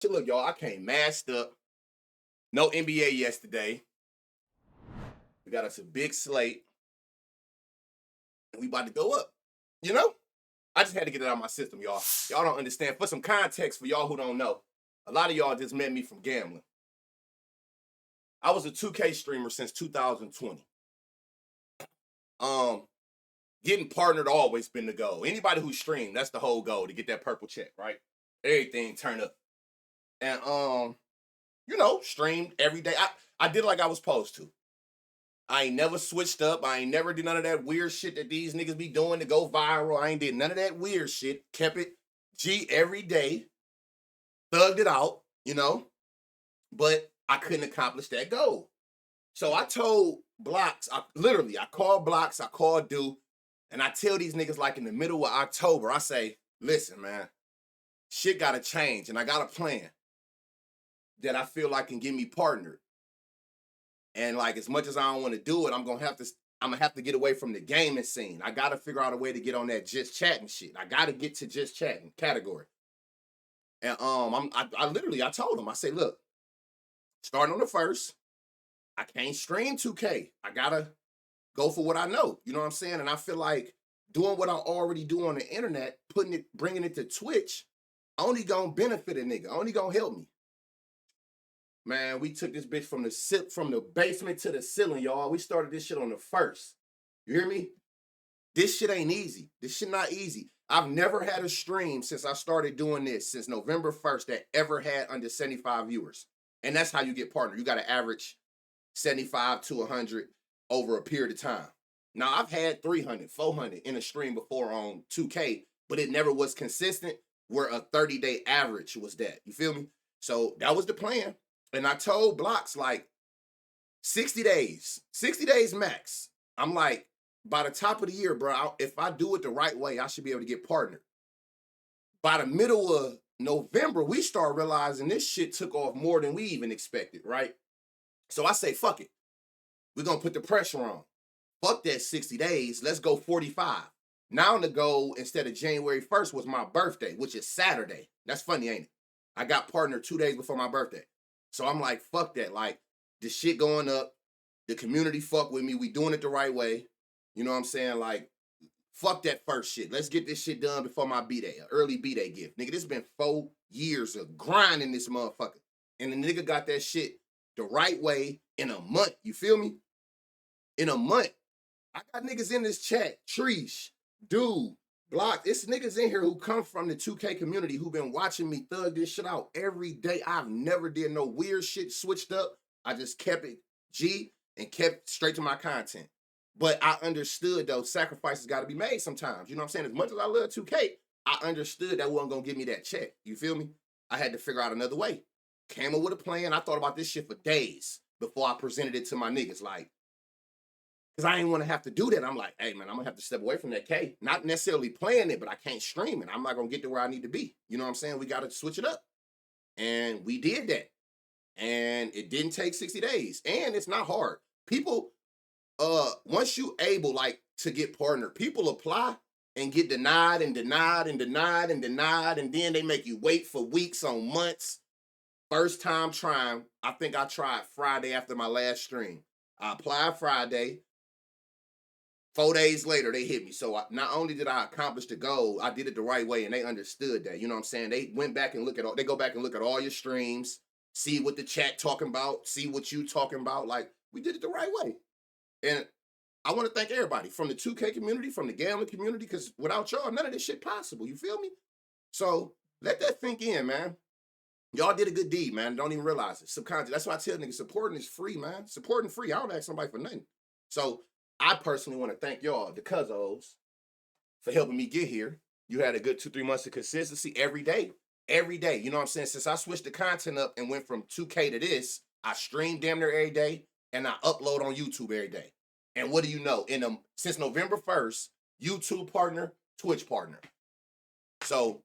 So look, y'all, I came masked up. No NBA yesterday. We got us a big slate. And we about to go up. You know? I just had to get it out of my system, y'all. Y'all don't understand. For some context, for y'all who don't know, a lot of y'all just met me from gambling. I was a 2K streamer since 2020. Getting partnered always been the goal. Anybody who streamed, that's the whole goal, to get that purple check, right? Everything turn up. And streamed every day. I did like I was supposed to. I ain't never switched up. I ain't never did none of that weird shit that these niggas be doing to go viral. I ain't did none of that weird shit. Kept it G every day. Thugged it out, but I couldn't accomplish that goal. So I told Blocks, I called Blocks, I called Dude, and I tell these niggas like in the middle of October, I say, listen, man, shit gotta change, and I got a plan that I feel like can get me partnered. And like, as much as I don't want to do it, I'm gonna have to get away from the gaming scene. I gotta figure out a way to get on that just chatting shit. I gotta get to just chatting category. And I told him, I say, look, starting on the 1st, I can't stream 2K. I gotta go for what I know. You know what I'm saying? And I feel like doing what I already do on the internet, bringing it to Twitch, only gonna benefit a nigga, only gonna help me. Man, we took this bitch from the basement to the ceiling, y'all. We started this shit on the 1st. You hear me? This shit ain't easy. This shit not easy. I've never had a stream since I started doing this, since November 1st, that ever had under 75 viewers. And that's how you get partnered. You got to average 75 to 100 over a period of time. Now, I've had 300, 400 in a stream before on 2K, but it never was consistent where a 30-day average was that. You feel me? So that was the plan. And I told Blocks, like, 60 days max. I'm like, by the top of the year, bro, if I do it the right way, I should be able to get partnered. By the middle of November, we start realizing this shit took off more than we even expected, right? So I say, fuck it. We're going to put the pressure on. Fuck that 60 days. Let's go 45. Now the goal, instead of January 1st, was my birthday, which is Saturday. That's funny, ain't it? I got partnered 2 days before my birthday. So I'm like, fuck that. Like, the shit going up. The community fuck with me. We doing it the right way. You know what I'm saying? Like, fuck that first shit. Let's get this shit done before my B-Day, an early B-Day gift. Nigga, this been 4 years of grinding this motherfucker. And the nigga got that shit the right way in a month. You feel me? In a month. I got niggas in this chat. Treesh, Dude, Block. It's niggas in here who come from the 2K community who been watching me thug this shit out every day. I've never did no weird shit switched up. I just kept it G and kept straight to my content. But I understood, though, sacrifices got to be made sometimes. You know what I'm saying? As much as I love 2K, I understood that wasn't going to give me that check. You feel me? I had to figure out another way. Came up with a plan. I thought about this shit for days before I presented it to my niggas. Like, because I didn't want to have to do that. I'm like, hey, man, I'm going to have to step away from that K. Not necessarily playing it, but I can't stream it. I'm not going to get to where I need to be. You know what I'm saying? We got to switch it up. And we did that. And it didn't take 60 days. And it's not hard. People, once you able, like, to get partnered, people apply and get denied and denied and denied and denied. And then they make you wait for weeks on months. First time trying, I think I tried Friday after my last stream. I applied Friday. 4 days later, they hit me. So not only did I accomplish the goal, I did it the right way, and they understood that. You know what I'm saying? They went back and they go back and look at all your streams, see what the chat talking about, see what you talking about. Like, we did it the right way. And I want to thank everybody from the 2K community, from the gambling community, because without y'all, none of this shit possible. You feel me? So let that sink in, man. Y'all did a good deed, man. Don't even realize it. Subconscious. That's why I tell niggas, supporting is free, man. Supporting free. I don't ask somebody for nothing. So I personally want to thank y'all, the CUZZOs, for helping me get here. You had a good 2-3 months of consistency every day. Every day. You know what I'm saying? Since I switched the content up and went from 2K to this, I stream damn near every day, and I upload on YouTube every day. And what do you know? Since November 1st, YouTube partner, Twitch partner. So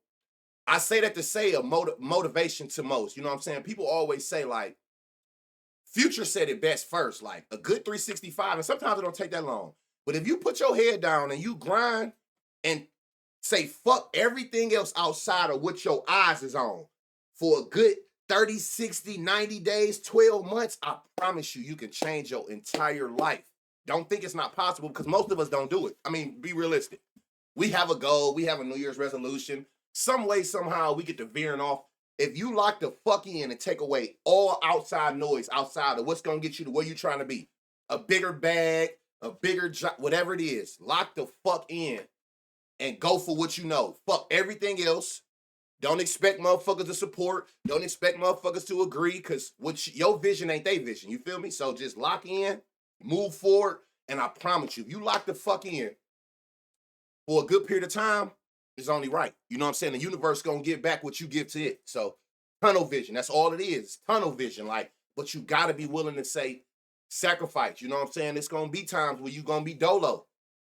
I say that to say a motivation to most. You know what I'm saying? People always say, like, Future said it best first, like a good 365, and sometimes it don't take that long. But if you put your head down and you grind and say fuck everything else outside of what your eyes is on, for a good 30, 60, 90 days, 12 months, I promise you, you can change your entire life. Don't think it's not possible because most of us don't do it. I mean, be realistic. We have a goal, we have a New Year's resolution. Some way, somehow, we get to veering off. If you lock the fuck in and take away all outside noise outside of what's going to get you to where you're trying to be, a bigger bag, a bigger job, whatever it is, lock the fuck in and go for what you know. Fuck everything else. Don't expect motherfuckers to support. Don't expect motherfuckers to agree because your vision ain't their vision. You feel me? So just lock in, move forward, and I promise you, if you lock the fuck in for a good period of time, it's only right. You know what I'm saying? The universe gonna give back what you give to it. So tunnel vision, that's all it is. Tunnel vision, like, but you gotta be willing to say sacrifice. You know what I'm saying? It's gonna be times where you gonna be dolo.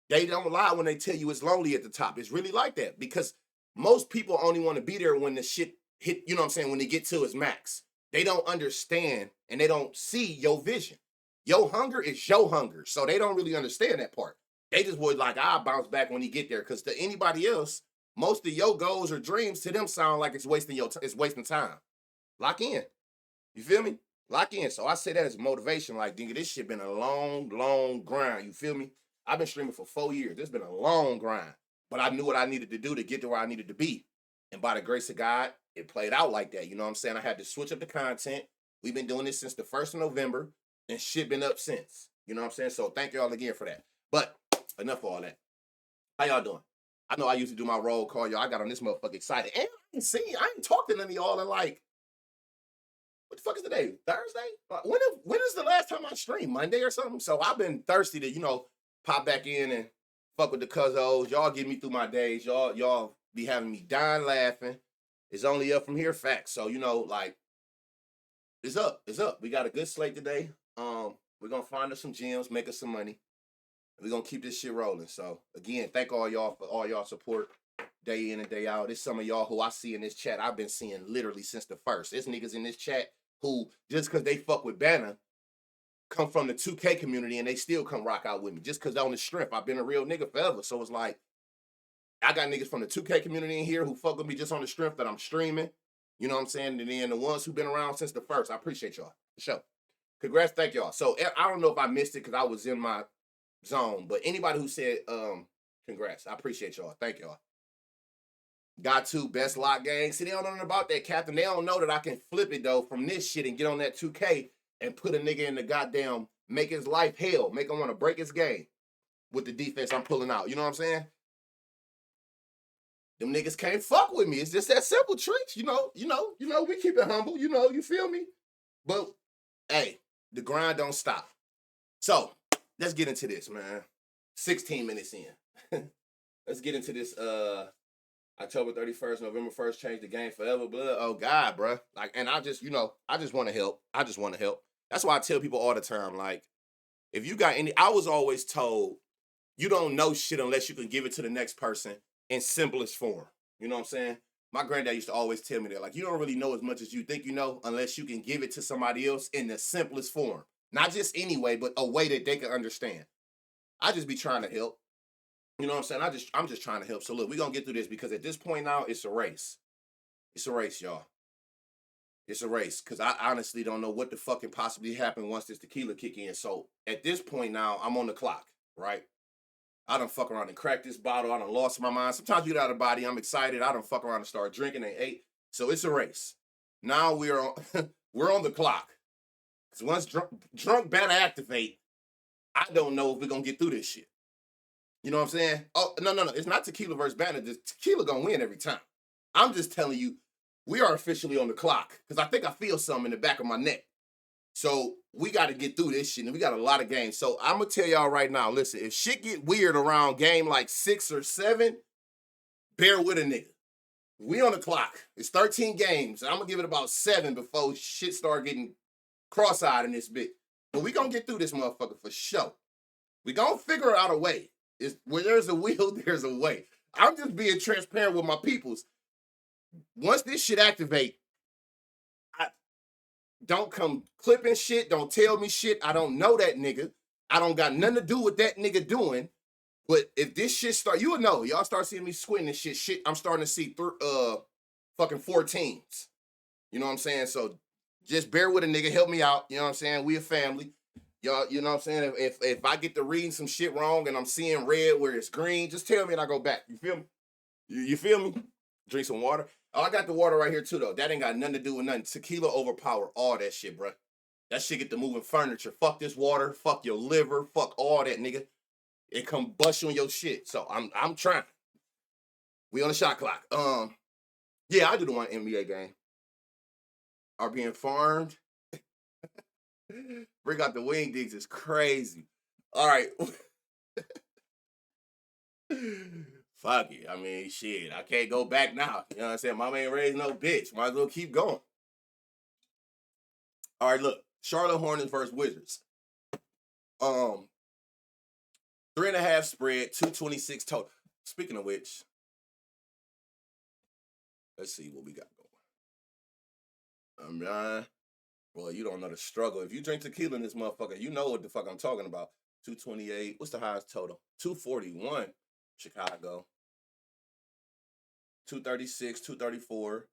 They don't lie when they tell you it's lonely at the top. It's really like that because most people only want to be there when the shit hit, you know what I'm saying, when they get to its max. They don't understand and they don't see your vision. Your hunger is your hunger. So they don't really understand that part. They just would like, I'll bounce back when you get there. Because to anybody else, most of your goals or dreams to them sound like it's wasting it's wasting time. Lock in. You feel me? Lock in. So I say that as motivation. Like, nigga, this shit been a long, long grind. You feel me? I've been streaming for 4 years. This been a long grind. But I knew what I needed to do to get to where I needed to be. And by the grace of God, it played out like that. You know what I'm saying? I had to switch up the content. We've been doing this since the 1st of November, and shit been up since. You know what I'm saying? So thank y'all again for that. But enough of all that. How y'all doing? I know I used to do my roll call, y'all. I got on this motherfucker excited. And I ain't talked to none of y'all in like, what the fuck is today? Thursday? When is the last time I streamed? Monday or something? So I've been thirsty to, pop back in and fuck with the CUZZOs. Y'all get me through my days. Y'all be having me dying laughing. It's only up from here, facts. So, like, it's up. It's up. We got a good slate today. We're gonna find us some gems, make us some money. We're gonna keep this shit rolling. So again, thank all y'all for all y'all support day in and day out. There's some of y'all who I see in this chat, I've been seeing literally since the first. There's niggas in this chat who, just because they fuck with BANNA, come from the 2K community and they still come rock out with me. Just because on the strength, I've been a real nigga forever. So it's like, I got niggas from the 2K community in here who fuck with me just on the strength that I'm streaming. You know what I'm saying? And then the ones who've been around since the first, I appreciate y'all. For sure. Congrats, thank y'all. So I don't know if I missed it because I was in my zone, but anybody who said congrats, I appreciate y'all. Thank y'all. Got to best lock gang. See, they don't know about that, Captain. They don't know that I can flip it though from this shit and get on that 2K and put a nigga in the goddamn, make his life hell, make him want to break his game with the defense I'm pulling out. You know what I'm saying? Them niggas can't fuck with me. It's just that simple, tricks. We keep it humble. You feel me? But hey, the grind don't stop. So let's get into this, man. 16 minutes in. Let's get into this. October 31st, November 1st, change the game forever. But oh God, bro. Like, and I just want to help. I just want to help. That's why I tell people all the time, like, if you got I was always told, you don't know shit unless you can give it to the next person in simplest form. You know what I'm saying? My granddad used to always tell me that, like, you don't really know as much as you think you know unless you can give it to somebody else in the simplest form. Not just any way, but a way that they can understand. I just be trying to help. You know what I'm saying? I'm just trying to help. So look, we're gonna get through this because at this point now, it's a race. It's a race, y'all. It's a race. Cause I honestly don't know what the fuck can possibly happen once this tequila kick in. So at this point now, I'm on the clock, right? I done fuck around and crack this bottle. I done lost my mind. Sometimes you get out of body. I'm excited. I done fuck around and start drinking and ate. So it's a race. Now we're on we're on the clock. Cause once drunk BANNA activate, I don't know if we're gonna get through this shit. You know what I'm saying? Oh, no. It's not tequila versus BANNA. The tequila gonna win every time. I'm just telling you, we are officially on the clock. Because I think I feel something in the back of my neck. So we got to get through this shit. And we got a lot of games. So I'm going to tell y'all right now, listen, if shit get weird around game like 6 or 7, bear with a nigga. We on the clock. It's 13 games. I'm going to give it about 7 before shit start getting cross-eyed in this bit. But we going to get through this motherfucker for sure. We going to figure out a way. Where there's a will, there's a way. I'm just being transparent with my peoples. Once this shit activate, don't come clipping shit. Don't tell me shit. I don't know that nigga. I don't got nothing to do with that nigga doing. But if this shit start, you will know. Y'all start seeing me squinting and shit. I'm starting to see fucking 4 teams. You know what I'm saying? So just bear with a nigga, help me out. You know what I'm saying? We a family. Y'all, you know what I'm saying? If I get to reading some shit wrong and I'm seeing red where it's green, just tell me and I go back. You feel me? You feel me? Drink some water. Oh, I got the water right here too, though. That ain't got nothing to do with nothing. Tequila overpower all that shit, bro. That shit get to moving furniture. Fuck this water. Fuck your liver. Fuck all that, nigga. It come bust you on your shit. So I'm trying. We on the shot clock. Yeah, I do the one NBA game. Are being farmed. Bring out the wing digs is crazy. All right. Fuck it. I mean, shit. I can't go back now. You know what I'm saying? Mama ain't raised no bitch. Might as well keep going. All right, look. Charlotte Hornets versus Wizards. 3.5 spread, 226 total. Speaking of which, let's see what we got going. Well, you don't know the struggle. If you drink tequila in this motherfucker, you know what the fuck I'm talking about. 228. What's the highest total? 241. Chicago. 236, 234,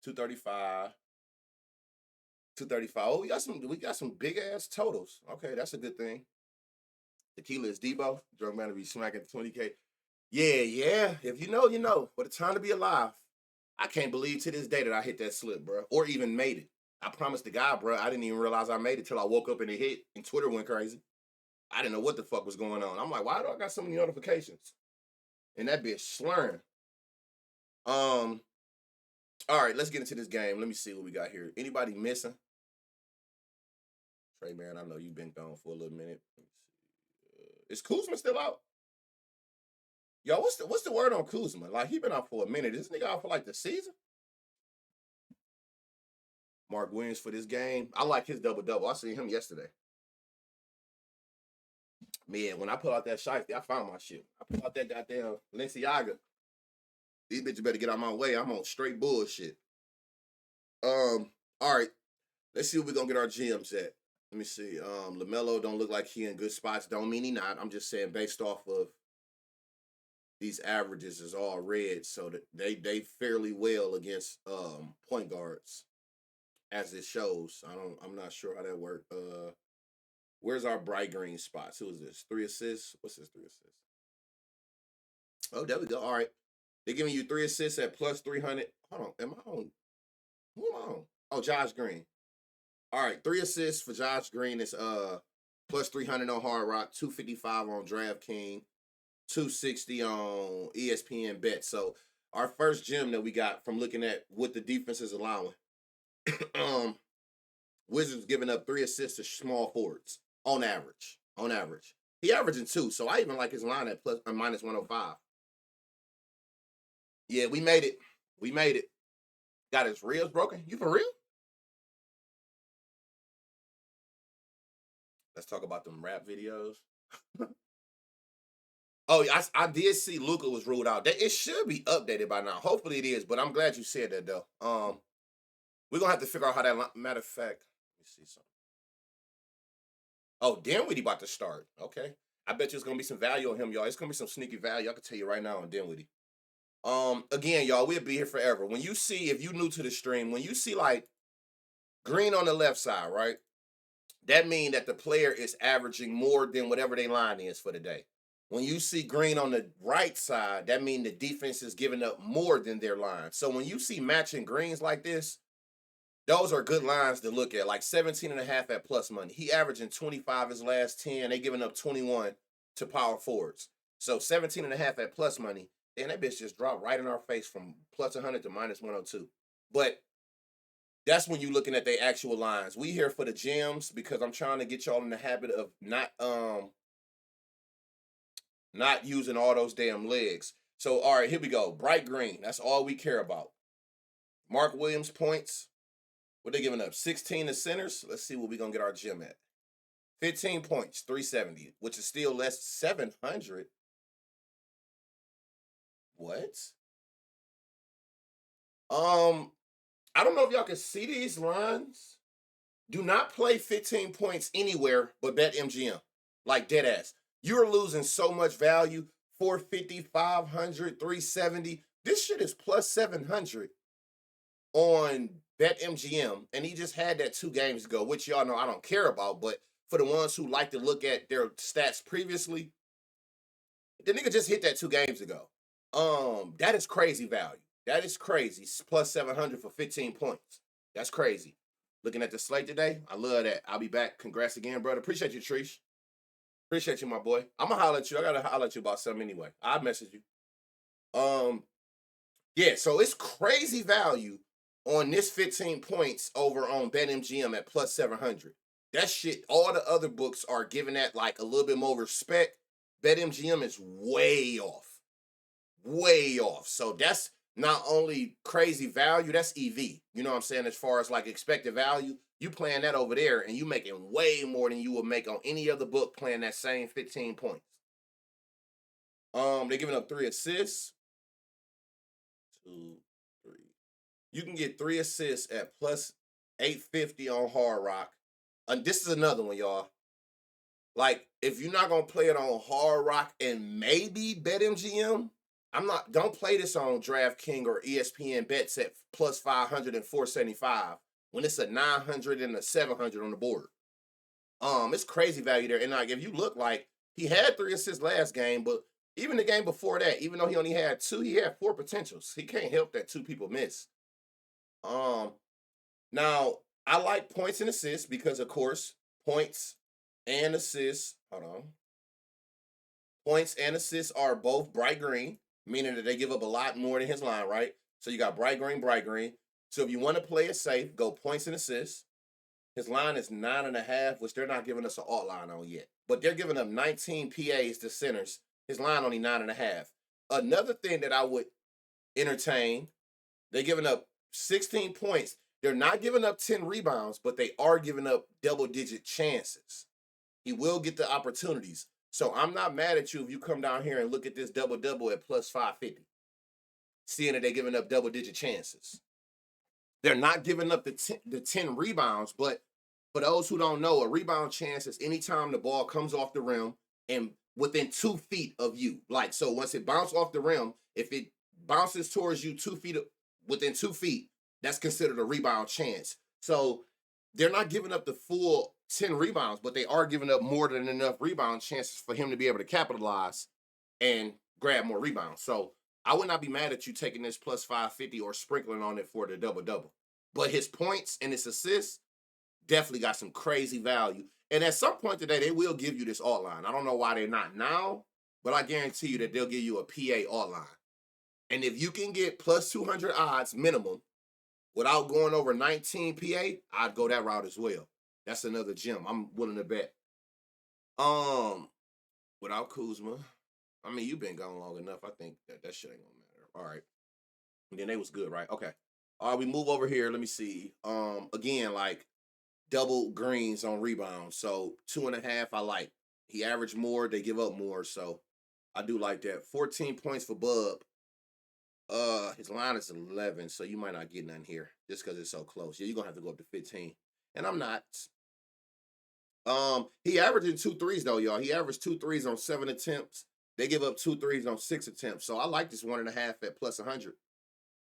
235, 235. Oh, we got some big ass totals. Okay, that's a good thing. Tequila is Debo. Drunk man to be smacking 20K. Yeah. If you know, you know. What a time to be alive. I can't believe to this day that I hit that slip, bro, or even made it. I promised the guy, bro, I didn't even realize I made it till I woke up and it hit, and Twitter went crazy. I didn't know what the fuck was going on. I'm like, why do I got so many notifications? And that bitch slurring. All right, let's get into this game. Let me see what we got here. Anybody missing? Trey, man, I know you've been gone for a little minute. Is Kuzma still out? Yo, what's the word on Kuzma? Like, he been out for a minute. This nigga out for like the season? Mark Williams for this game. I like his double-double. I seen him yesterday. Man, when I pull out that shiesty, I found my shit. I pull out that goddamn Balenciaga. These bitches better get out my way. I'm on straight bullshit. All right. Let's see what we're gonna get our GMs at. Let me see. LaMelo don't look like he in good spots. Don't mean he not. I'm just saying based off of these averages is all red, so that they fairly well against point guards, as it shows. I'm not sure how that worked. Where's our bright green spots? Who is this? 3 assists. What's this 3 assists? Oh, there we go. All right. They're giving you 3 assists at plus 300. Hold on. Am I on? Who am I on? Oh, Josh Green. All right. 3 assists for Josh Green is plus 300 on Hard Rock, 255 on DraftKings, 260 on ESPN Bet. So our first gem that we got from looking at what the defense is allowing. Wizards giving up 3 assists to small forwards on average. On average. He averaging 2, so I even like his line at plus minus 105. Yeah, we made it. We made it. Got his ribs broken. You for real? Let's talk about them rap videos. Oh, I did see Luca was ruled out. It should be updated by now. Hopefully it is, but I'm glad you said that though. We're gonna have to figure out how that. Matter of fact, let me see something. Oh, Dinwiddie about to start. Okay, I bet you it's gonna be some value on him, y'all. It's gonna be some sneaky value. I can tell you right now on Dinwiddie. Again, y'all, we'll be here forever. When you see, if you new to the stream, when you see like green on the left side, right? That means that the player is averaging more than whatever their line is for the day. When you see green on the right side, that means the defense is giving up more than their line. So when you see matching greens like this, those are good lines to look at. Like 17.5 at plus money. He averaging 25 his last 10. They giving up 21 to power forwards. So 17.5 at plus money. And that bitch just dropped right in our face from plus 100 to minus 102. But that's when you're looking at the actual lines. We here for the gems because I'm trying to get y'all in the habit of not using all those damn legs. So, all right, here we go. Bright green. That's all we care about. Mark Williams points. What they giving up? 16 to centers. Let's see what we're going to get our gem at. 15 points, 370, which is still less 700. What? I don't know if y'all can see these lines. Do not play 15 points anywhere but bet MGM. Like dead ass. You're losing so much value. 450, 500, 370. This shit is plus 700. on BetMGM, and he just had that 2 games ago, which y'all know I don't care about, but for the ones who like to look at their stats previously, the nigga just hit that 2 games ago. That is crazy value. That is crazy. Plus 700 for 15 points. That's crazy. Looking at the slate today, I love that. I'll be back. Congrats again, brother. Appreciate you, Trish. Appreciate you, my boy. I'm gonna holler at you. I gotta holler at you about something anyway. I'll message you. Yeah, so it's crazy value on this 15 points over on BetMGM at plus 700. That shit, all the other books are giving that like a little bit more respect. BetMGM is way off. Way off. So that's not only crazy value, that's EV. You know what I'm saying? As far as like expected value, you playing that over there and you making way more than you would make on any other book playing that same 15 points. They're giving up 3 assists. 2, 3. You can get 3 assists at plus 850 on Hard Rock. And this is another one, y'all. Like, if you're not gonna play it on Hard Rock and maybe BetMGM, don't play this on DraftKings or ESPN bets at plus 500 and 475 when it's a 900 and a 700 on the board. It's crazy value there. And like, if you look, like, he had 3 assists last game, but even the game before that, even though he only had 2, he had 4 potentials. He can't help that 2 people miss. Now I like points and assists because, of course, points and assists. Hold on. Points and assists are both bright green, meaning that they give up a lot more than his line, right? So you got bright green, bright green. So if you want to play it safe, go points and assists. His line is 9.5, which they're not giving us an alt line on yet. But they're giving up 19 PAs to centers. His line only 9.5. Another thing that I would entertain, they're giving up 16 points. They're not giving up 10 rebounds, but they are giving up double-digit chances. He will get the opportunities. So I'm not mad at you if you come down here and look at this double-double at plus 550, seeing that they're giving up double-digit chances. They're not giving up the 10 rebounds, but for those who don't know, a rebound chance is anytime the ball comes off the rim and within 2 feet of you. Like, so once it bounces off the rim, if it bounces towards you 2 feet, within 2 feet, that's considered a rebound chance. So they're not giving up the full 10 rebounds, but they are giving up more than enough rebound chances for him to be able to capitalize and grab more rebounds. So I would not be mad at you taking this plus 550 or sprinkling on it for the double-double. But his points and his assists definitely got some crazy value. And at some point today, they will give you this alt line. I don't know why they're not now, but I guarantee you that they'll give you a PA alt line. And if you can get plus 200 odds minimum without going over 19 PA, I'd go that route as well. That's another gem I'm willing to bet. Without Kuzma, I mean, you've been gone long enough. I think that shit ain't gonna matter. All right. And then they was good, right? Okay. All right, we move over here. Let me see. Again, like double greens on rebounds. So 2.5, I like. He averaged more. They give up more. So I do like that. 14 points for Bub. His line is 11, so you might not get none here just because it's so close. Yeah, you're gonna have to go up to 15. And I'm not. He averaging 2 threes though, y'all. He averaged 2 threes on 7 attempts. They give up 2 threes on 6 attempts. So I like this 1.5 at plus 100.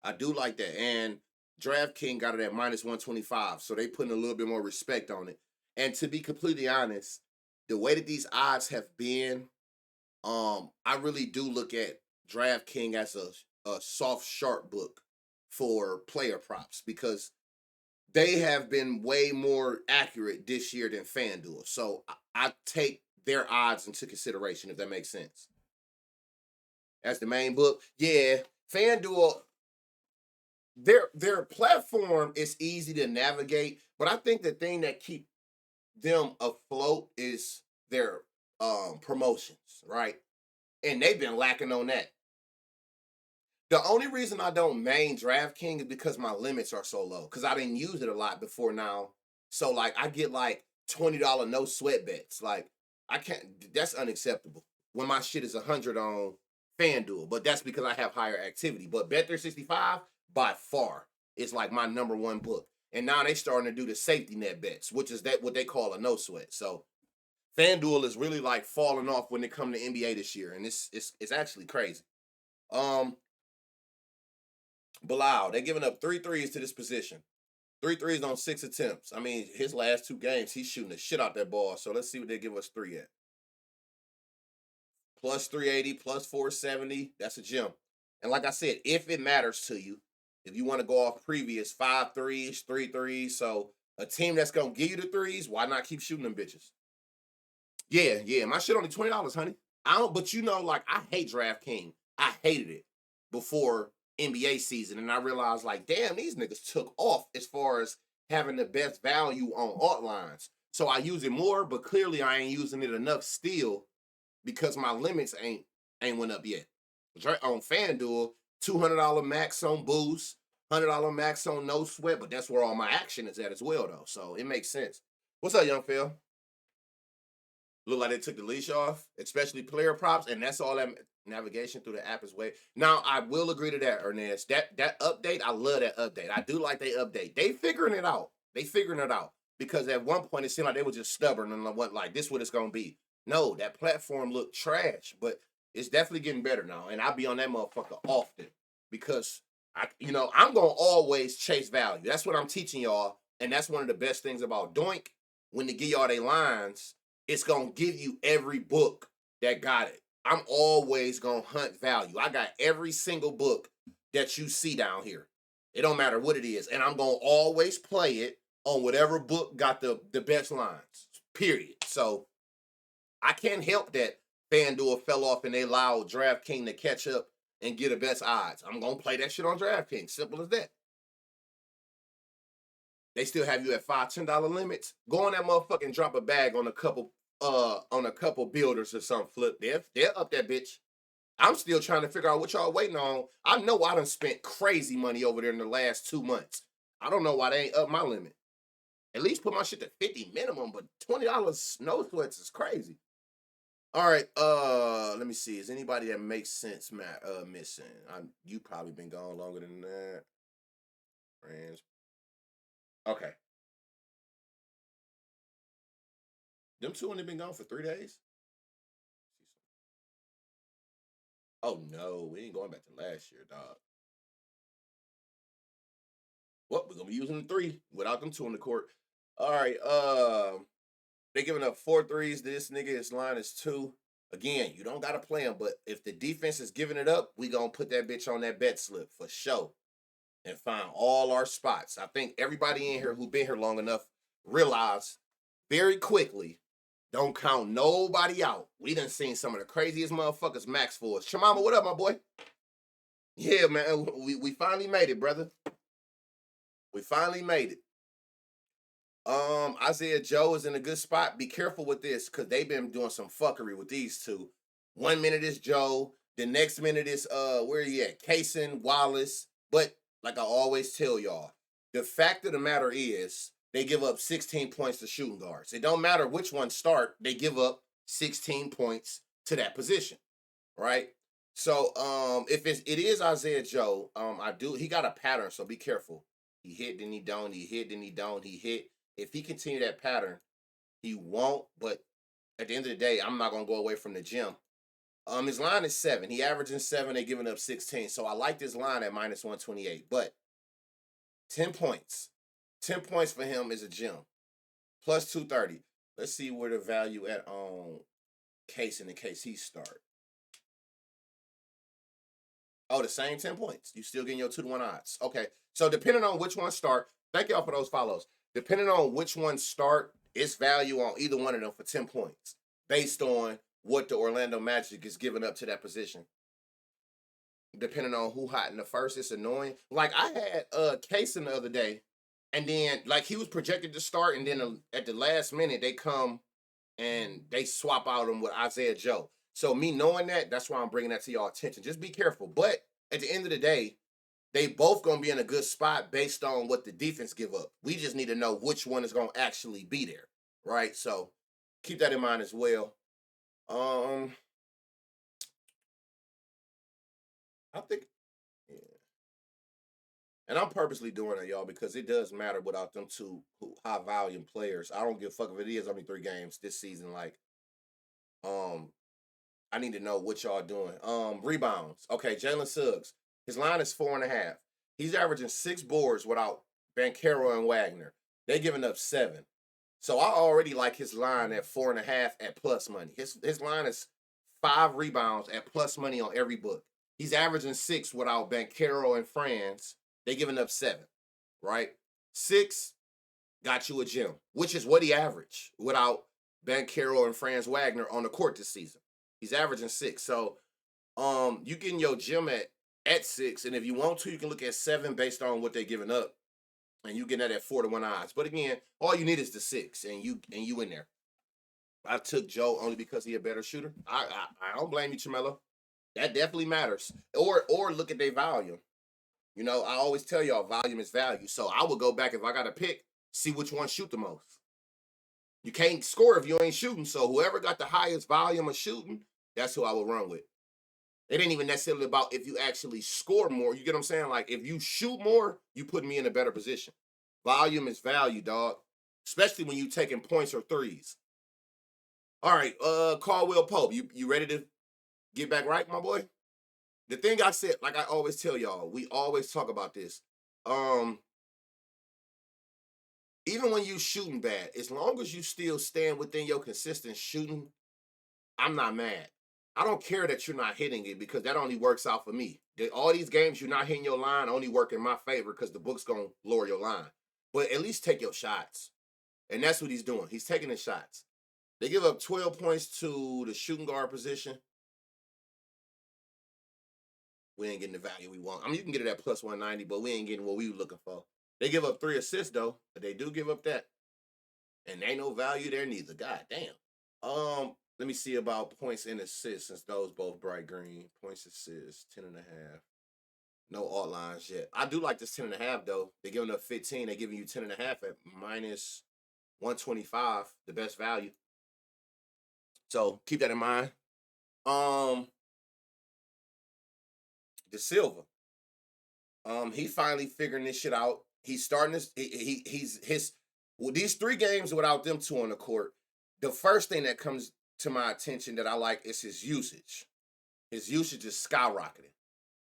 I do like that. And DraftKings got it at minus 125. So they putting a little bit more respect on it. And to be completely honest, the way that these odds have been, I really do look at DraftKings as a soft, sharp book for player props because they have been way more accurate this year than FanDuel. So I take their odds into consideration, if that makes sense. As the main book, yeah, FanDuel, their platform is easy to navigate, but I think the thing that keep them afloat is their promotions, right? And they've been lacking on that. The only reason I don't main DraftKings is because my limits are so low. Because I didn't use it a lot before now. So like I get like $20 no sweat bets. Like I can't. That's unacceptable. When my shit is 100 on FanDuel, but that's because I have higher activity. But Bet365 by far is like my number one book. And now they starting to do the safety net bets, which is that what they call a no sweat. So FanDuel is really like falling off when it comes to NBA this year, and it's actually crazy. Bilal, they giving up 3 threes to this position. 3 threes on 6 attempts. I mean, his last 2 games, he's shooting the shit out that ball. So let's see what they give us 3 at. Plus 380, plus 470. That's a gem. And like I said, if it matters to you, if you want to go off previous 5 threes, 3 threes, so a team that's gonna give you the threes, why not keep shooting them bitches? Yeah, yeah. My shit only $20, honey. I don't, but you know, like I hate DraftKings. I hated it before NBA season, and I realized like, damn, these niggas took off as far as having the best value on alt lines. So I use it more, but clearly I ain't using it enough still because my limits ain't went up yet. On FanDuel, $200 max on boost, $100 max on no sweat, but that's where all my action is at as well, though. So it makes sense. What's up, young Phil? Look like they took the leash off, especially player props, and that's all that navigation through the app is way. Now I will agree to that, Ernest. That update, I love that update. I do like they update. They figuring it out. They figuring it out because at one point it seemed like they were just stubborn and what like this what it's gonna be. No, that platform looked trash, but it's definitely getting better now, and I'll be on that motherfucker often because I'm gonna always chase value. That's what I'm teaching y'all, and that's one of the best things about Doink. When they give y'all their lines, it's gonna give you every book that got it. I'm always gonna hunt value. I got every single book that you see down here. It don't matter what it is, and I'm gonna always play it on whatever book got the best lines. Period. So I can't help that FanDuel fell off and they allowed DraftKings to catch up and get the best odds. I'm gonna play that shit on DraftKings. Simple as that. They still have you at $5, $10 limits. Go on that motherfucker and drop a bag on a couple builders or something. Flip. They're up that bitch. I'm still trying to figure out what y'all waiting on. I know I done spent crazy money over there in the last 2 months. I don't know why they ain't up my limit. At least put my shit to 50 minimum, but $20 no sweats is crazy. All right, let me see. Is anybody that makes sense, Matt, missing? You probably been gone longer than that. Friends. Okay. Them two only been gone for 3 days? Oh no, we ain't going back to last year, dog. Well, we're gonna be using the 3 without them two on the court. All right, they giving up 4 threes. This nigga, his line is 2. Again, you don't gotta play him, but if the defense is giving it up, we gonna put that bitch on that bet slip for sure and find all our spots. I think everybody in here who been here long enough realize very quickly, don't count nobody out. We done seen some of the craziest motherfuckers max for us. Shamama, what up, my boy? Yeah, man, we finally made it, brother. We finally made it. Isaiah Joe is in a good spot. Be careful with this because they've been doing some fuckery with these two. 1 minute is Joe, the next minute is where you at? Kaysen, Wallace. But like I always tell y'all, the fact of the matter is they give up 16 points to shooting guards. It don't matter which one start, they give up 16 points to that position, right? So if it is Isaiah Joe, he got a pattern, so be careful. He hit, then he don't, he hit, then he don't, he hit. If he continue that pattern, he won't. But at the end of the day, I'm not gonna go away from the gym. His line is 7. He averaging 7. They giving up 16. So I like this line at minus 128. But 10 points, 10 points for him is a gem. Plus 230. Let's see where the value at on Case in case he start. Oh, the same 10 points. You still getting your 2-to-1 odds. Okay. So depending on which one start, thank y'all for those follows. Depending on which one start, it's value on either one of them for 10 points based on what the Orlando Magic is giving up to that position. Depending on who hot in the first, it's annoying. Like I had Kaysen the other day, and then like he was projected to start, and then at the last minute they come and they swap out him with Isaiah Joe. So me knowing that, that's why I'm bringing that to y'all attention. Just be careful. But at the end of the day, they both gonna be in a good spot based on what the defense give up. We just need to know which one is gonna actually be there, right? So keep that in mind as well. Um, I think, yeah. And I'm purposely doing it, y'all, because it does matter without them two high volume players. I don't give a fuck if it is only 3 games this season. Like, um, I need to know what y'all doing. Rebounds. Okay, Jalen Suggs. His line is 4.5. He's averaging 6 boards without Banchero and Wagner. They're giving up 7. So I already like his line at 4.5 at plus money. His line is 5 rebounds at plus money on every book. He's averaging 6 without Banchero and Franz. They giving up 7, right? 6 got you a gem, which is what he averaged without Banchero and Franz Wagner on the court this season. He's averaging 6. So you getting your gem at 6, and if you want to, you can look at 7 based on what they're giving up, and you get that at 4-1 odds. But again, all you need is the 6, and you in there. I took Joe only because he's a better shooter. I don't blame you, Chamelo. That definitely matters. Or look at their volume. You know, I always tell y'all volume is value. So I would go back if I got to pick, see which one shoot the most. You can't score if you ain't shooting. So whoever got the highest volume of shooting, that's who I would run with. It ain't even necessarily about if you actually score more. You get what I'm saying? Like, if you shoot more, you put me in a better position. Volume is value, dog. Especially when you taking points or threes. All right, Caldwell Pope, you ready to get back right, my boy? The thing I said, like I always tell y'all, we always talk about this. Even when you shooting bad, as long as you still stand within your consistent shooting, I'm not mad. I don't care that you're not hitting it because that only works out for me. All these games you're not hitting your line only work in my favor because the book's going to lower your line. But at least take your shots. And that's what he's doing. He's taking the shots. They give up 12 points to the shooting guard position. We ain't getting the value we want. I mean, you can get it at plus 190, but we ain't getting what we were looking for. They give up 3 assists, though, but they do give up that. And ain't no value there neither. God damn. Let me see about points and assists since those both bright green. Points, assists, 10.5. No alt lines yet. I do like this 10.5 though. They're giving up 15. They're giving you 10.5 at minus 125, the best value. So keep that in mind. De Silva. He finally figuring this shit out. He's starting this. These 3 games without them 2 on the court. The first thing that comes to my attention that I like is his usage. His usage is skyrocketing,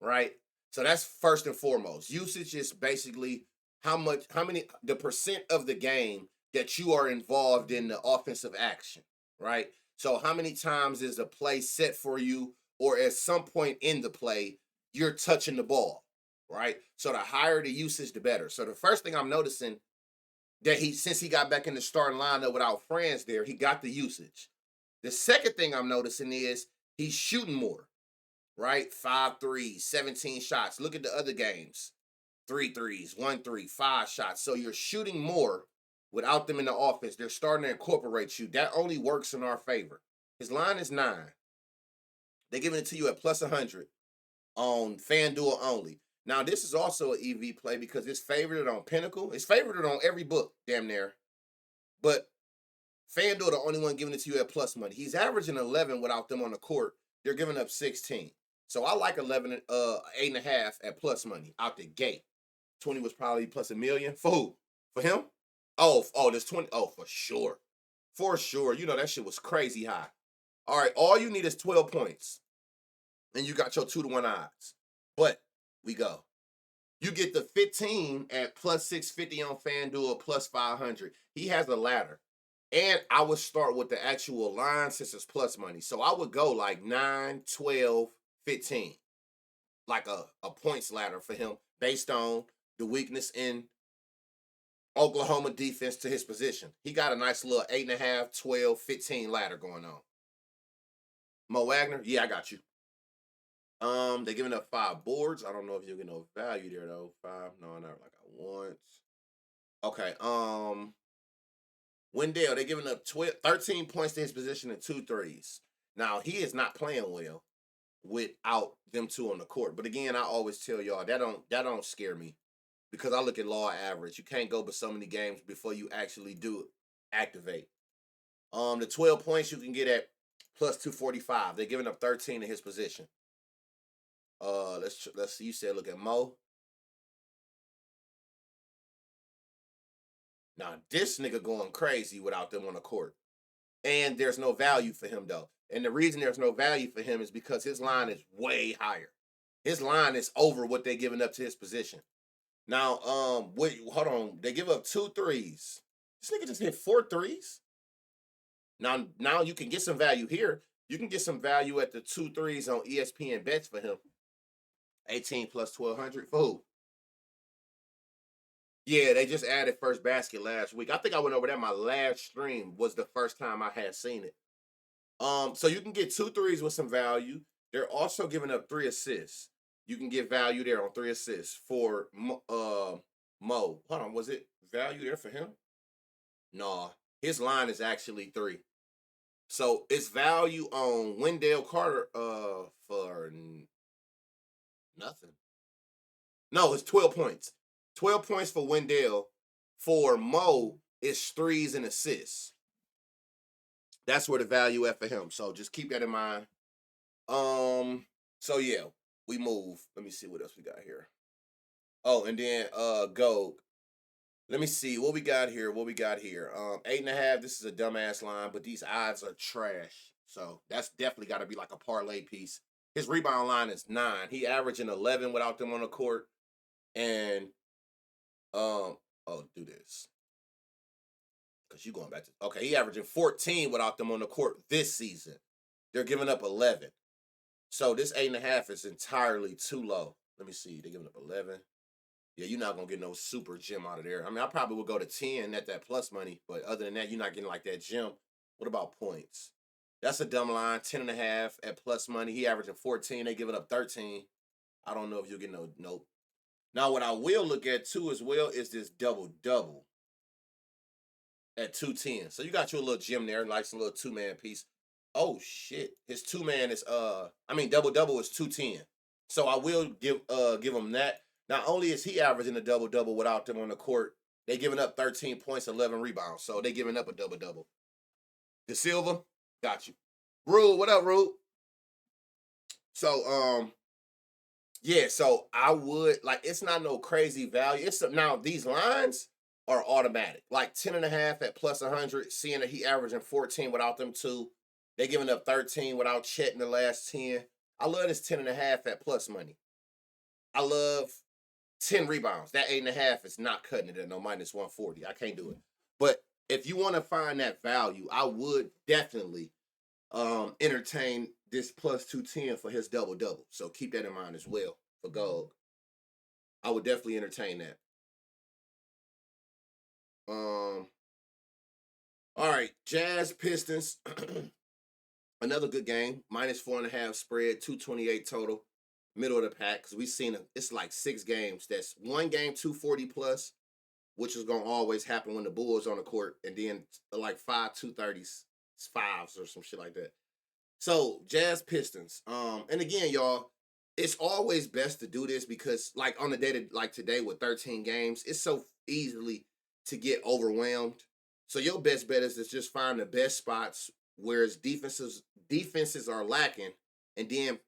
right? So that's first and foremost. Usage is basically the percent of the game that you are involved in the offensive action, right? So how many times is a play set for you, or at some point in the play, you're touching the ball, right? So the higher the usage, the better. So the first thing I'm noticing that since he got back in the starting lineup without Franz there, he got the usage. The second thing I'm noticing is he's shooting more, right? 5 threes, 17 shots. Look at the other games. 3 threes, 1 3, 5 shots. So you're shooting more without them in the offense. They're starting to incorporate you. That only works in our favor. His line is 9. They're giving it to you at plus 100 on FanDuel only. Now, this is also an EV play because it's favored on Pinnacle. It's favored on every book, damn near. But FanDuel the only one giving it to you at plus money. He's averaging 11 without them on the court. They're giving up 16. So I like 8.5 at plus money out the gate. 20 was probably plus $1 million. For who? For him? Oh, there's 20. Oh, for sure. For sure. You know, that shit was crazy high. All right, all you need is 12 points. And you got your 2-1 odds. But we go. You get the 15 at plus 650 on FanDuel, plus 500. He has a ladder. And I would start with the actual line since it's plus money. So I would go like 9, 12, 15. Like a points ladder for him based on the weakness in Oklahoma defense to his position. He got a nice little 8.5, 12, 15 ladder going on. Mo Wagner, yeah, I got you. They're giving up 5 boards. I don't know if you're getting no value there though. 5, no, not like I want. Okay, Wendell, they're giving up 13 points to his position and 2 threes. Now, he is not playing well without them 2 on the court. But again, I always tell y'all, that don't scare me because I look at law average. You can't go but so many games before you actually do activate. The 12 points you can get at plus 245. They're giving up 13 in his position. Let's see. You said look at Mo. Now this nigga going crazy without them on the court, and there's no value for him though. And the reason there's no value for him is because his line is way higher. His line is over what they're giving up to his position. Now, wait, hold on. They give up 2 threes. This nigga just hit 4 threes. Now you can get some value here. You can get some value at the 2 threes on ESPN bets for him. 18 plus 1,200. For who? Yeah, they just added first basket last week. I think I went over that. My last stream was the first time I had seen it. So you can get 2 threes with some value. They're also giving up 3 assists. You can get value there on 3 assists for Mo. Hold on, was it value there for him? No, his line is actually 3. So it's value on Wendell Carter for nothing. No, it's 12 points. 12 points for Wendell. For Mo, it's threes and assists. That's where the value at for him. So just keep that in mind. So yeah, we move. Let me see what else we got here. Oh, and then Go. Let me see what we got here. 8.5. This is a dumbass line, but these odds are trash. So that's definitely got to be like a parlay piece. His rebound line is 9. He averaging 11 without them on the court. And do this. Because you going back to okay, he averaging 14 without them on the court this season. They're giving up 11. So this 8.5 is entirely too low. Let me see. They're giving up 11. Yeah, you're not gonna get no super gem out of there. I mean, I probably would go to 10 at that plus money, but other than that, you're not getting like that gem. What about points? That's a dumb line. 10.5 at plus money. He averaging 14. They giving up 13. I don't know if you'll get no nope. Now, what I will look at too as well is this double at 210. So you got your little gem there, like some little 2-man piece. Oh shit. His 2-man is double is 210. So I will give him that. Not only is he averaging a double without them on the court, they giving up 13 points, 11 rebounds. So they giving up a double. De Silva, got you. Rule, what up, Rule? So yeah, so I would like it's not no crazy value. Now these lines are automatic. Like 10.5 at plus 100, seeing that he averaging 14 without them 2. They giving up 13 without Chet in the last 10. I love this 10.5 at plus money. I love 10 rebounds. That 8.5 is not cutting it at no minus 140. I can't do it. But if you want to find that value, I would definitely entertain this plus 210 for his double. So keep that in mind as well for Gold. I would definitely entertain that. All right, Jazz Pistons. Another good game. Minus 4.5 spread, 228 total. Middle of the pack. Because we've seen it's like 6 games. That's one game, 240 plus, which is gonna always happen when the Bulls on the court, and then like 5 230s, 5s or some shit like that. So Jazz Pistons. And again, y'all, it's always best to do this because like on the day like today with 13 games, it's so easily to get overwhelmed. So your best bet is to just find the best spots where defenses are lacking, and then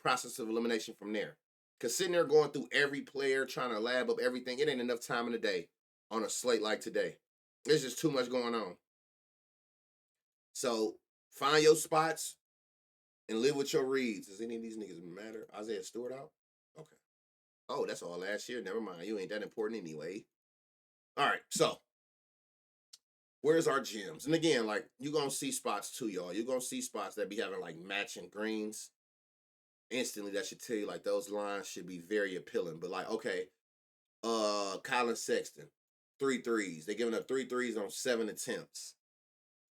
process of elimination from there. Cause sitting there going through every player trying to lab up everything, it ain't enough time in the day on a slate like today. There's just too much going on. So find your spots and live with your reads. Does any of these niggas matter? Isaiah Stewart out? Okay. Oh, that's all last year. Never mind. You ain't that important anyway. All right. So where's our gems? And again, like you're gonna see spots too, y'all. You're gonna see spots that be having like matching greens. Instantly, that should tell you like those lines should be very appealing. But like, okay, Colin Sexton, 3 threes. They're giving up 3 threes on 7 attempts.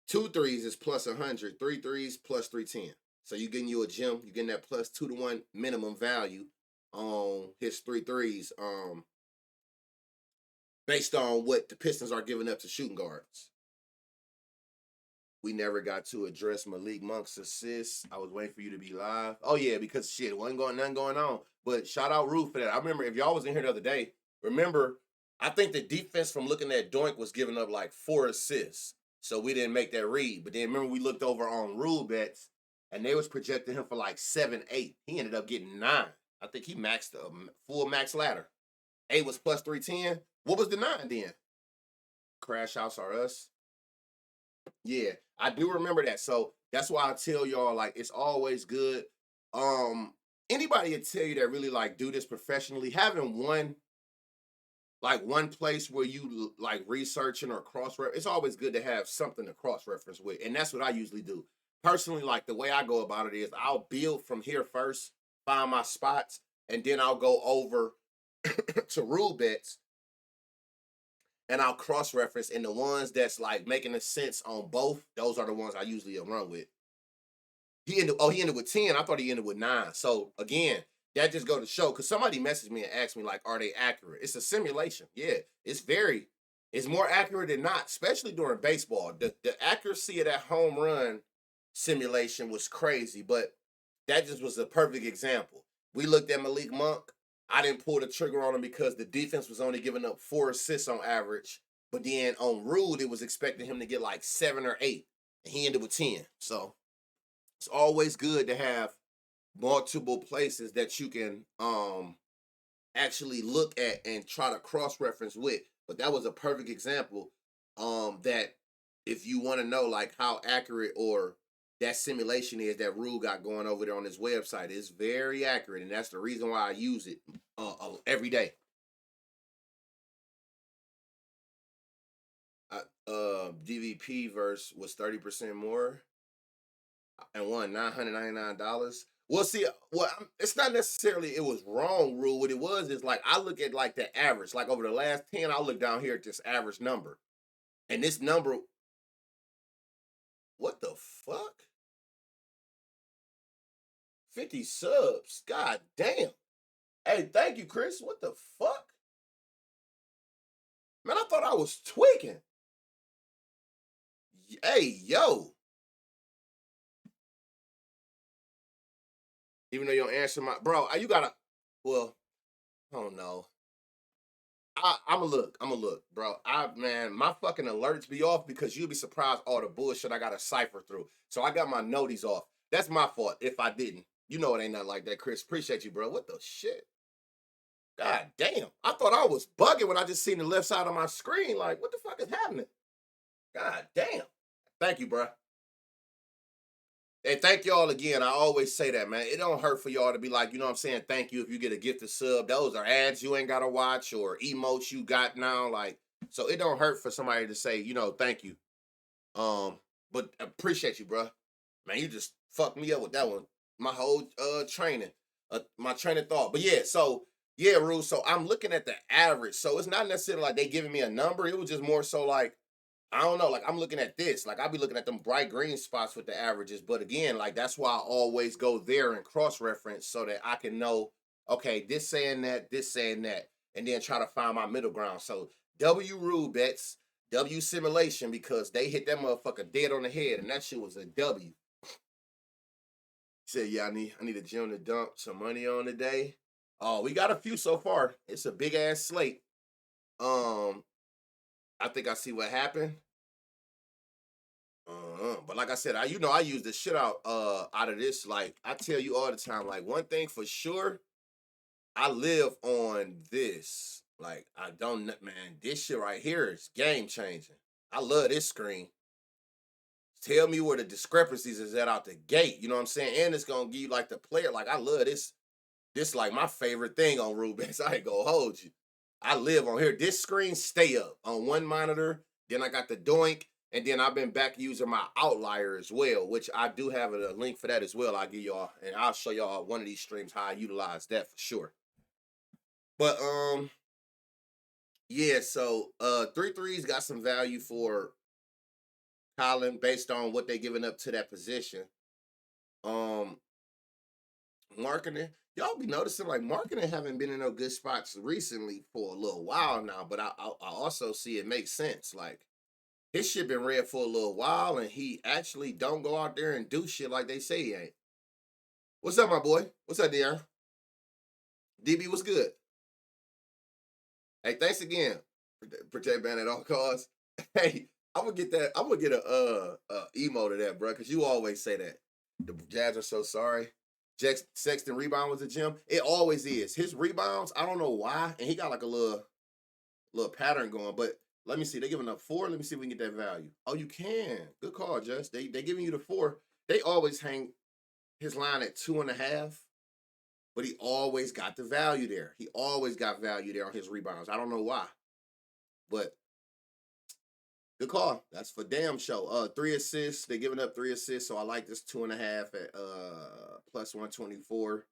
2 threes is plus 100. 3 threes plus 310. So you're getting you a gem. You're getting that plus 2-to-1 minimum value on his 3 threes. Based on what the Pistons are giving up to shooting guards. We never got to address Malik Monk's assists. I was waiting for you to be live. Oh yeah, because shit, wasn't nothing going on. But shout out Roof for that. I remember if y'all was in here the other day, remember, I think the defense from looking at Doink was giving up like 4 assists. So we didn't make that read. But then remember we looked over on Rule Bets and they was projecting him for like 7, 8. He ended up getting 9. I think he maxed a full max ladder. 8 was plus 310. What was the 9 then? Crash House or Us? Yeah, I do remember that. So that's why I tell y'all, like, it's always good. Anybody would tell you that really like do this professionally, having one like one place where you like researching or cross reference. It's always good to have something to cross reference with, and that's what I usually do. Personally, like the way I go about it is I'll build from here first, find my spots, and then I'll go over to rule bets and I'll cross reference. And the ones that's like making a sense on both, those are the ones I usually run with. He ended with 10. I thought he ended with 9. So again, that just go to show, because somebody messaged me and asked me, like, are they accurate? It's a simulation. Yeah, it's more accurate than not, especially during baseball. The accuracy of that home run simulation was crazy, but that just was a perfect example. We looked at Malik Monk. I didn't pull the trigger on him because the defense was only giving up 4 assists on average. But then on Ruled, it was expecting him to get like 7 or 8. And he ended with 10. So it's always good to have multiple places that you can actually look at and try to cross-reference with. But that was a perfect example that if you want to know like how accurate or that simulation is that Rule got going over there on his website, is very accurate, and that's the reason why I use it every day. DVP verse was 30% more and won $999. Well, see, it's not necessarily it was wrong, Rule. What it was is like I look at like the average, like over the last 10, I'll look down here at this average number. And this number, what the fuck? 50 subs. God damn. Hey, thank you, Chris. What the fuck? Man, I thought I was tweaking. Hey, yo. Even though you don't answer my bro, you gotta. Well, I don't know. I'm a look, bro. Man, my fucking alerts be off because you'll be surprised all the bullshit I gotta cipher through. So I got my noties off. That's my fault if I didn't. You know it ain't nothing like that, Chris. Appreciate you, bro. What the shit? God damn. I thought I was bugging when I just seen the left side of my screen. Like, what the fuck is happening? God damn. Thank you, bro. And thank y'all again. I always say that, man. It don't hurt for y'all to be like, you know what I'm saying? Thank you if you get a gifted sub. Those are ads you ain't got to watch or emotes you got now. Like, so it don't hurt for somebody to say, thank you. But appreciate you, bro. Man, you just fucked me up with that one. My whole training, my train of thought. But yeah, so yeah, Rue. So I'm looking at the average. So it's not necessarily like they giving me a number. It was just more so like I don't know. Like I'm looking at this. Like I'll be looking at them bright green spots with the averages. But again, like that's why I always go there and cross reference so that I can know, okay, this saying that, and then try to find my middle ground. So W rule bets, W simulation, because they hit that motherfucker dead on the head, and that shit was a W. Said, yeah, I need a gym to dump some money on today. Oh, we got a few so far. It's a big ass slate. I think I see what happened. But like I said, I use the shit out of this. Like I tell you all the time, like one thing for sure, I live on this. Like I don't, man, this shit right here is game changing. I love this screen. Tell me where the discrepancies is at out the gate. You know what I'm saying? And it's gonna give you like the player. Like I love this. This like my favorite thing on Rubens. I ain't gonna hold you. I live on here. This screen stay up on one monitor. Then I got the doink. And then I've been back using my outlier as well, which I do have a link for that as well. I'll give y'all, and I'll show y'all one of these streams how I utilize that for sure. But yeah, so 3 threes got some value for Colin based on what they giving up to that position. Marketing, y'all be noticing like marketing haven't been in no good spots recently for a little while now, but I also see it makes sense. Like his shit been red for a little while, and he actually don't go out there and do shit like they say he ain't. What's up, my boy? What's up, De'Aaron? DB, what's good? Hey, thanks again. Protect Banner at all costs. Hey, I'm gonna get that. I'm gonna get a emo to that, bro, because you always say that. The Jazz are so sorry. Sexton rebound was a gem. It always is. His rebounds, I don't know why, and he got like a little pattern going. But let me see. They giving up 4. Let me see if we can get that value. Oh, you can. Good call, Jess. They giving you the 4. They always hang his line at 2.5. but he always got the value there. He always got value there on his rebounds. I don't know why, but good call. That's for damn show. 3 assists. They're giving up 3 assists, so I like this 2.5 at plus 124.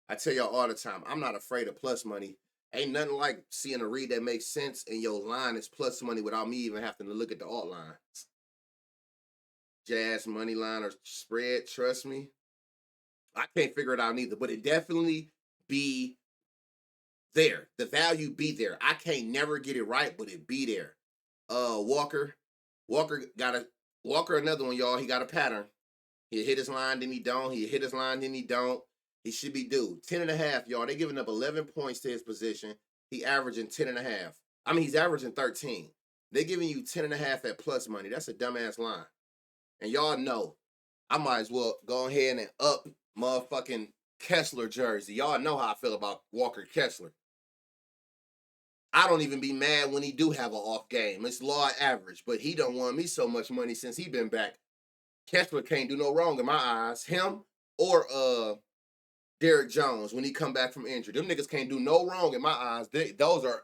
I tell y'all all the time, I'm not afraid of plus money. Ain't nothing like seeing a read that makes sense and your line is plus money without me even having to look at the alt lines. Jazz money line or spread, trust me. I can't figure it out neither, but it definitely be there. The value be there. I can't never get it right, but it be there. Walker. Walker another one, y'all. He got a pattern. He hit his line, then he don't. He hit his line, then he don't. He should be due. 10.5, y'all. They giving up 11 points to his position. He averaging 10.5. I mean, he's averaging 13. They giving you 10.5 at plus money. That's a dumbass line. And y'all know, I might as well go ahead and up motherfucking Kessler jersey. Y'all know how I feel about Walker Kessler. I don't even be mad when he do have an off game. It's law average, but he don't want me so much money since he been back. Kessler can't do no wrong in my eyes. Him or Derrick Jones when he come back from injury. Them niggas can't do no wrong in my eyes. Those are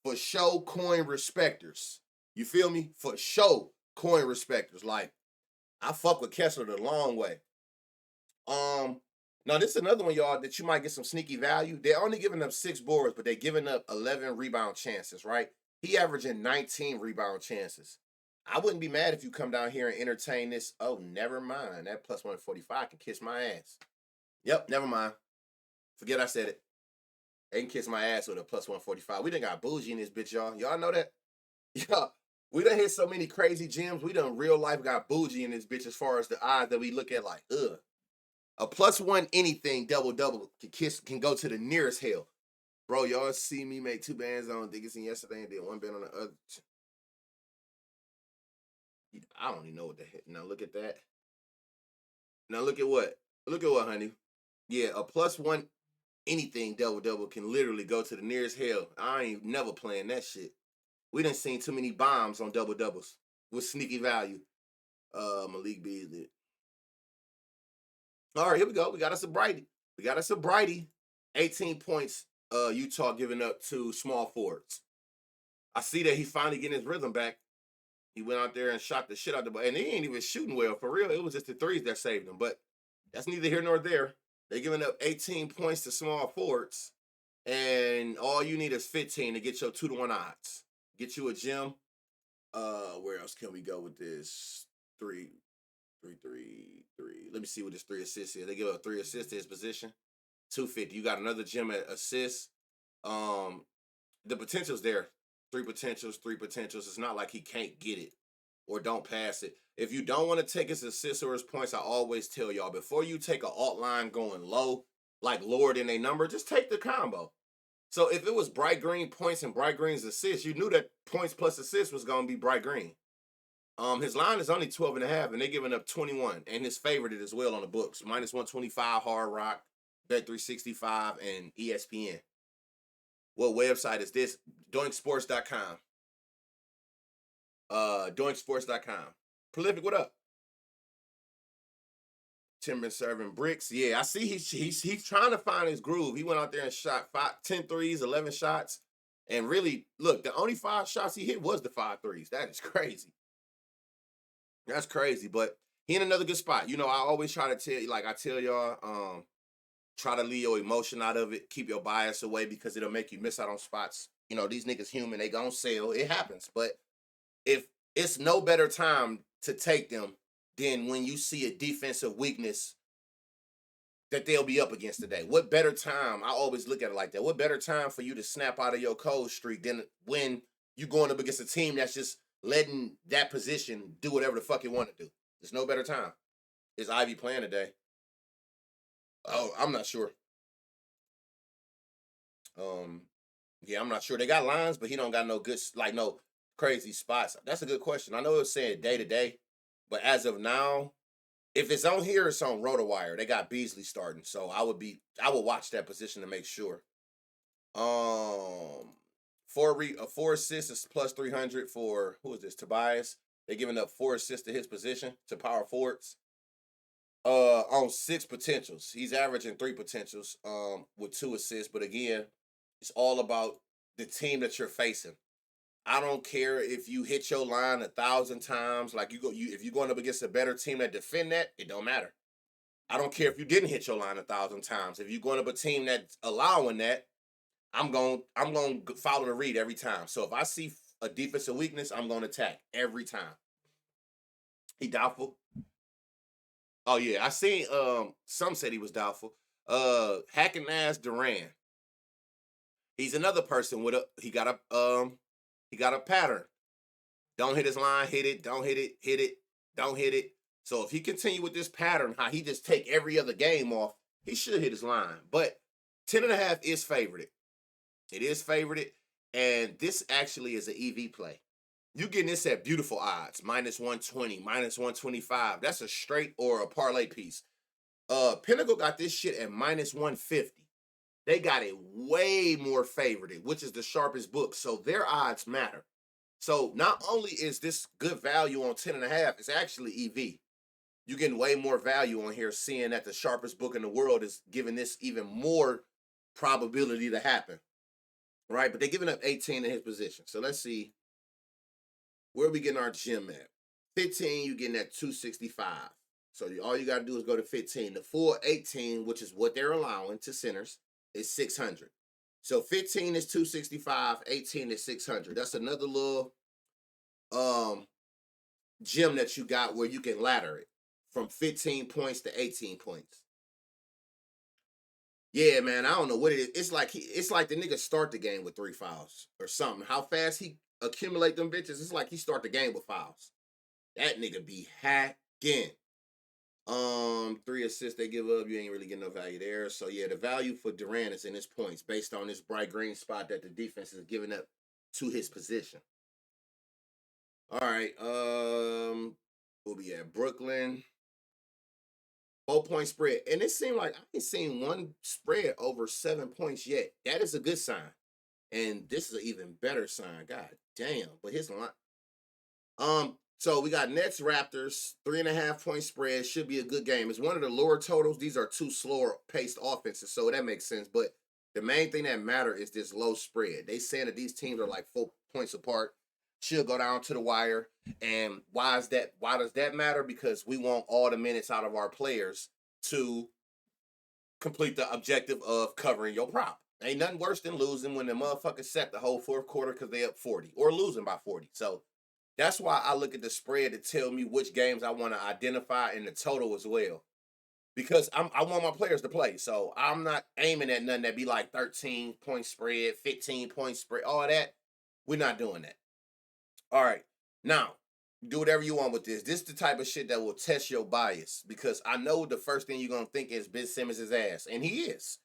for show coin respecters. You feel me? For show coin respecters. Like, I fuck with Kessler the long way. Now this is another one, y'all, that you might get some sneaky value. They're only giving up 6 boards, but they're giving up 11 rebound chances, right? He averaging 19 rebound chances. I wouldn't be mad if you come down here and entertain this. Oh, never mind. That plus 145 can kiss my ass. Yep, never mind. Forget I said it. They can kiss my ass with a plus 145. We done got bougie in this bitch, y'all. Y'all know that? Yeah. We done hit so many crazy gems. We done real life got bougie in this bitch as far as the odds that we look at like, ugh. A plus 1 anything double can go to the nearest hell. Bro, y'all see me make 2 bands on Dickinson yesterday and did 1 band on the other. I don't even know what the heck. Now look at that. Now look at what? Look at what, honey. Yeah, a plus 1 anything double can literally go to the nearest hell. I ain't never playing that shit. We done seen too many bombs on doubles with sneaky value. Malik Beasley. All right, here we go. We got us a Brighty. 18 points. Utah giving up to small forwards. I see that he's finally getting his rhythm back. He went out there and shot the shit out the ball. And he ain't even shooting well, for real. It was just the threes that saved him. But that's neither here nor there. They're giving up 18 points to small forwards. And all you need is 15 to get your 2-to-1 odds. Get you a gem. Where else can we go with this? 3. Let me see what this 3 assists is. They give up 3 assists to his position. 250. You got another gem at assists. The potential's there. 3 potentials. It's not like he can't get it or don't pass it. If you don't want to take his assists or his points, I always tell y'all, before you take an alt line going low, like lower than a number, just take the combo. So if it was Bright Green points and Bright Green's assists, you knew that points plus assists was going to be Bright Green. His line is only 12.5, and they're giving up 21, and his favorite as well on the books. Minus 125, Hard Rock, Bet365, and ESPN. What website is this? Doinksports.com. Doinksports.com. Prolific, what up? Timber serving bricks. Yeah, I see he's trying to find his groove. He went out there and shot 10 threes, 11 shots. And really, look, the only 5 shots he hit was the 5 threes. That is crazy. That's crazy, but he in another good spot. You know, I always try to tell you, like I tell y'all, try to leave your emotion out of it. Keep your bias away because it'll make you miss out on spots. You know, these niggas human. They gonna sell. It happens. But if it's no better time to take them than when you see a defensive weakness that they'll be up against today. What better time? I always look at it like that. What better time for you to snap out of your cold streak than when you going up against a team that's just letting that position do whatever the fuck it want to do? There's no better time. Is Ivy playing today? Oh, I'm not sure. Yeah, I'm not sure. They got lines, but he don't got no good, like no crazy spots. That's a good question. I know it was saying day to day, but as of now, if it's on here, it's on RotoWire. They got Beasley starting, so I would watch that position to make sure. 4 assists is plus 300 for who is this? Tobias. They're giving up 4 assists to his position to power forwards. On 6 potentials. He's averaging 3 potentials with 2 assists. But again, it's all about the team that you're facing. I don't care if you hit your line 1,000 times. Like if you're going up against a better team that defend that, it don't matter. I don't care if you didn't hit your line 1,000 times. If you're going up a team that's allowing that, I'm going to follow the read every time. So if I see a defensive weakness, I'm going to attack every time. He doubtful. Oh yeah, I seen some said he was doubtful. Hacking ass Duran. He's another person with he got a pattern. Don't hit his line, hit it, don't hit it, hit it, don't hit it. So if he continue with this pattern, how he just take every other game off, he should hit his line. But 10.5 is favored. It is favored, and this actually is an EV play. You getting this at beautiful odds, -120, -125. That's a straight or a parlay piece. Pinnacle got this shit at -150. They got it way more favored, which is the sharpest book. So their odds matter. So not only is this good value on 10.5, it's actually EV. You're getting way more value on here, seeing that the sharpest book in the world is giving this even more probability to happen. Right? But they're giving up 18 in his position. So let's see. Where are we getting our gym at? 15, you're getting at 265. So all you got to do is go to 15. The full 18, which is what they're allowing to centers, is 600. So 15 is 265, 18 is 600. That's another little gym that you got where you can ladder it from 15 points to 18 points. Yeah, man, I don't know what it is. It's like the nigga start the game with 3 fouls or something. How fast he accumulate them bitches, it's like he start the game with fouls. That nigga be hacking. 3 assists they give up, you ain't really getting no value there. So yeah, the value for Durant is in his points based on this bright green spot that the defense is giving up to his position. All right, we'll be at Brooklyn. 4-point spread, and it seemed like I ain't seen one spread over 7 points yet. That is a good sign, and this is an even better sign. God damn! But his line. So we got Nets Raptors 3.5-point spread. Should be a good game. It's one of the lower totals. These are 2 slower paced offenses, so that makes sense. But the main thing that matter is this low spread. They saying that these teams are like 4 points apart. Should go down to the wire. And why is that? Why does that matter? Because we want all the minutes out of our players to complete the objective of covering your prop. Ain't nothing worse than losing when the motherfuckers set the whole fourth quarter because they up 40 or losing by 40. So that's why I look at the spread to tell me which games I want to identify in the total as well. Because I want my players to play. So I'm not aiming at nothing that be like 13-point spread, 15-point spread, all that. We're not doing that. All right. Now, do whatever you want with this. This is the type of shit that will test your bias. Because I know the first thing you're going to think is Ben Simmons' ass. And he is.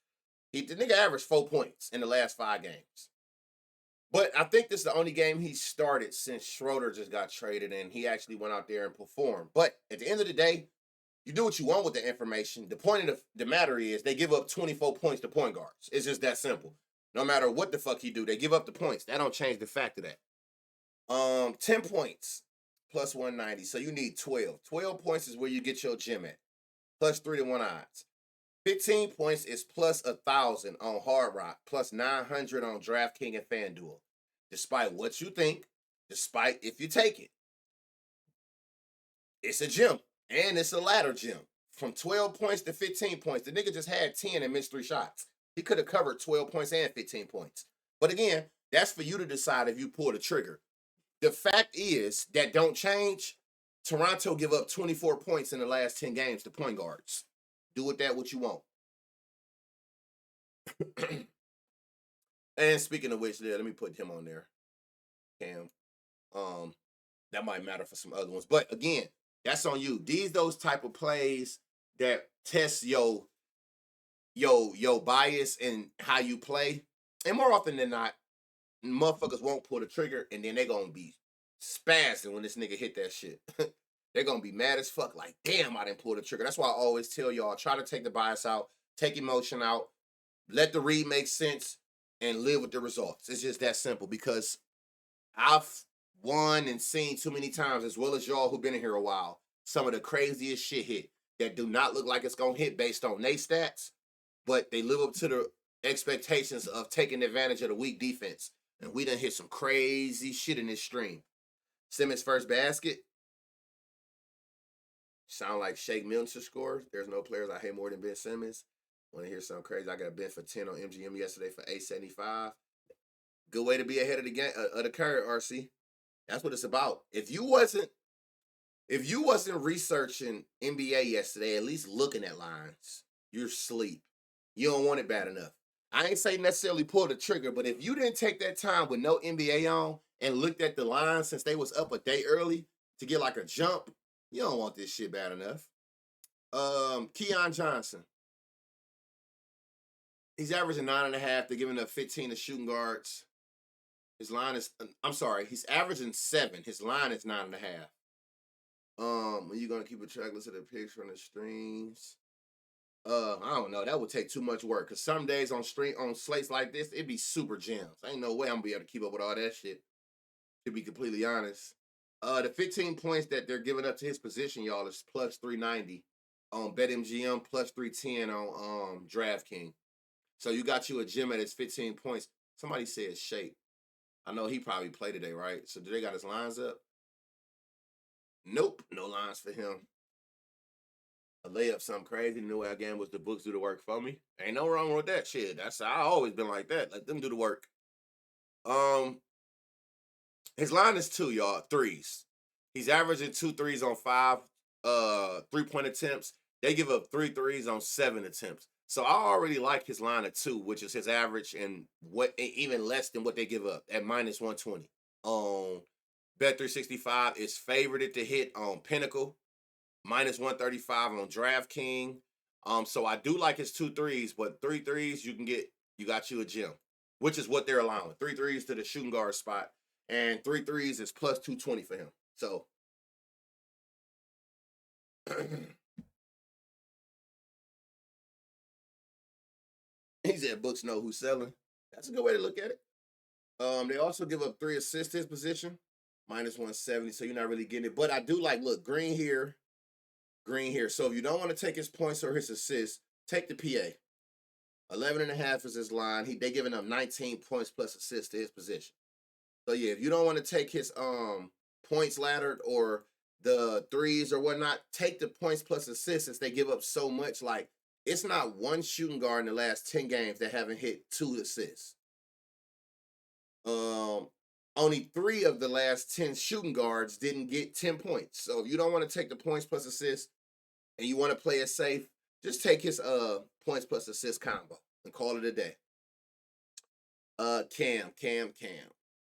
The nigga averaged 4 points in the last 5 games. But I think this is the only game he started since Schroeder just got traded and he actually went out there and performed. But at the end of the day, you do what you want with the information. The point of the matter is they give up 24 points to point guards. It's just that simple. No matter what the fuck he do, they give up the points. That don't change the fact of that. 10 points plus 190. So you need 12. 12 points is where you get your gym at. Plus 3 to 1 odds. 15 points is plus 1,000 on Hard Rock, plus 900 on DraftKings and FanDuel. Despite what you think, despite if you take it, it's a gym and it's a ladder gym. From 12 points to 15 points, the nigga just had 10 and missed 3 shots. He could have covered 12 points and 15 points. But again, that's for you to decide if you pull the trigger. The fact is that don't change. Toronto give up 24 points in the last 10 games to point guards. Do with that what you want. And speaking of which, let me put him on there. Cam. That might matter for some other ones. But again, that's on you. These those type of plays that test your bias and how you play. And more often than not, motherfuckers won't pull the trigger and then they're gonna be spazzing when this nigga hit that shit. They're gonna be mad as fuck, like, damn, I didn't pull the trigger. That's why I always tell y'all, try to take the bias out, take emotion out, let the read make sense, and live with the results. It's just that simple because I've won and seen too many times, as well as y'all who've been in here a while, some of the craziest shit hit. that do not look like it's gonna hit based on their stats, but they live up to the expectations of taking advantage of the weak defense. And we done hit some crazy shit in this stream. Simmons' first basket. Sound like Shake Milton scores. There's no players I hate more than Ben Simmons. Want to hear something crazy? I got Ben for 10 on MGM yesterday for 875. Good way to be ahead of the game of the curve, RC. That's what it's about. If you wasn't researching NBA yesterday, at least looking at lines, you're asleep. You don't want it bad enough. I ain't saying necessarily pull the trigger, but if you didn't take that time with no NBA on and looked at the lines since they was up a day early to get like a jump, you don't want this shit bad enough. Keon Johnson. He's averaging 9.5. They're giving up 15 to shooting guards. His line is, he's averaging 7. His line is 9.5. Are you gonna keep a track list of the picks from the streams? I don't know. That would take too much work. Cause some days on slates like this, it'd be super gems. Ain't no way I'm gonna be able to keep up with all that shit. To be completely honest. The 15 points that they're giving up to his position, y'all, is plus 390 on BetMGM, plus 310 on DraftKings. So you got you a gem at his 15 points. Somebody said Shape. I know he probably played today, right? So do they got his lines up? Nope, no lines for him. A layup, something crazy. The new way I game was the books do the work for me. Ain't no wrong with that shit. I always been like that. Let them do the work. His line is 2, y'all. Threes. He's averaging 2 threes on 5 3-point attempts. They give up 3 threes on 7 attempts. So I already like his line of 2, which is his average, and what even less than what they give up at minus 120. Bet365 is favored to hit on Pinnacle, minus 135 on DraftKings. So I do like his 2 threes, but 3 threes you got you a gem, which is what they're allowing. 3 threes to the shooting guard spot, and 3 threes is plus 220 for him. So he said books know who's selling. That's a good way to look at it. They also give up 3 assists his position, minus 170, so you're not really getting it. But I do like, look, green here. So if you don't want to take his points or his assists, take the PA. 11.5 is his line. They giving up 19 points plus assists to his position. So yeah, if you don't want to take his points laddered or the threes or whatnot, take the points plus assists since they give up so much. Like, it's not one shooting guard in the last 10 games that haven't hit 2 assists. Only 3 of the last 10 shooting guards didn't get 10 points. So if you don't want to take the points plus assists and you want to play it safe, just take his points plus assist combo and call it a day. Cam.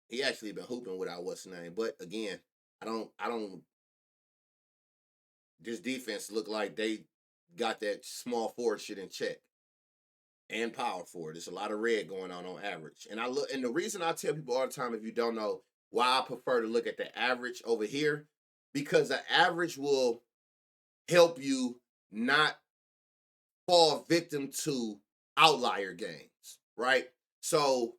He actually been hooping without what's his name, but again, I don't. This defense look like they got that small forward shit in check, and power forward. There's a lot of red going on average, and the reason I tell people all the time, if you don't know, why I prefer to look at the average over here, because the average will help you not fall victim to outlier games, right? So,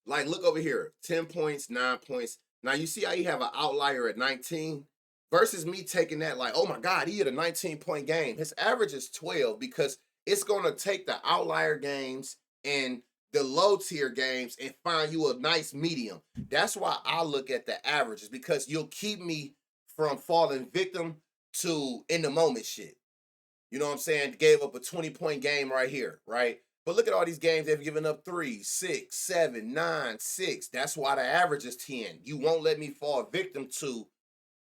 like, look over here, 10 points, 9 points. Now, you see how you have an outlier at 19 versus me taking that like, oh, my God, he had a 19-point game. His average is 12 because it's going to take the outlier games and the low-tier games and find you a nice medium. That's why I look at the averages, because you'll keep me from falling victim to in-the-moment shit. You know what I'm saying? Gave up a 20-point game right here, right? But look at all these games they've given up 3, 6, 7, 9, 6. That's why the average is 10. You won't let me fall victim to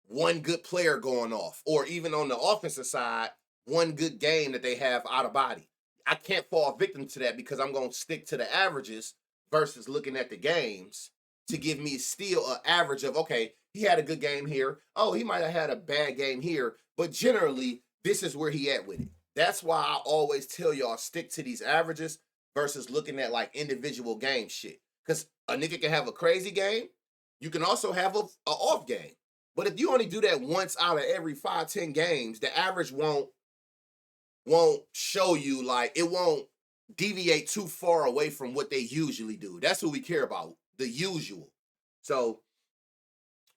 one good player going off, or even on the offensive side, one good game that they have out of body. I can't fall victim to that because I'm going to stick to the averages versus looking at the games to give me still an average of, okay, he had a good game here. Oh, he might have had a bad game here, but generally, this is where he at with it. That's why I always tell y'all stick to these averages versus looking at like individual game shit. Because a nigga can have a crazy game. You can also have a off game. But if you only do that once out of every 5, 10 games, the average won't show you, like, it won't deviate too far away from what they usually do. That's what we care about, the usual. So,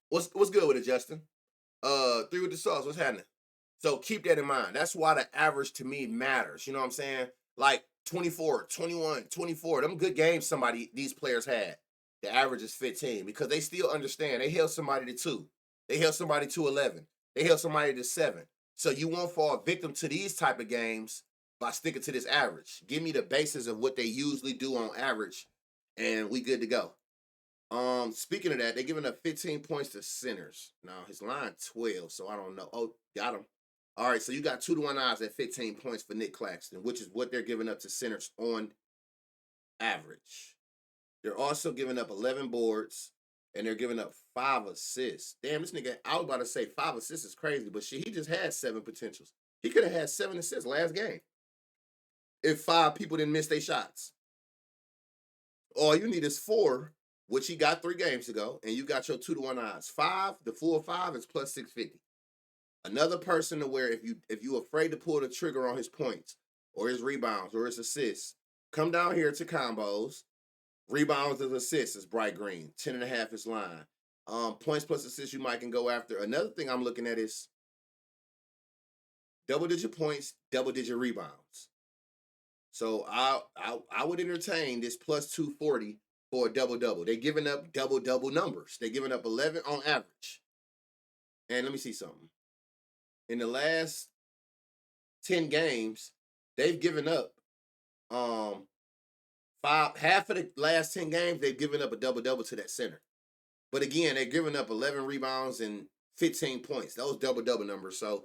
what's good with it, Justin? 3 with the sauce. What's happening? So keep that in mind. That's why the average to me matters. You know what I'm saying? Like 24, 21, 24. Them good games these players had. The average is 15 because they still understand. They held somebody to 2. They held somebody to 11. They held somebody to 7. So you won't fall victim to these type of games by sticking to this average. Give me the basis of what they usually do on average, and we good to go. Speaking of that, they're giving up 15 points to centers. Now his line 12, so I don't know. Oh, got him. All right, so you got 2-1 odds at 15 points for Nick Claxton, which is what they're giving up to centers on average. They're also giving up 11 boards, and they're giving up 5 assists. Damn, this nigga, I was about to say 5 assists is crazy, but shit, he just had 7 potentials. He could have had 7 assists last game if 5 people didn't miss their shots. All you need is 4, which he got 3 games ago, and you got your 2-1 odds. 5, the full 5 is plus 650. Another person to where if you afraid to pull the trigger on his points or his rebounds or his assists, come down here to combos. Rebounds and assists is bright green. 10.5 is line. Points plus assists you might can go after. Another thing I'm looking at is double-digit points, double-digit rebounds. So I would entertain this plus 240 for a double-double. They're giving up double-double numbers. They're giving up 11 on average. And let me see something. In the last 10 games, they've given up half of the last 10 games, they've given up a double-double to that center. But again, they're giving up 11 rebounds and 15 points. Those double-double numbers. So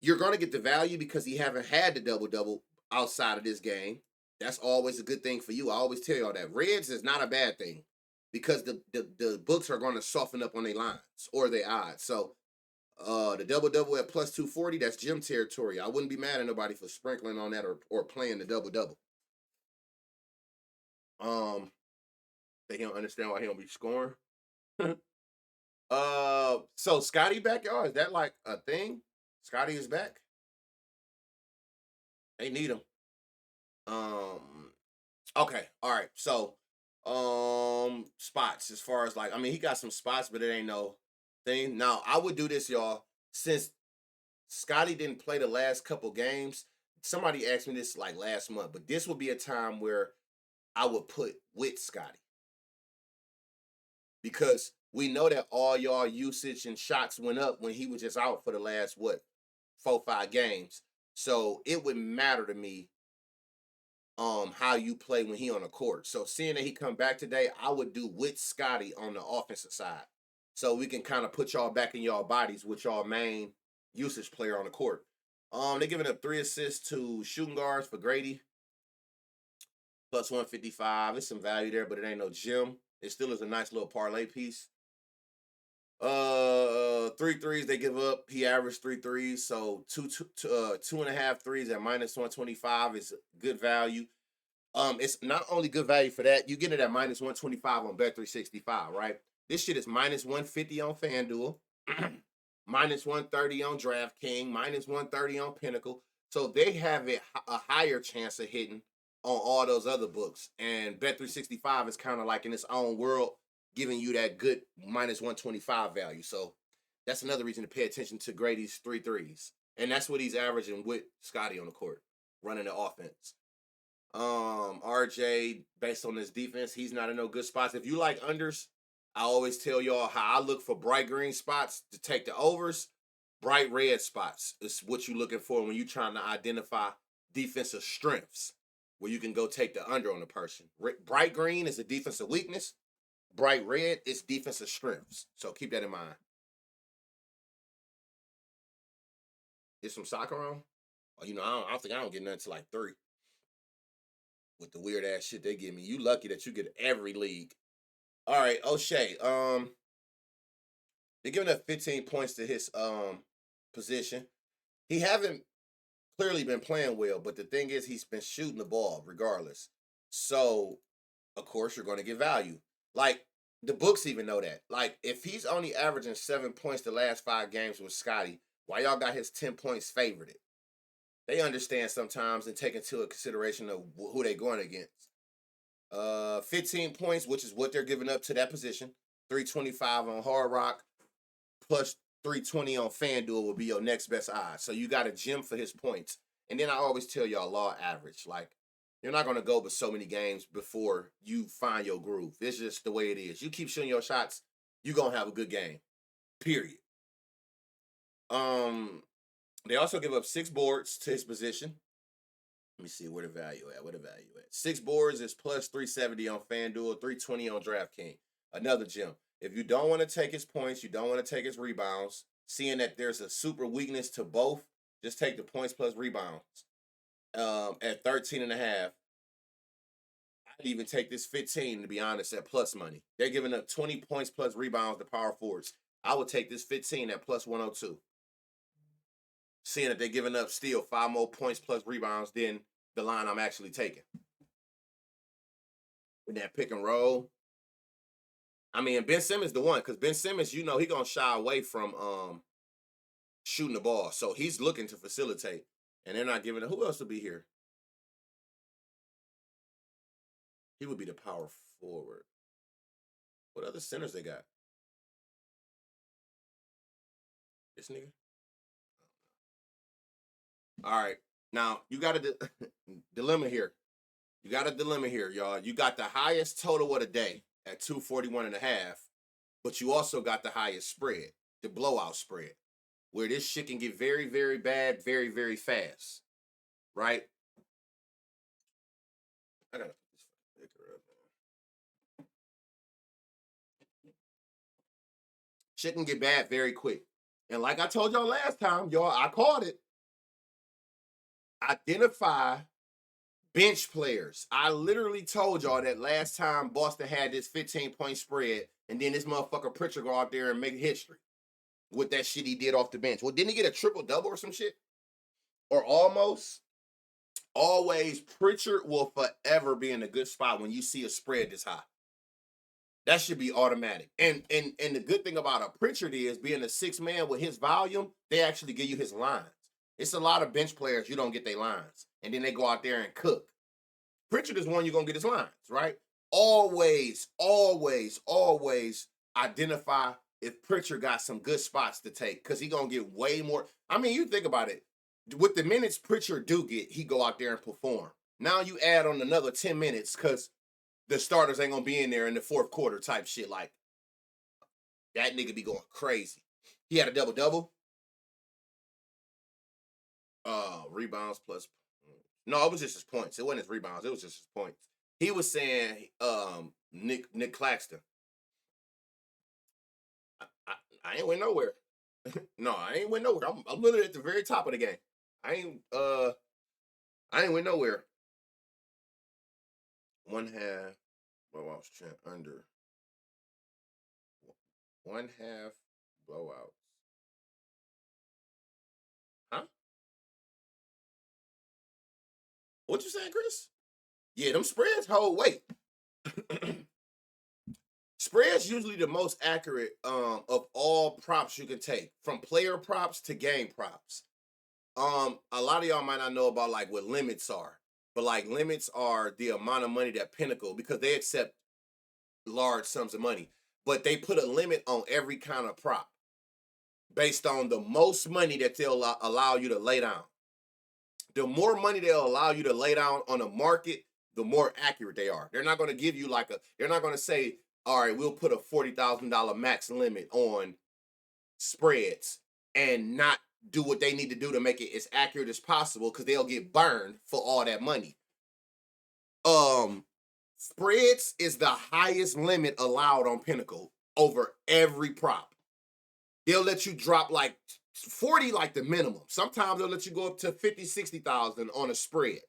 you're going to get the value because he haven't had the double-double outside of this game. That's always a good thing for you. I always tell y'all that. Reds is not a bad thing because the books are going to soften up on their lines or their odds. So the double-double at plus 240, that's gym territory. I wouldn't be mad at nobody for sprinkling on that or playing the double-double. They don't understand why he don't be scoring. So Scotty back, y'all? Is that like a thing? Scotty is back. They need him. Okay, all right. So, spots as far as like, I mean, he got some spots, but it ain't no thing. Now, I would do this, y'all, since Scotty didn't play the last couple games. Somebody asked me this like last month, but this would be a time where I would put with Scotty because we know that all y'all usage and shots went up when he was just out for the last 4-5 games. So it would matter to me how you play when he on the court. So seeing that he come back today, I would do with Scotty on the offensive side. So we can kind of put y'all back in y'all bodies with y'all main usage player on the court. They're giving up 3 assists to shooting guards for Grady. Plus 155. It's some value there, but it ain't no gym. It still is a nice little parlay piece. 3 threes they give up. He averaged 3 threes, so 2.5 threes at minus 125 is good value. It's not only good value for that, you get it at minus 125 on Bet365, right? This shit is minus 150 on FanDuel, minus 130 on DraftKings, minus 130 on Pinnacle. So they have a higher chance of hitting on all those other books. And Bet365 is kind of like in its own world, giving you that good minus 125 value. So that's another reason to pay attention to Grady's 3 threes. And that's what he's averaging with Scotty on the court, running the offense. RJ, based on his defense, he's not in no good spots. If you like unders, I always tell y'all how I look for bright green spots to take the overs. Bright red spots is what you're looking for when you're trying to identify defensive strengths, where you can go take the under on a person. Bright green is a defensive weakness. Bright red is defensive strengths. So keep that in mind. Get some soccer on? Oh, I don't think I don't get nothing to like 3. With the weird ass shit they give me. You lucky that you get every league. All right, O'Shea. They're giving up 15 points to his position. He haven't clearly been playing well, but the thing is he's been shooting the ball regardless. So, of course, you're going to get value. Like, the books even know that. Like, if he's only averaging 7 points the last 5 games with Scotty, why y'all got his 10 points favored? They understand sometimes and take into a consideration of who they're going against. 15 points, which is what they're giving up to that position. 325 on Hard Rock, plus 320 on FanDuel will be your next best odds. So you got to gym for his points. And then I always tell y'all law average. Like, you're not going to go but so many games before you find your groove. It's just the way it is. You keep shooting your shots, you're going to have a good game. Period. They also give up 6 boards to his position. Let me see where the value at. 6 boards is plus 370 on FanDuel, 320 on DraftKings. Another gem. If you don't want to take his points, you don't want to take his rebounds, seeing that there's a super weakness to both, just take the points plus rebounds. At 13.5, I'd even take this 15, to be honest, at plus money. They're giving up 20 points plus rebounds to power forwards. I would take this 15 at plus 102. Seeing that they're giving up still 5 more points plus rebounds than the line I'm actually taking. With that pick and roll. I mean, Ben Simmons the one, because Ben Simmons, he going to shy away from shooting the ball. So he's looking to facilitate. And they're not giving it. Who else will be here? He would be the power forward. What other centers they got? This nigga? All right. Now, you got a dilemma here. You got a dilemma here, y'all. You got the highest total of the day at 241.5, but you also got the highest spread, the blowout spread, where this shit can get very, very bad, very, very fast, right? I gotta pick her up, man. Shit can get bad very quick. And like I told y'all last time, y'all, I called it. Identify bench players. I literally told y'all that last time Boston had this 15-point spread, and then this motherfucker Pritchard go out there and make history with that shit he did off the bench. Well, didn't he get a triple-double or some shit? Or almost? Always, Pritchard will forever be in a good spot when you see a spread this high. That should be automatic. And the good thing about a Pritchard is, being a 6-man with his volume, they actually give you his lines. It's a lot of bench players, you don't get their lines. And then they go out there and cook. Pritchard is one you're going to get his lines, right? Always, always, always identify if Pritchard got some good spots to take, because he's going to get way more. I mean, you think about it. With the minutes Pritchard do get, he go out there and perform. Now you add on another 10 minutes because the starters ain't going to be in there in the fourth quarter type shit. Like, that nigga be going crazy. He had a double-double. Rebounds plus. No, it was just his points. It wasn't his rebounds. It was just his points. He was saying Nick Claxton. I ain't went nowhere. No, I ain't went nowhere. I'm literally at the very top of the game. I ain't went nowhere. 1/2. Well, I was trying under. 1/2 blowouts. Huh? What you saying, Chris? Yeah, them spreads hold weight. Spreads usually the most accurate of all props you can take, from player props to game props. A lot of y'all might not know about like what limits are, but like limits are the amount of money that Pinnacle, because they accept large sums of money, but they put a limit on every kind of prop based on the most money that they'll allow you to lay down. The more money they'll allow you to lay down on a market, the more accurate they are. They're not going to give you they're not going to say, all right, we'll put a $40,000 max limit on spreads and not do what they need to do to make it as accurate as possible, because they'll get burned for all that money. Spreads is the highest limit allowed on Pinnacle over every prop. They'll let you drop like 40, like the minimum. Sometimes they'll let you go up to 50, 60,000 on a spread.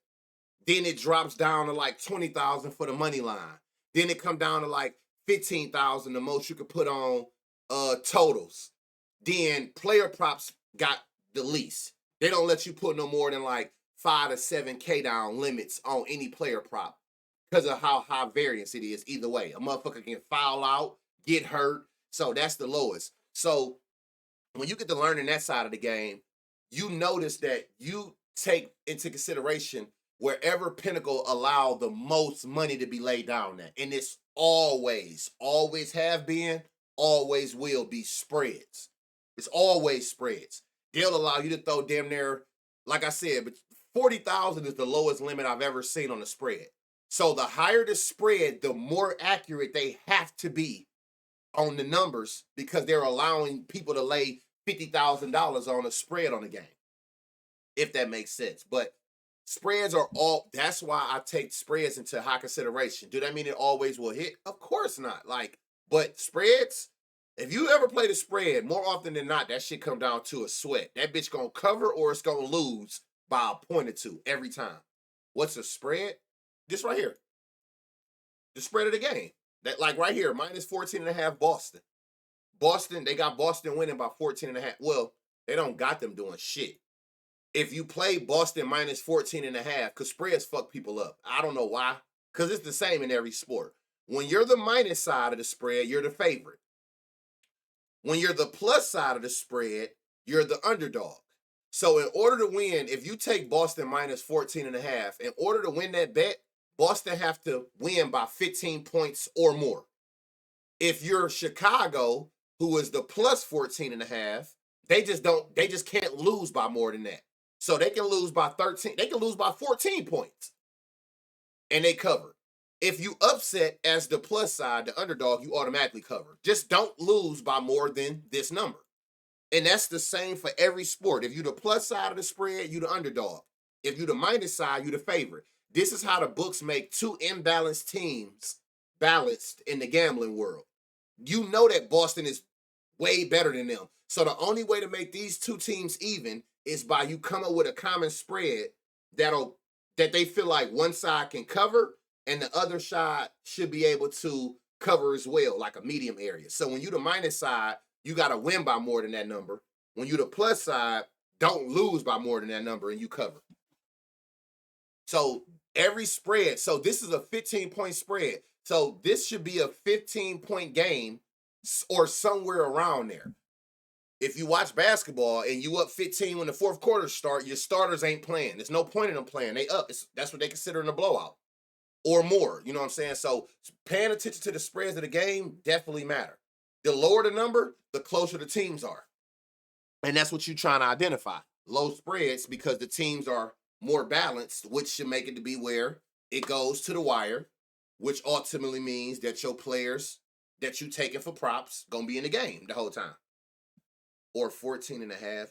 Then it drops down to like 20,000 for the money line. Then it come down to like 15,000, the most you could put on totals. Then player props got the least. They don't let you put no more than like 5 to 7K down limits on any player prop because of how high variance it is either way. A motherfucker can foul out, get hurt. So that's the lowest. So when you get to learning that side of the game, you notice that you take into consideration wherever Pinnacle allow the most money to be laid down at. And it's always have been, always will be spreads. It's always spreads. They'll allow you to throw damn near, like I said, but 40,000 is the lowest limit I've ever seen on a spread. So the higher the spread, the more accurate they have to be on the numbers because they're allowing people to lay $50,000 on a spread on a game, if that makes sense. But spreads are all, that's why I take spreads into high consideration. Do that mean it always will hit? Of course not. Like, but spreads, if you ever played a spread, more often than not, that shit come down to a sweat. That bitch gonna cover or it's gonna lose by a point or two every time. What's a spread? This right here. The spread of the game. That, like right here, minus 14.5 Boston. Boston, they got Boston winning by 14.5. Well, they don't got them doing shit. If you play Boston minus 14.5, because spreads fuck people up. I don't know why. Because it's the same in every sport. When you're the minus side of the spread, you're the favorite. When you're the plus side of the spread, you're the underdog. So in order to win, if you take Boston minus 14.5, in order to win that bet, Boston have to win by 15 points or more. If you're Chicago, who is the plus 14.5, they just can't lose by more than that. So they can lose by 13, they can lose by 14 points. And they cover. If you upset as the plus side, the underdog, you automatically cover. Just don't lose by more than this number. And that's the same for every sport. If you're the plus side of the spread, you're the underdog. If you're the minus side, you're the favorite. This is how the books make two imbalanced teams balanced in the gambling world. You know that Boston is way better than them. So the only way to make these two teams even is by you come up with a common spread that they feel like one side can cover and the other side should be able to cover as well, like a medium area. So when you're the minus side, you got to win by more than that number. When you're the plus side, don't lose by more than that number and you cover. So every spread, so this is a 15-point spread. So this should be a 15-point game or somewhere around there. If you watch basketball and you up 15 when the fourth quarter start, your starters ain't playing. There's no point in them playing. They up. That's what they consider in a blowout or more. You know what I'm saying? So paying attention to the spreads of the game definitely matter. The lower the number, the closer the teams are. And that's what you're trying to identify. Low spreads because the teams are more balanced, which should make it to be where it goes to the wire, which ultimately means that your players that you taking for props gonna be in the game the whole time. Or 14.5.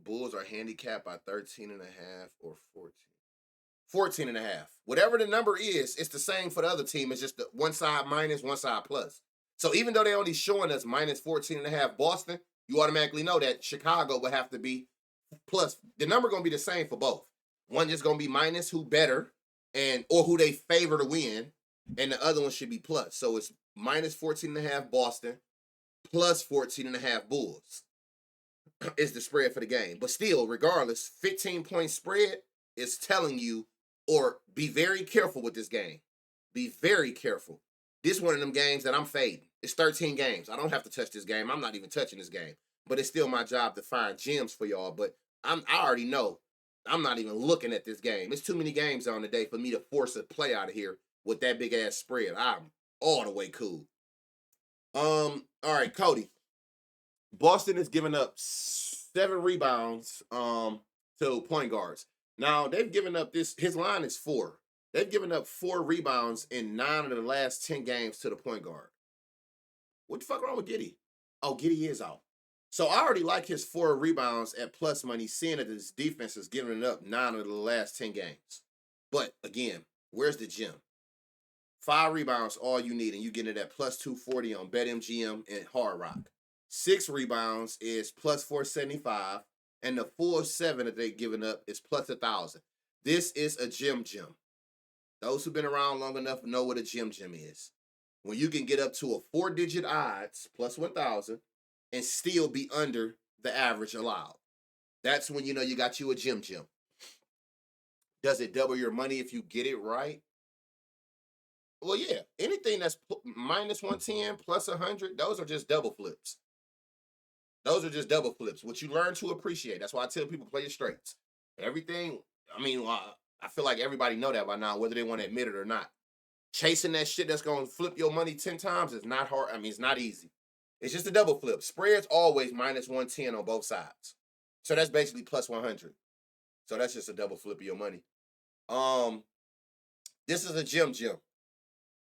Bulls are handicapped by 13.5 or 14. 14.5. Whatever the number is, it's the same for the other team. It's just the one side minus, one side plus. So even though they're only showing us minus 14.5 Boston, you automatically know that Chicago would have to be plus. The number going to be the same for both. One is going to be minus who better or who they favor to win, and the other one should be plus. So it's minus 14.5 Boston, plus 14.5 Bulls is the spread for the game. But still, regardless, 15-point spread is telling you, or be very careful with this game. Be very careful. This is one of them games that I'm fading. It's 13 games. I don't have to touch this game. I'm not even touching this game. But it's still my job to find gems for y'all. But I already know I'm not even looking at this game. It's too many games on the day for me to force a play out of here with that big ass spread. I'm all the way cool. All right, Cody. Boston is giving up 7 rebounds to point guards. Now they've given up his line is 4. They've given up 4 rebounds in 9 of the last 10 games to the point guard. What the fuck wrong with Giddey? Oh, Giddey is out. So I already like his 4 rebounds at plus money, seeing that his defense is giving it up 9 of the last 10 games. But again, where's the gem? 5 rebounds, all you need, and you get it at plus 240 on BetMGM and Hard Rock. 6 rebounds is plus 475, and the full 7 that they're giving up is plus 1,000. This is a gem. Those who've been around long enough know what a gem is. When you can get up to a 4-digit odds, plus 1,000, and still be under the average allowed. That's when you know you got you a gem. Does it double your money if you get it right? Well, yeah. Anything that's minus 110, plus 100, those are just double flips. Those are just double flips, which you learn to appreciate. That's why I tell people play your straights. Everything, I mean, I feel like everybody know that by now, whether they want to admit it or not. Chasing that shit that's going to flip your money 10 times is not hard. I mean, it's not easy. It's just a double flip. Spread's always minus 110 on both sides. So that's basically plus 100. So that's just a double flip of your money. This is a gem.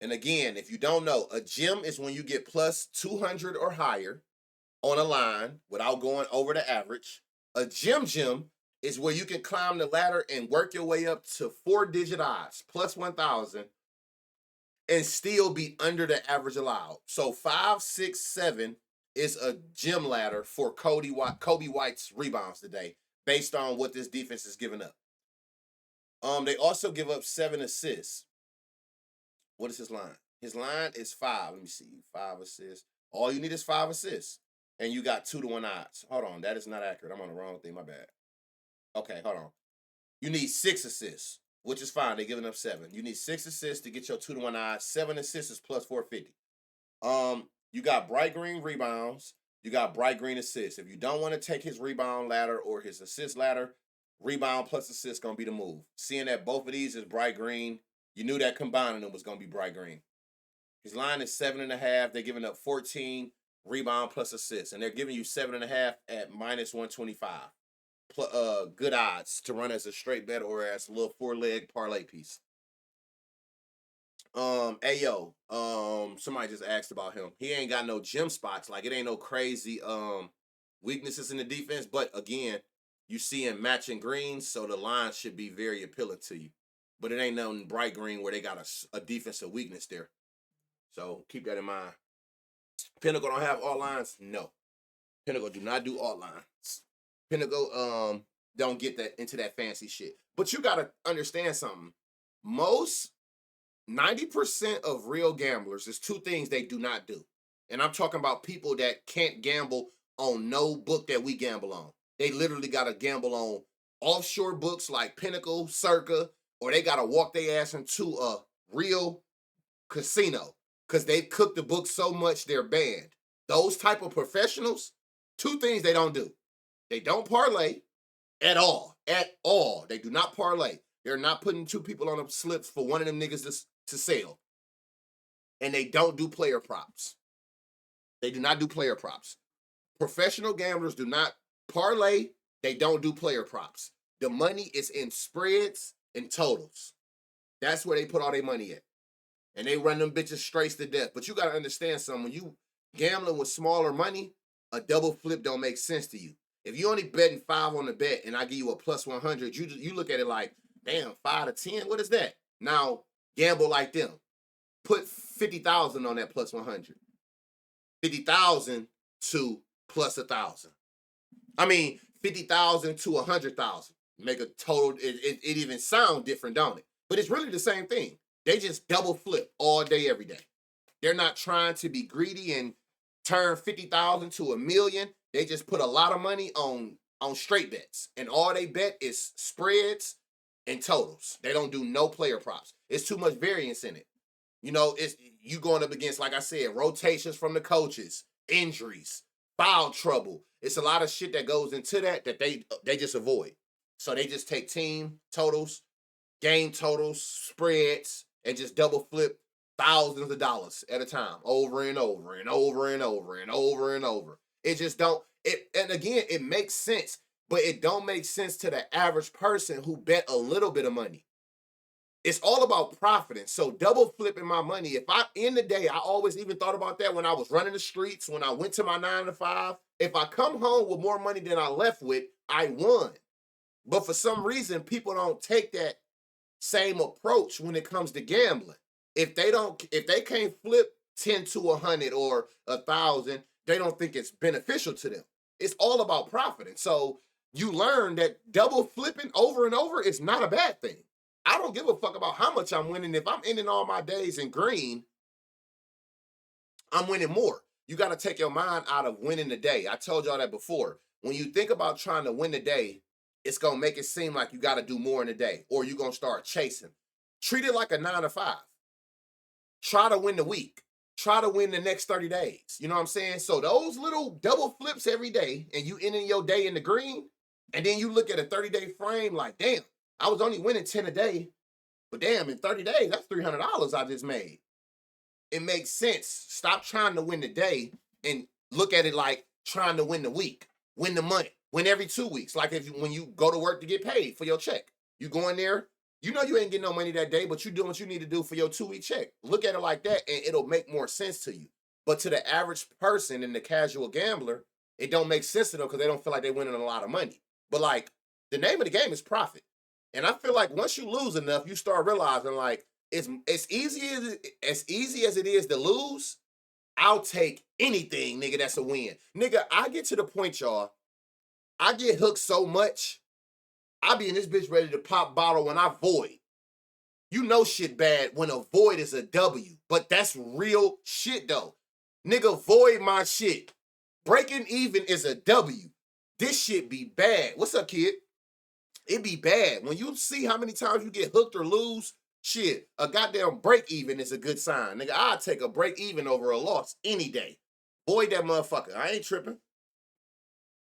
And again, if you don't know, a gem is when you get plus 200 or higher on a line without going over the average. A gem is where you can climb the ladder and work your way up to 4-digit odds, plus 1,000, and still be under the average allowed. So 5, 6, 7 is a gem ladder for Kobe White's rebounds today, based on what this defense is giving up. They also give up 7 assists. What is his line? His line is 5. Let me see. 5 assists. All you need is 5 assists. And you got 2-to-1 odds. Hold on. That is not accurate. I'm on the wrong thing. My bad. Okay, hold on. You need 6 assists, which is fine. They're giving up 7. You need 6 assists to get your 2-to-1 odds. 7 assists is plus 450. You got bright green rebounds. You got bright green assists. If you don't want to take his rebound ladder or his assist ladder, rebound plus assist going to be the move. Seeing that both of these is bright green, you knew that combining them was going to be bright green. His line is 7.5. They're giving up 14 rebound plus assists, and they're giving you 7.5 at minus 125. Good odds to run as a straight bet or as a little 4-leg parlay piece. Somebody just asked about him. He ain't got no gem spots. Like, it ain't no crazy weaknesses in the defense. But again, you see him matching greens, so the line should be very appealing to you. But it ain't nothing bright green where they got a defensive weakness there. So keep that in mind. Pinnacle don't have all lines? No. Pinnacle do not do all lines. Pinnacle don't get that into that fancy shit. But you gotta understand something. Most 90% of real gamblers, there's 2 things they do not do. And I'm talking about people that can't gamble on no book that we gamble on. They literally gotta gamble on offshore books like Pinnacle, Circa, or they gotta walk their ass into a real casino because they've cooked the book so much they're banned. Those type of professionals, 2 things they don't do. They don't parlay at all. At all. They do not parlay. They're not putting 2 people on the slips for one of them niggas to sell. And they don't do player props. They do not do player props. Professional gamblers do not parlay. They don't do player props. The money is in spreads and totals. That's where they put all their money at. And they run them bitches straight to death. But you got to understand something. When you gambling with smaller money, a double flip don't make sense to you. If you only betting 5 on the bet and I give you a plus 100, you look at it like, damn, 5 to 10, what is that? Now, gamble like them. Put 50,000 on that plus 100. 50,000 to plus 1,000. I mean, 50,000 to 100,000. Make a total, it even sound different, don't it? But it's really the same thing. They just double flip all day, every day. They're not trying to be greedy and turn 50,000 to $1 million. They just put a lot of money on straight bets. And all they bet is spreads and totals. They don't do no player props. It's too much variance in it. You know, it's you going up against, like I said, rotations from the coaches, injuries, foul trouble. It's a lot of shit that goes into that they just avoid. So they just take team totals, game totals, spreads, and just double flip thousands of dollars at a time, over and over and over and over and over and over. It just don't. And again, it makes sense, but it don't make sense to the average person who bet a little bit of money. It's all about profiting. So double flipping my money. If I end the day, I always even thought about that when I was running the streets, when I went to my 9 to 5. If I come home with more money than I left with, I won. But for some reason, people don't take that same approach when it comes to gambling. If they can't flip 10 to 100 or 1,000, they don't think it's beneficial to them. It's all about profiting. So you learn that double flipping over and over is not a bad thing. I don't give a fuck about how much I'm winning. If I'm ending all my days in green, I'm winning more. You got to take your mind out of winning the day. I told y'all that before. When you think about trying to win the day, it's going to make it seem like you got to do more in the day, or you're going to start chasing. Treat it like a 9 to 5. Try to win the week. Try to win the next 30 days. You know what I'm saying? So those little double flips every day, and you ending your day in the green, and then you look at a 30-day frame like, damn, I was only winning 10 a day, but damn, in 30 days, that's $300 I just made. It makes sense. Stop trying to win the day and look at it like trying to win the week, win the month, win every 2 weeks. Like when you go to work to get paid for your check, you go in there, you know you ain't getting no money that day, but you doing what you need to do for your 2 week check. Look at it like that, and it'll make more sense to you. But to the average person and the casual gambler, it don't make sense to them because they don't feel like they're winning a lot of money. But like the name of the game is profit. And I feel like once you lose enough, you start realizing like it's easy as it is to lose. I'll take anything, nigga, that's a win. Nigga, I get to the point, y'all. I get hooked so much, I be in this bitch ready to pop bottle when I void. You know shit bad when a void is a W, but that's real shit though. Nigga, void my shit. Breaking even is a W. This shit be bad. What's up, kid? It be bad. When you see how many times you get hooked or lose, shit, a goddamn break even is a good sign. Nigga, I'll take a break even over a loss any day. Void that motherfucker. I ain't tripping.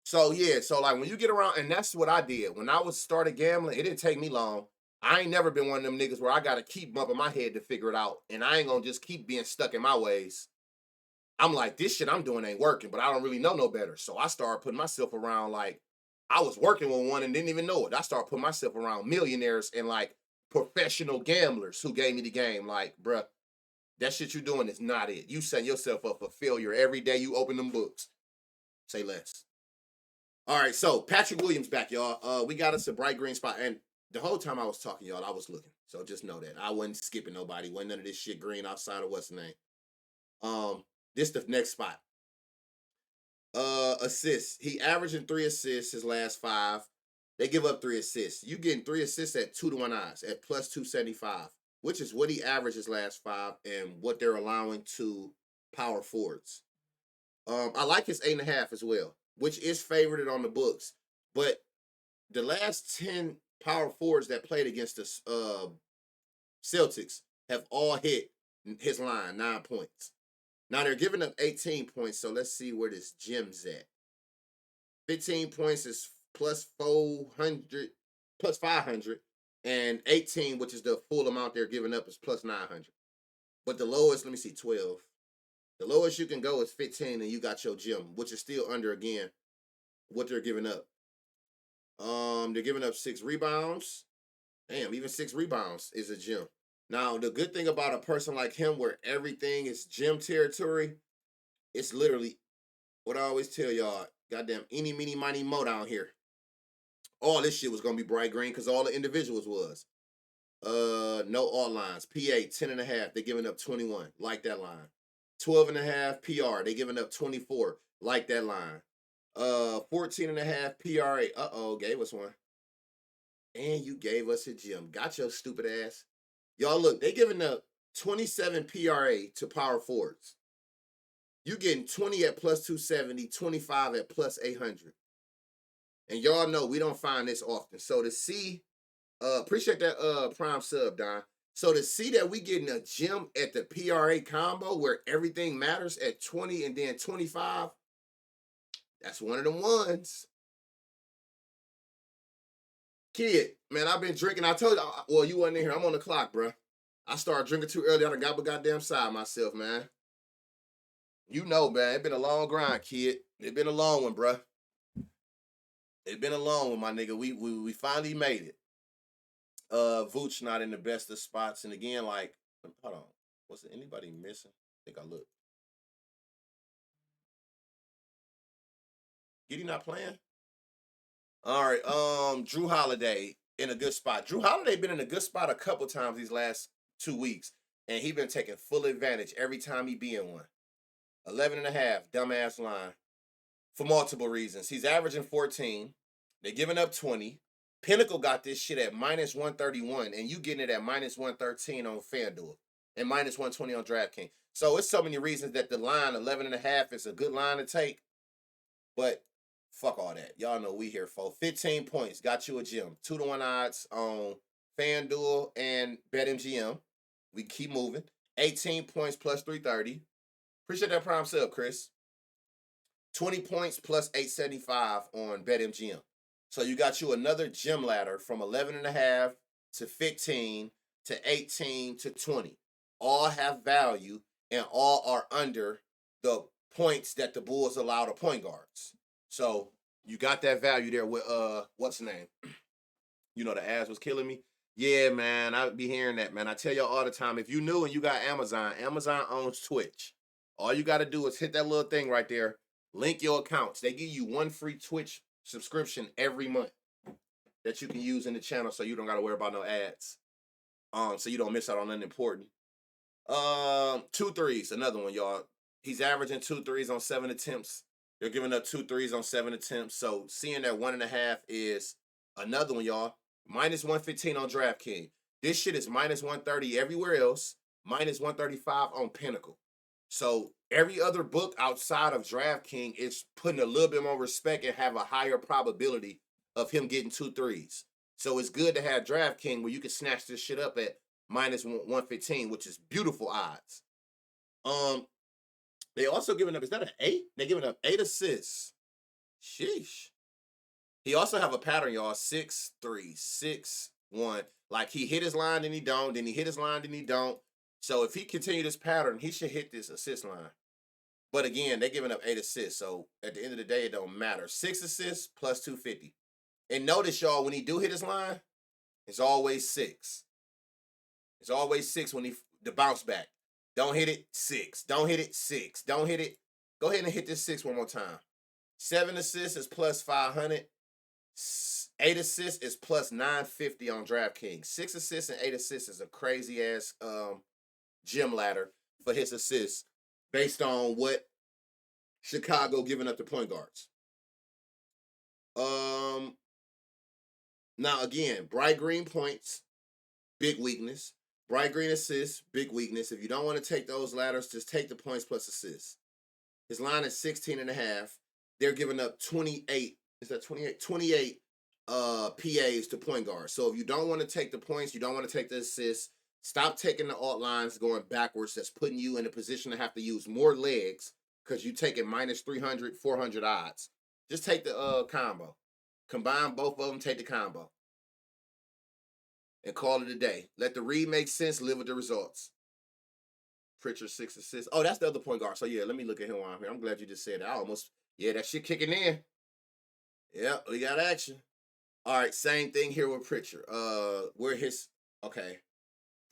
So yeah, so like when you get around, and that's what I did. When I was started gambling, it didn't take me long. I ain't never been one of them niggas where I gotta keep bumping my head to figure it out. And I ain't gonna just keep being stuck in my ways. I'm like, this shit I'm doing ain't working, but I don't really know no better. So I started putting myself around like I was working with one and didn't even know it. I started putting myself around millionaires and like professional gamblers who gave me the game. Like, bruh, that shit you doing is not it. You set yourself up for failure every day you open them books. Say less. All right, so Patrick Williams back, y'all. We got us a bright green spot, and the whole time I was talking, y'all, I was looking. So just know that I wasn't skipping nobody. Wasn't none of this shit green outside of what's the name. This the next spot. Assists. He averaging 3 assists his last 5. They give up 3 assists. You getting 3 assists at 2-to-1 odds at plus 275, which is what he averaged his last 5 and what they're allowing to power forwards. I like his 8.5 as well, which is favorited on the books. But the last 10 power forwards that played against the Celtics have all hit his line, 9 points. Now they're giving up 18 points, so let's see where this Jim's at. 15 points is plus 400, plus 500, and 18, which is the full amount they're giving up, is plus 900. But the lowest, let me see, 12. The lowest you can go is 15, and you got your Jim, which is still under, again, what they're giving up. They're giving up 6 rebounds. Damn, even 6 rebounds is a Jim. Now, the good thing about a person like him where everything is Jim territory, it's literally what I always tell y'all, goddamn, eeny, meeny, miny, mo down here. All this shit was going to be bright green because all the individuals was. No all lines. PA, 10.5. They giving up 21. Like that line. 12.5 PR. They giving up 24. Like that line. 14.5 PRA. Uh-oh, gave us one. And you gave us a Jim. Got your stupid ass. Y'all look, they giving up 27 PRA to power forwards. You getting 20 at plus 270, 25 at plus 800. And y'all know we don't find this often. So to see, appreciate that prime sub, Don. So to see that we getting a Jim at the PRA combo where everything matters at 20 and then 25, that's one of them ones. Kid, man, I've been drinking. I told you, well, you wasn't in here. I'm on the clock, bro. I started drinking too early. I done got my goddamn side myself, man. You know, man, it been a long grind, kid. It been a long one, bro. It been a long one, my nigga. We finally made it. Vooch not in the best of spots, and again, like, hold on, was it anybody missing? I think I looked. Giddy not playing? All right, Drew Holiday in a good spot. Drew Holiday been in a good spot a couple times these last 2 weeks, and he been taking full advantage every time he be in one. 11.5, dumbass line. For multiple reasons. He's averaging 14. They're giving up 20. Pinnacle got this shit at minus 131, and you getting it at minus 113 on FanDuel and minus 120 on DraftKings. So it's so many reasons that the line 11.5 is a good line to take. But fuck all that. Y'all know we here for 15 points. Got you a Jim. 2-to-1 odds on FanDuel and BetMGM. We keep moving. 18 points plus 330. Appreciate that prime sub, Chris. 20 points plus 875 on BetMGM. So you got you another gym ladder from 11.5 to 15 to 18 to 20. All have value and all are under the points that the Bulls allow to point guards. So you got that value there with what's the name? You know, the ads was killing me. Yeah, man, I be hearing that, man. I tell y'all all the time, if you new and you got Amazon, Amazon owns Twitch. All you got to do is hit that little thing right there, link your accounts. They give you one free Twitch subscription every month that you can use in the channel, so you don't got to worry about no ads. So you don't miss out on nothing important. 2 threes, another one, y'all. He's averaging 2 threes on 7 attempts. They're giving up 2 threes on 7 attempts. So seeing that 1.5 is another one, y'all. Minus 115 on DraftKings. This shit is minus 130 everywhere else. Minus 135 on Pinnacle. So every other book outside of DraftKings is putting a little bit more respect and have a higher probability of him getting 2 threes. So it's good to have DraftKings where you can snatch this shit up at minus 115, which is beautiful odds. They also giving up, is that an 8? They're giving up 8 assists. Sheesh. He also have a pattern, y'all. 6, 3, 6, 1. Like he hit his line, then he don't. Then he hit his line, then he don't. So if he continue this pattern, he should hit this assist line. But again, they're giving up 8 assists. So at the end of the day, it don't matter. 6 assists plus 250. And notice, y'all, when he do hit his line, it's always 6. It's always 6 when the bounce back. Don't hit it, 6. Don't hit it, 6. Don't hit it. Go ahead and hit this 6 one more time. 7 assists is plus 500. 8 assists is plus 950 on DraftKings. 6 assists and 8 assists is a crazy ass gym ladder for his assists based on what Chicago giving up to point guards. Now again, bright green points, big weakness. Bright green assists, big weakness. If you don't want to take those ladders, just take the points plus assists. His line is 16.5. They're giving up 28. Is that 28? 28 PAs to point guards. So if you don't want to take the points, you don't want to take the assists, stop taking the alt lines going backwards. That's putting you in a position to have to use more legs because you take it minus 300, 400 odds. Just take the combo. Combine both of them, take the combo. And call it a day. Let the read make sense, live with the results. Pritchard 6 assists. Oh, that's the other point guard. So yeah, let me look at him while I'm here. I'm glad you just said that. That shit kicking in. Yeah, we got action. All right, same thing here with Pritchard.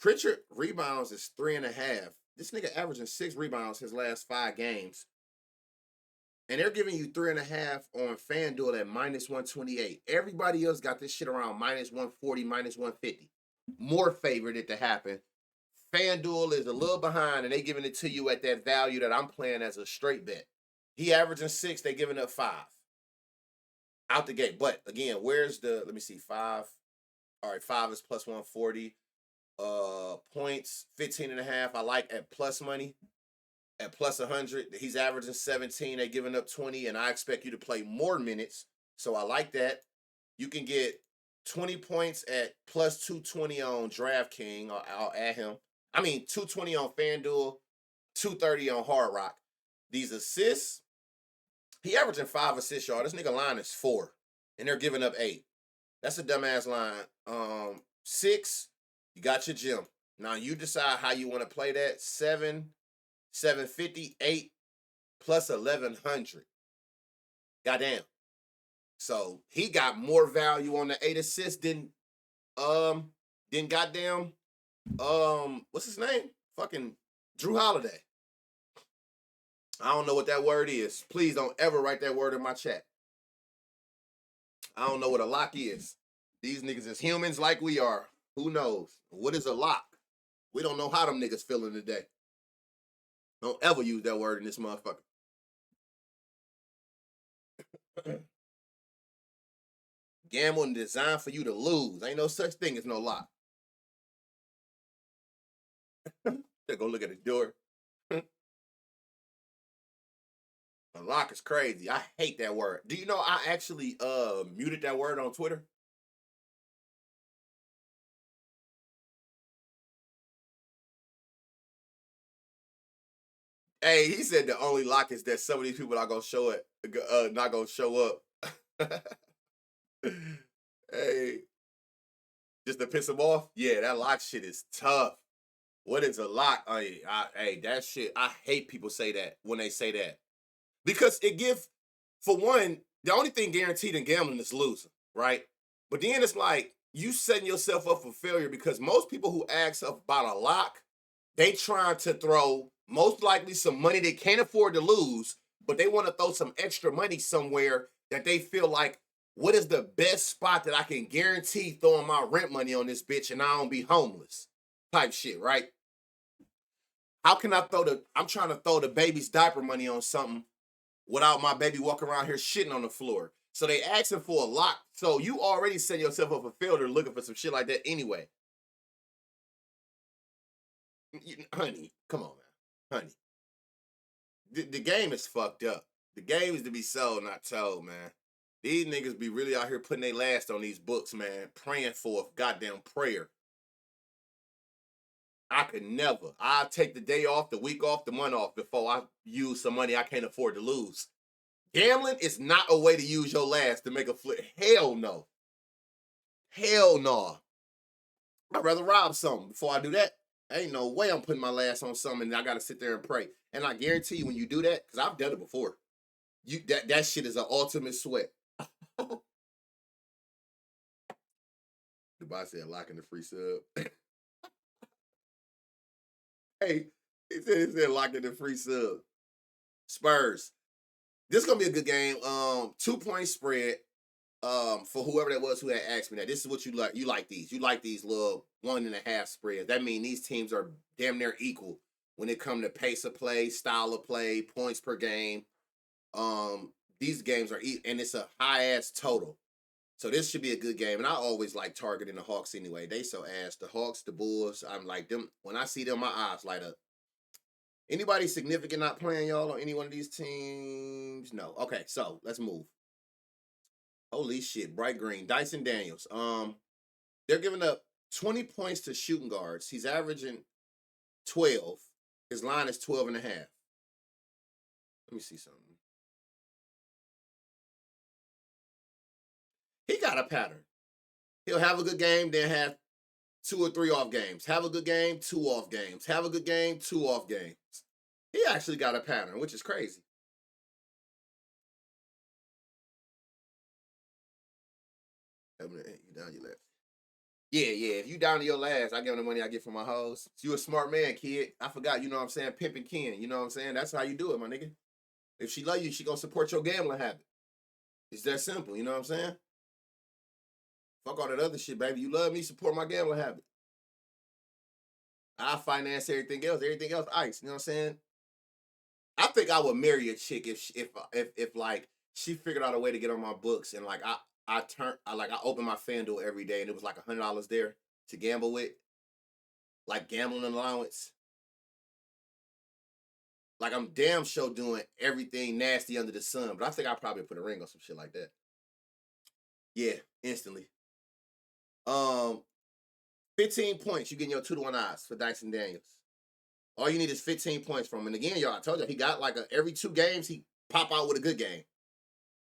Pritchard rebounds is 3.5. This nigga averaging 6 rebounds his last 5 games. And they're giving you 3.5 on FanDuel at minus 128. Everybody else got this shit around minus 140, minus 150. More favored it to happen. FanDuel is a little behind, and they giving it to you at that value that I'm playing as a straight bet. He averaging 6, they giving up 5. Out the gate. But again, where's let me see, 5. All right, 5 is plus 140. Points, 15.5. I like at plus money. At plus 100, he's averaging 17. They're giving up 20, and I expect you to play more minutes. So I like that. You can get 20 points at plus 220 on DraftKings. I'll add him. 220 on FanDuel, 230 on Hard Rock. These assists, he averaging 5 assists, y'all. This nigga line is 4, and they're giving up 8. That's a dumbass line. 6, you got your gym. Now you decide how you want to play that. 7, 758 plus 1100. Goddamn. So he got more value on the 8 assists than goddamn what's his name? Fucking Drew Holiday. I don't know what that word is. Please don't ever write that word in my chat. I don't know what a lock is. These niggas is humans like we are. Who knows? What is a lock? We don't know how them niggas feeling today. Don't ever use that word in this motherfucker. Gambling designed for you to lose. Ain't no such thing as no lock. They go look at the door. A lock is crazy. I hate that word. Do you know I actually muted that word on Twitter? Hey, he said the only lock is that some of these people are gonna show it, not gonna show up. Hey, just to piss him off? Yeah, that lock shit is tough. What is a lock? Hey, that shit, I hate people say that when they say that. Because it gives, for one, the only thing guaranteed in gambling is losing, right? But then it's like you setting yourself up for failure because most people who ask about a lock, they trying to throw most likely some money they can't afford to lose, but they want to throw some extra money somewhere that they feel like, what is the best spot that I can guarantee throwing my rent money on this bitch and I don't be homeless? Type shit, right? How can I I'm trying to throw the baby's diaper money on something without my baby walking around here shitting on the floor. So they asking for a lock. So you already set yourself up for failure looking for some shit like that anyway. Honey, come on, man. Honey. The game is fucked up. The game is to be sold, not told, man. These niggas be really out here putting their last on these books, man. Praying for a goddamn prayer. I could never. I'll take the day off, the week off, the month off before I use some money I can't afford to lose. Gambling is not a way to use your last to make a flip. Hell no. Hell no. I'd rather rob something before I do that. Ain't no way I'm putting my last on something and I gotta sit there and pray. And I guarantee you when you do that, because I've done it before, that shit is an ultimate sweat. Dubai said locking the free sub. Hey, it said locking the free sub. Spurs. This is gonna be a good game. 2-point spread. For whoever that was who had asked me that, this is what you like. You like these. You like these little 1.5 spreads. That means these teams are damn near equal when it comes to pace of play, style of play, points per game. These games are and it's a high ass total. So this should be a good game. And I always like targeting the Hawks anyway. They so ass. The Hawks, the Bulls. I'm like them. When I see them, my eyes light up. Anybody significant not playing y'all on any one of these teams? No. Okay, so let's move. Holy shit, bright green. Dyson Daniels. They're giving up 20 points to shooting guards. He's averaging 12. His line is 12 and a half. Let me see something. He got a pattern. He'll have a good game, then have 2 or 3 off games. Have a good game, 2 off games. Have a good game, 2 off games. He actually got a pattern, which is crazy. You down your last. Yeah. If you down to your last, I give him the money I get from my hoes. You a smart man, kid. I forgot, you know what I'm saying? Pimping Ken, you know what I'm saying? That's how you do it, my nigga. If she love you, she gonna support your gambling habit. It's that simple, you know what I'm saying? Fuck all that other shit, baby. You love me, support my gambling habit. I finance everything else. Everything else ice. You know what I'm saying? I think I would marry a chick if like she figured out a way to get on my books and like I open my FanDuel every day and it was like $100 there to gamble with, like gambling allowance. Like I'm damn sure doing everything nasty under the sun, but I think I probably put a ring on some shit like that. Yeah, instantly. 15 points. You getting your 2-to-1 odds for Dyson Daniels. All you need is 15 points from him. And again, y'all, I told you he got like every 2 games he pop out with a good game.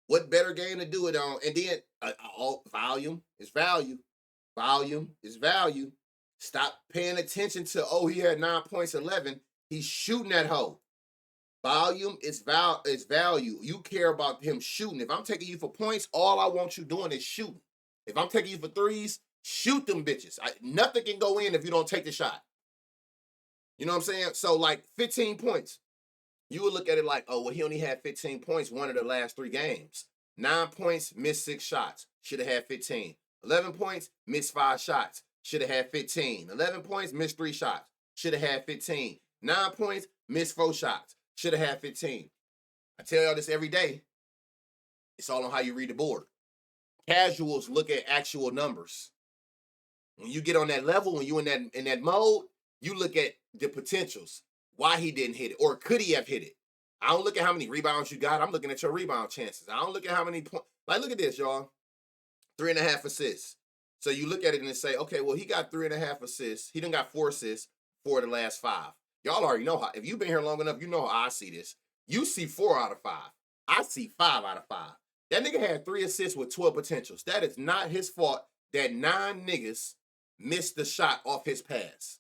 What better game to do it on? And then volume is value. Volume is value. Stop paying attention to he had 9 points, 11. He's shooting that hoe. Volume is value. You care about him shooting. If I'm taking you for points, all I want you doing is shooting. If I'm taking you for threes, shoot them bitches. Nothing can go in if you don't take the shot. You know what I'm saying? So like 15 points. You would look at it like, he only had 15 points one of the last 3 games. 9 points, missed 6 shots. Should have had 15. 11 points, missed 5 shots. Should have had 15. 11 points, missed 3 shots. Should have had 15. 9 points, missed 4 shots. Should have had 15. I tell y'all this every day. It's all on how you read the board. Casuals look at actual numbers. When you get on that level, when you in that mode, you look at the potentials. Why he didn't hit it, or could he have hit it? I don't look at how many rebounds you got. I'm looking at your rebound chances. I don't look at how many points. Like, look at this, y'all. 3.5 assists. So you look at it and say, okay, well, he got 3.5 assists. He done got 4 assists for the last 5. Y'all already know how. If you've been here long enough, you know how I see this. You see 4 out of 5. I see 5 out of 5. That nigga had 3 assists with 12 potentials. That is not his fault that 9 niggas missed the shot off his pass.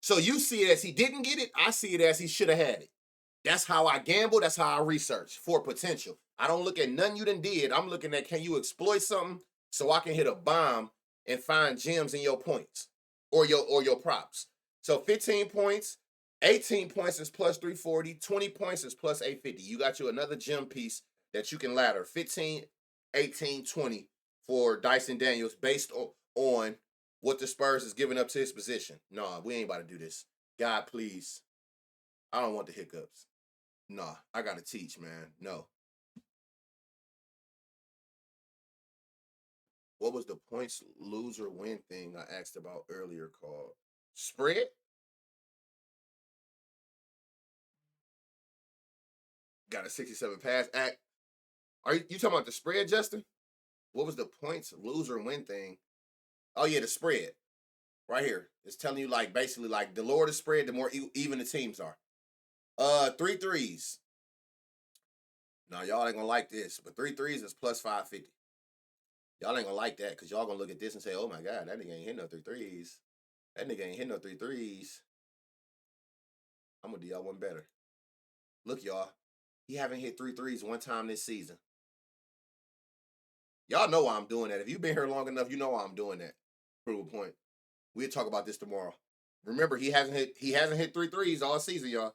So you see it as he didn't get it. I see it as he should have had it. That's how I gamble. That's how I research for potential. I don't look at nothing you done did. I'm looking at, can you exploit something so I can hit a bomb and find gems in your points or your props. So 15 points, 18 points is plus 340, 20 points is plus 850. You got you another gem piece that you can ladder 15, 18, 20 for Dyson Daniels based on what the Spurs is giving up to his position. No, we ain't about to do this. God, please. I don't want the hiccups. Nah, I gotta teach, man. No. What was the points lose or win thing I asked about earlier called? Spread? Got a 67 pass act. Are you talking about the spread, Justin? What was the points lose or win thing? Oh yeah, the spread. Right here. It's telling you like basically like the lower the spread, the more even the teams are. Three threes. Now y'all ain't gonna like this, but three threes is plus 550. Y'all ain't gonna like that because y'all gonna look at this and say, oh my god, that nigga ain't hitting no three threes. That nigga ain't hitting no three threes. I'm gonna do y'all one better. Look, y'all. He haven't hit three threes one time this season. Y'all know why I'm doing that. If you've been here long enough, you know why I'm doing that. Prove a point. We'll talk about this tomorrow. Remember, he hasn't hit three threes all season, y'all.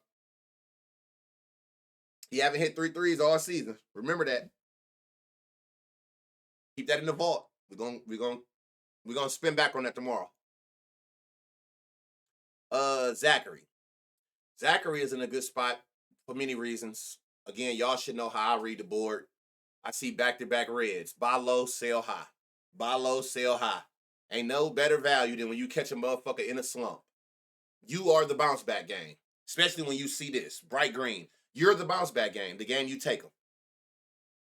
He haven't hit three threes all season. Remember that. Keep that in the vault. We're gonna spin back on that tomorrow. Zachary. Zachary is in a good spot for many reasons. Again, y'all should know how I read the board. I see back-to-back reds. Buy low, sell high. Buy low, sell high. Ain't no better value than when you catch a motherfucker in a slump. You are the bounce back game. Especially when you see this. Bright green. You're the bounce back game. The game you take them.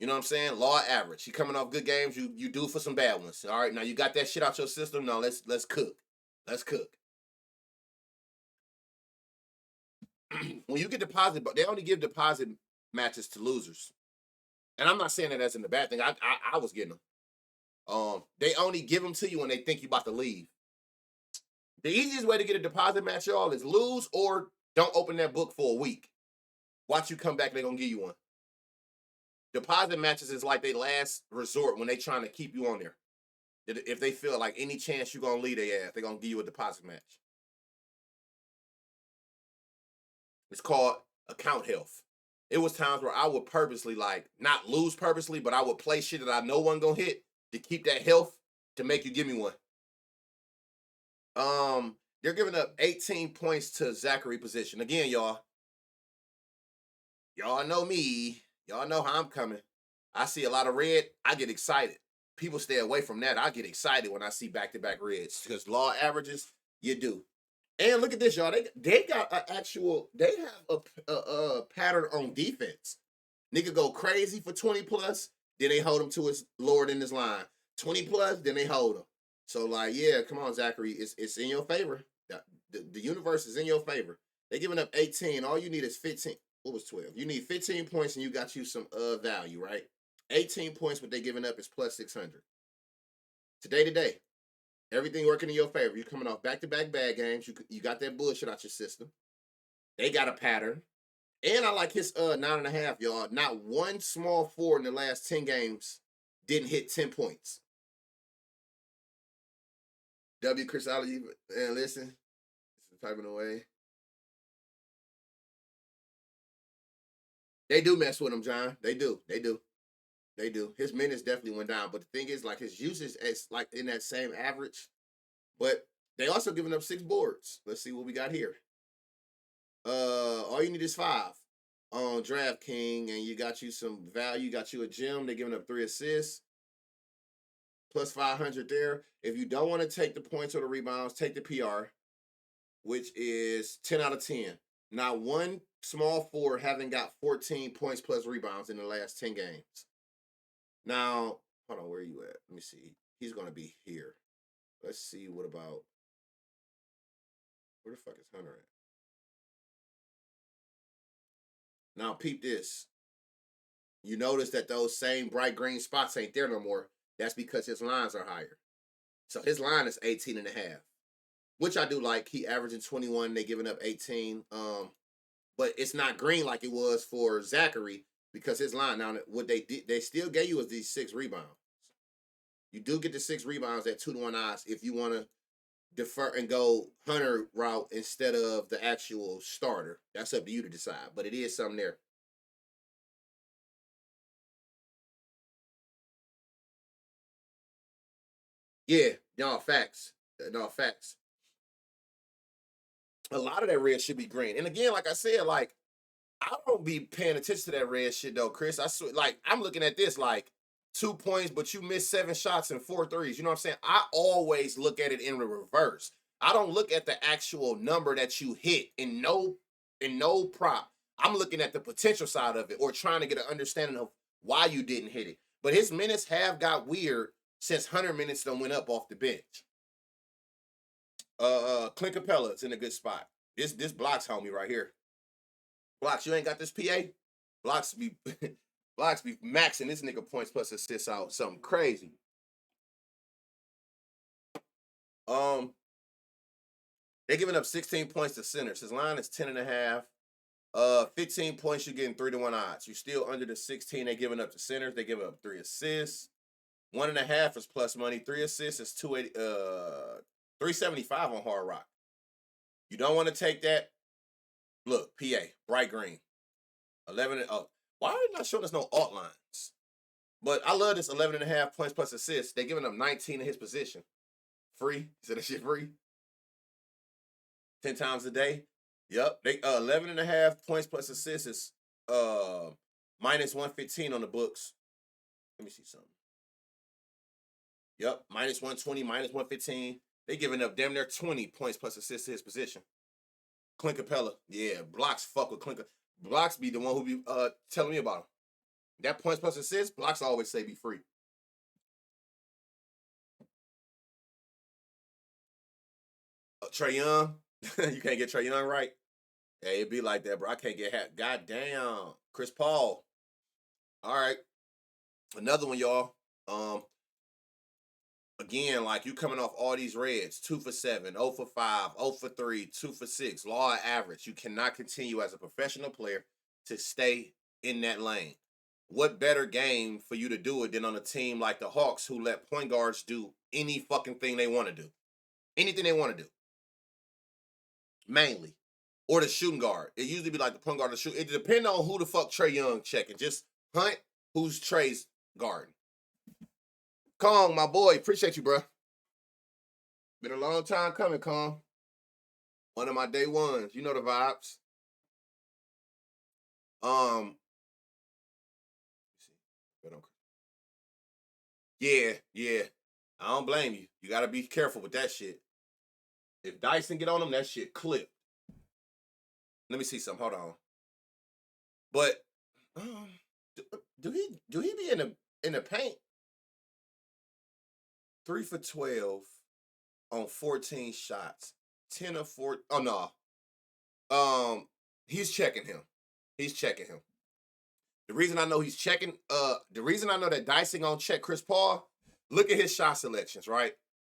You know what I'm saying? Law average. You coming off good games, you do for some bad ones. All right, now you got that shit out your system. Now let's cook. Let's cook. When you get deposit, they only give deposit matches to losers. And I'm not saying that as in the bad thing. I was getting them. They only give them to you when they think you about to leave. The easiest way to get a deposit match, y'all, is lose or don't open that book for a week. Watch you come back, they're gonna give you one. Deposit matches is like their last resort when they trying to keep you on there. If they feel like any chance you're gonna leave their ass, they're gonna give you a deposit match. It's called account health. It was times where I would purposely like not lose purposely, but I would play shit that I know wasn't gonna hit to keep that health to make you give me one. They're giving up 18 points to Zachary position. Again, y'all. Y'all know me. Y'all know how I'm coming. I see a lot of red. I get excited. People stay away from that. I get excited when I see back-to-back reds because law averages, you do. And look at this, y'all. They got an actual. They have a pattern on defense. Nigga go crazy for 20 plus, then they hold him to his lower than his line. 20 plus, then they hold him. So like, yeah, come on, Zachary, it's in your favor. The universe is in your favor. They giving up 18. All you need is 15. What was 12? You need 15 points and you got you some value, right? 18 points, what they giving up is plus 600. Today. Everything working in your favor. You're coming off back-to-back bad games. You got that bullshit out your system. They got a pattern. And I like his 9.5, y'all. Not one small forward in the last 10 games didn't hit 10 points. W. Chrisology, and listen, it's typing away. They do mess with him, John. They do. His minutes definitely went down, but the thing is, like his usage is like in that same average. But they also giving up 6 boards. Let's see what we got here. All you need is 5 on DraftKings, and you got you some value. You got you a gem. They're giving up 3 assists, plus 500 there. If you don't want to take the points or the rebounds, take the PR, which is 10 out of 10. Not one small forward having got 14 points plus rebounds in the last 10 games. Now, hold on, where are you at? Let me see. He's going to be here. Let's see, what about, where the fuck is Hunter at? Now, peep this. You notice that those same bright green spots ain't there no more. That's because his lines are higher. So his line is 18.5, which I do like. He averaging 21. They giving up 18. but it's not green like it was for Zachary because his line. Now, what they did, they still gave you was these 6 rebounds. You do get the 6 rebounds at 2-1 odds if you want to defer and go Hunter route instead of the actual starter. That's up to you to decide, but it is something there. Yeah, no facts. No facts. A lot of that red should be green. And again, like I said, like I don't be paying attention to that red shit though, Chris. I swear, like I'm looking at this like 2 points, but you missed 7 shots and 4 threes. You know what I'm saying? I always look at it in the reverse. I don't look at the actual number that you hit in no prop. I'm looking at the potential side of it or trying to get an understanding of why you didn't hit it. But his minutes have got weird since 100 minutes done went up off the bench. Clint Capella is in a good spot. This blocks homie right here. Blocks, you ain't got this PA? Blocks be Blocks be maxing this nigga points plus assists out something crazy. Um, they giving up 16 points to centers. His line is 10 and a half. 15 points, you're getting 3-1 odds. You're still under the 16 they giving up to centers. They giving up 3 assists. 1.5 is plus money. 3 assists is 375 on Hard Rock. You don't want to take that. Look, PA, bright green. 11 and why are they not showing us no alt lines? But I love this 11.5 points plus assists. They giving up 19 in his position. Free. Is that shit free? 10 times a day. Yep. They 11.5 points plus assists is minus 115 on the books. Let me see something. Yep. Minus 120, minus 115. They giving up damn near 20 points plus assists to his position. Clint Capella. Yeah, Blocks fuck with Clint. Blocks be the one who be telling me about him. That points plus assists, Blocks always say be free. Trae Young. You can't get Trae Young right. Yeah, it be like that, bro. I can't get hat. God damn. Chris Paul. All right. Another one, y'all. Again, like you coming off all these reds, 2 for 7, 0 for 5, 0 for 3, 2 for 6, law of average. You cannot continue as a professional player to stay in that lane. What better game for you to do it than on a team like the Hawks who let point guards do any fucking thing they want to do? Anything they want to do. Mainly. Or the shooting guard. It usually be like the point guard or the shoot. It depends on who the fuck Trae Young checking. Just Hunt, who's Trae's guarding. Kong, my boy, appreciate you, bro. Been a long time coming, Kong. One of my day ones. You know the vibes. Yeah, yeah. I don't blame you. You gotta be careful with that shit. If Dyson get on them, that shit clip. Let me see something. Hold on. But do he be in the paint? 3 for 12 on 14 shots. 10 of 4. Oh no. He's checking him. He's checking him. The reason I know he's checking, the reason I know that Dyson gonna check Chris Paul, look at his shot selections, right?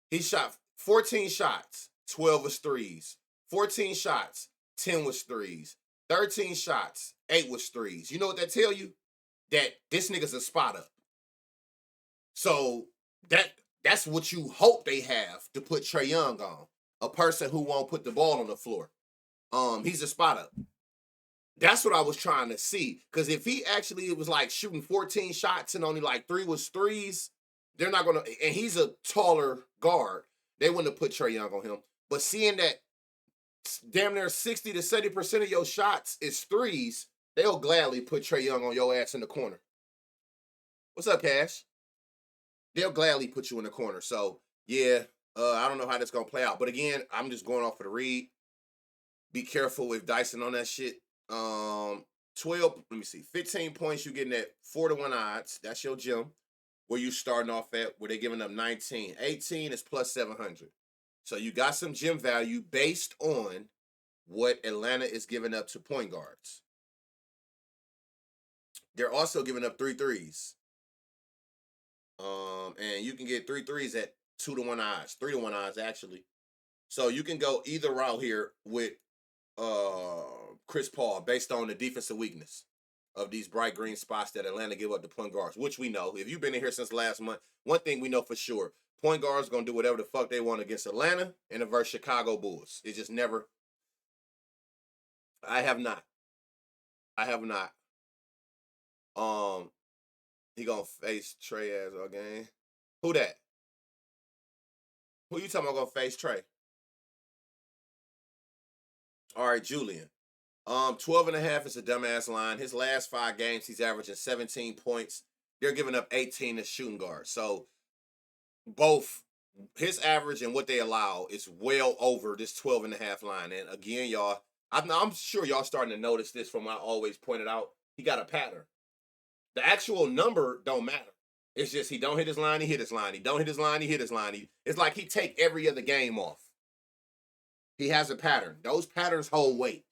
He shot 14 shots, 12 was threes. 14 shots, 10 was threes. 13 shots, 8 was threes. You know what that tell you? That this nigga's a spotter. So that's what you hope they have to put Trae Young on. A person who won't put the ball on the floor. He's a spotter. That's what I was trying to see. Because if he actually was like shooting 14 shots and only like 3 was threes, they're not gonna. And he's a taller guard. They wouldn't have put Trae Young on him. But seeing that damn near 60 to 70% of your shots is threes, they'll gladly put Trae Young on your ass in the corner. What's up, Cash? They'll gladly put you in the corner. So yeah, I don't know how that's gonna play out. But again, I'm just going off of the read. Be careful with Dyson on that shit. 12, let me see, 15 points, you're getting at 4-1 odds. That's your gym. Where you starting off at, where they're giving up 19. 18 is plus 700. So you got some gym value based on what Atlanta is giving up to point guards. They're also giving up 3 threes. And you can get 3 threes at 2-1 odds, 3-1 odds actually. So you can go either route here with Chris Paul based on the defensive weakness of these bright green spots that Atlanta give up to point guards, which we know. If you've been in here since last month, one thing we know for sure, point guards going to do whatever the fuck they want against Atlanta and versus Chicago Bulls. It just never. I have not. I have not. He gonna face Trey as a game. Who that? Who you talking about gonna face Trey? All right, Julian. 12 and a half is a dumbass line. His last 5 games, he's averaging 17 points. They're giving up 18 to shooting guard. So both his average and what they allow is well over this 12 and a half line. And again, y'all, I'm sure y'all starting to notice this from what I always pointed out. He got a pattern. The actual number don't matter. It's just he don't hit his line, he hit his line. He don't hit his line, he hit his line. It's like he take every other game off. He has a pattern. Those patterns hold weight.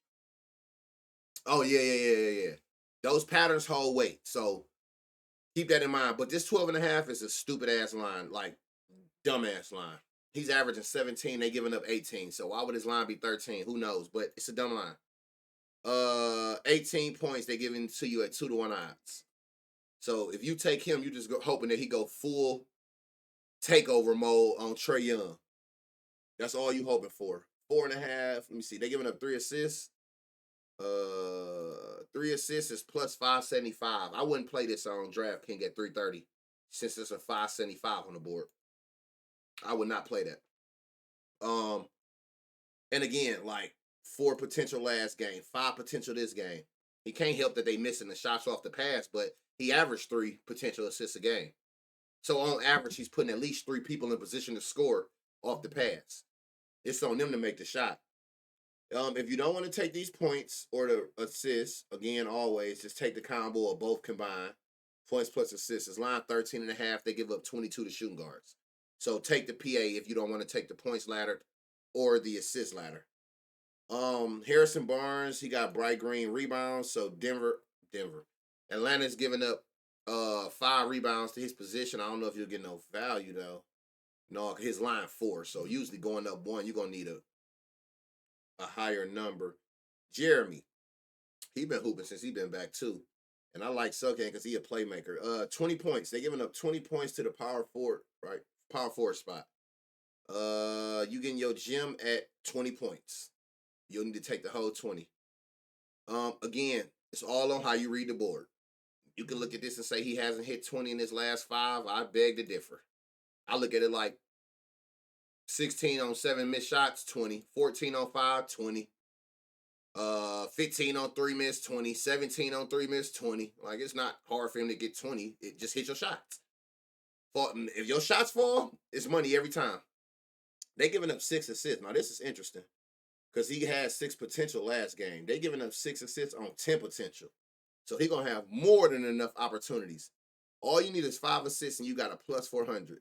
Oh, yeah. Those patterns hold weight. So keep that in mind. But this 12 and a half is a stupid ass line, like dumbass line. He's averaging 17. They giving up 18. So why would his line be 13? Who knows? But it's a dumb line. 18 points they giving to you at 2-1 odds. So if you take him, you just go hoping that he go full takeover mode on Trae Young. That's all you hoping for. 4.5. Let me see. They giving up 3 assists. 3 assists is plus 575. I wouldn't play this on DraftKings at 330 since it's a 575 on the board. I would not play that. And again, like 4 potential last game, 5 potential this game. He can't help that they missing the shots off the pass, but he averaged 3 potential assists a game. So on average, he's putting at least 3 people in position to score off the pass. It's on them to make the shot. If you don't want to take these points or the assists, again, always just take the combo of both combined. Points plus assists. It's line 13 and a half. They give up 22 to shooting guards. So take the PA if you don't want to take the points ladder or the assist ladder. Harrison Barnes, he got bright green rebounds. So Denver. Atlanta's giving up 5 rebounds to his position. I don't know if you'll get no value though. No, his line 4. So usually going up 1, you're gonna need a higher number. Jeremy, he been hooping since he been back too. And I like Suggan because he a playmaker. 20 points. They giving up 20 points to the power forward, right? Power forward spot. You getting your gym at 20 points. You'll need to take the whole 20. Again, it's all on how you read the board. You can look at this and say he hasn't hit 20 in his last 5. I beg to differ. I look at it like 16 on 7 missed shots, 20. 14 on 5, 20. 15 on 3 missed, 20. 17 on 3 missed, 20. Like, it's not hard for him to get 20. It just hits your shots. If your shots fall, it's money every time. They giving up 6 assists. Now, this is interesting because he had 6 potential last game. They giving up 6 assists on 10 potential. So he going to have more than enough opportunities. All you need is 5 assists and you got a plus 400.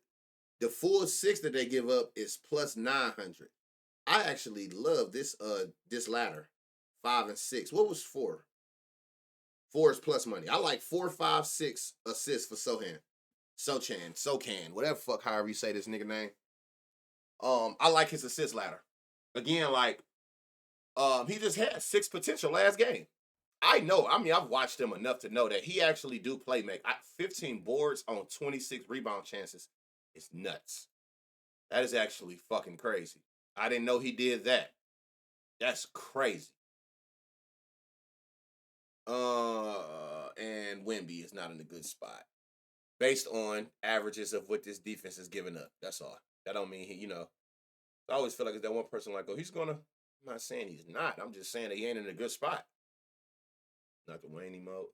The full 6 that they give up is plus 900. I actually love this ladder, 5 and 6. What was 4? 4 is plus money. I like 4, 5, 6 assists for Sochan, whatever fuck, however you say this nigga name. I like his assist ladder. Again, like, he just had 6 potential last game. I know. I mean, I've watched him enough to know that he actually do play make. 15 boards on 26 rebound chances. It's nuts. That is actually fucking crazy. I didn't know he did that. That's crazy. And Wemby is not in a good spot. Based on averages of what this defense is giving up. That's all. That don't mean he, I always feel like it's that one person like, oh, he's gonna. I'm not saying he's not. I'm just saying that he ain't in a good spot. Not the Wayne mode.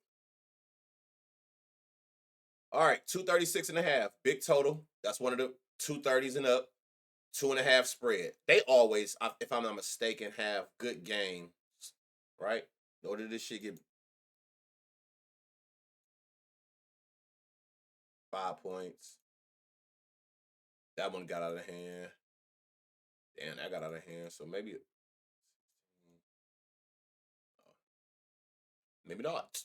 All right, 236 and a half. Big total. That's one of the 230s and up. 2.5 spread. They always, if I'm not mistaken, have good games, right? In order this shit get 5 points. That one got out of hand. Damn, that got out of hand. So maybe not.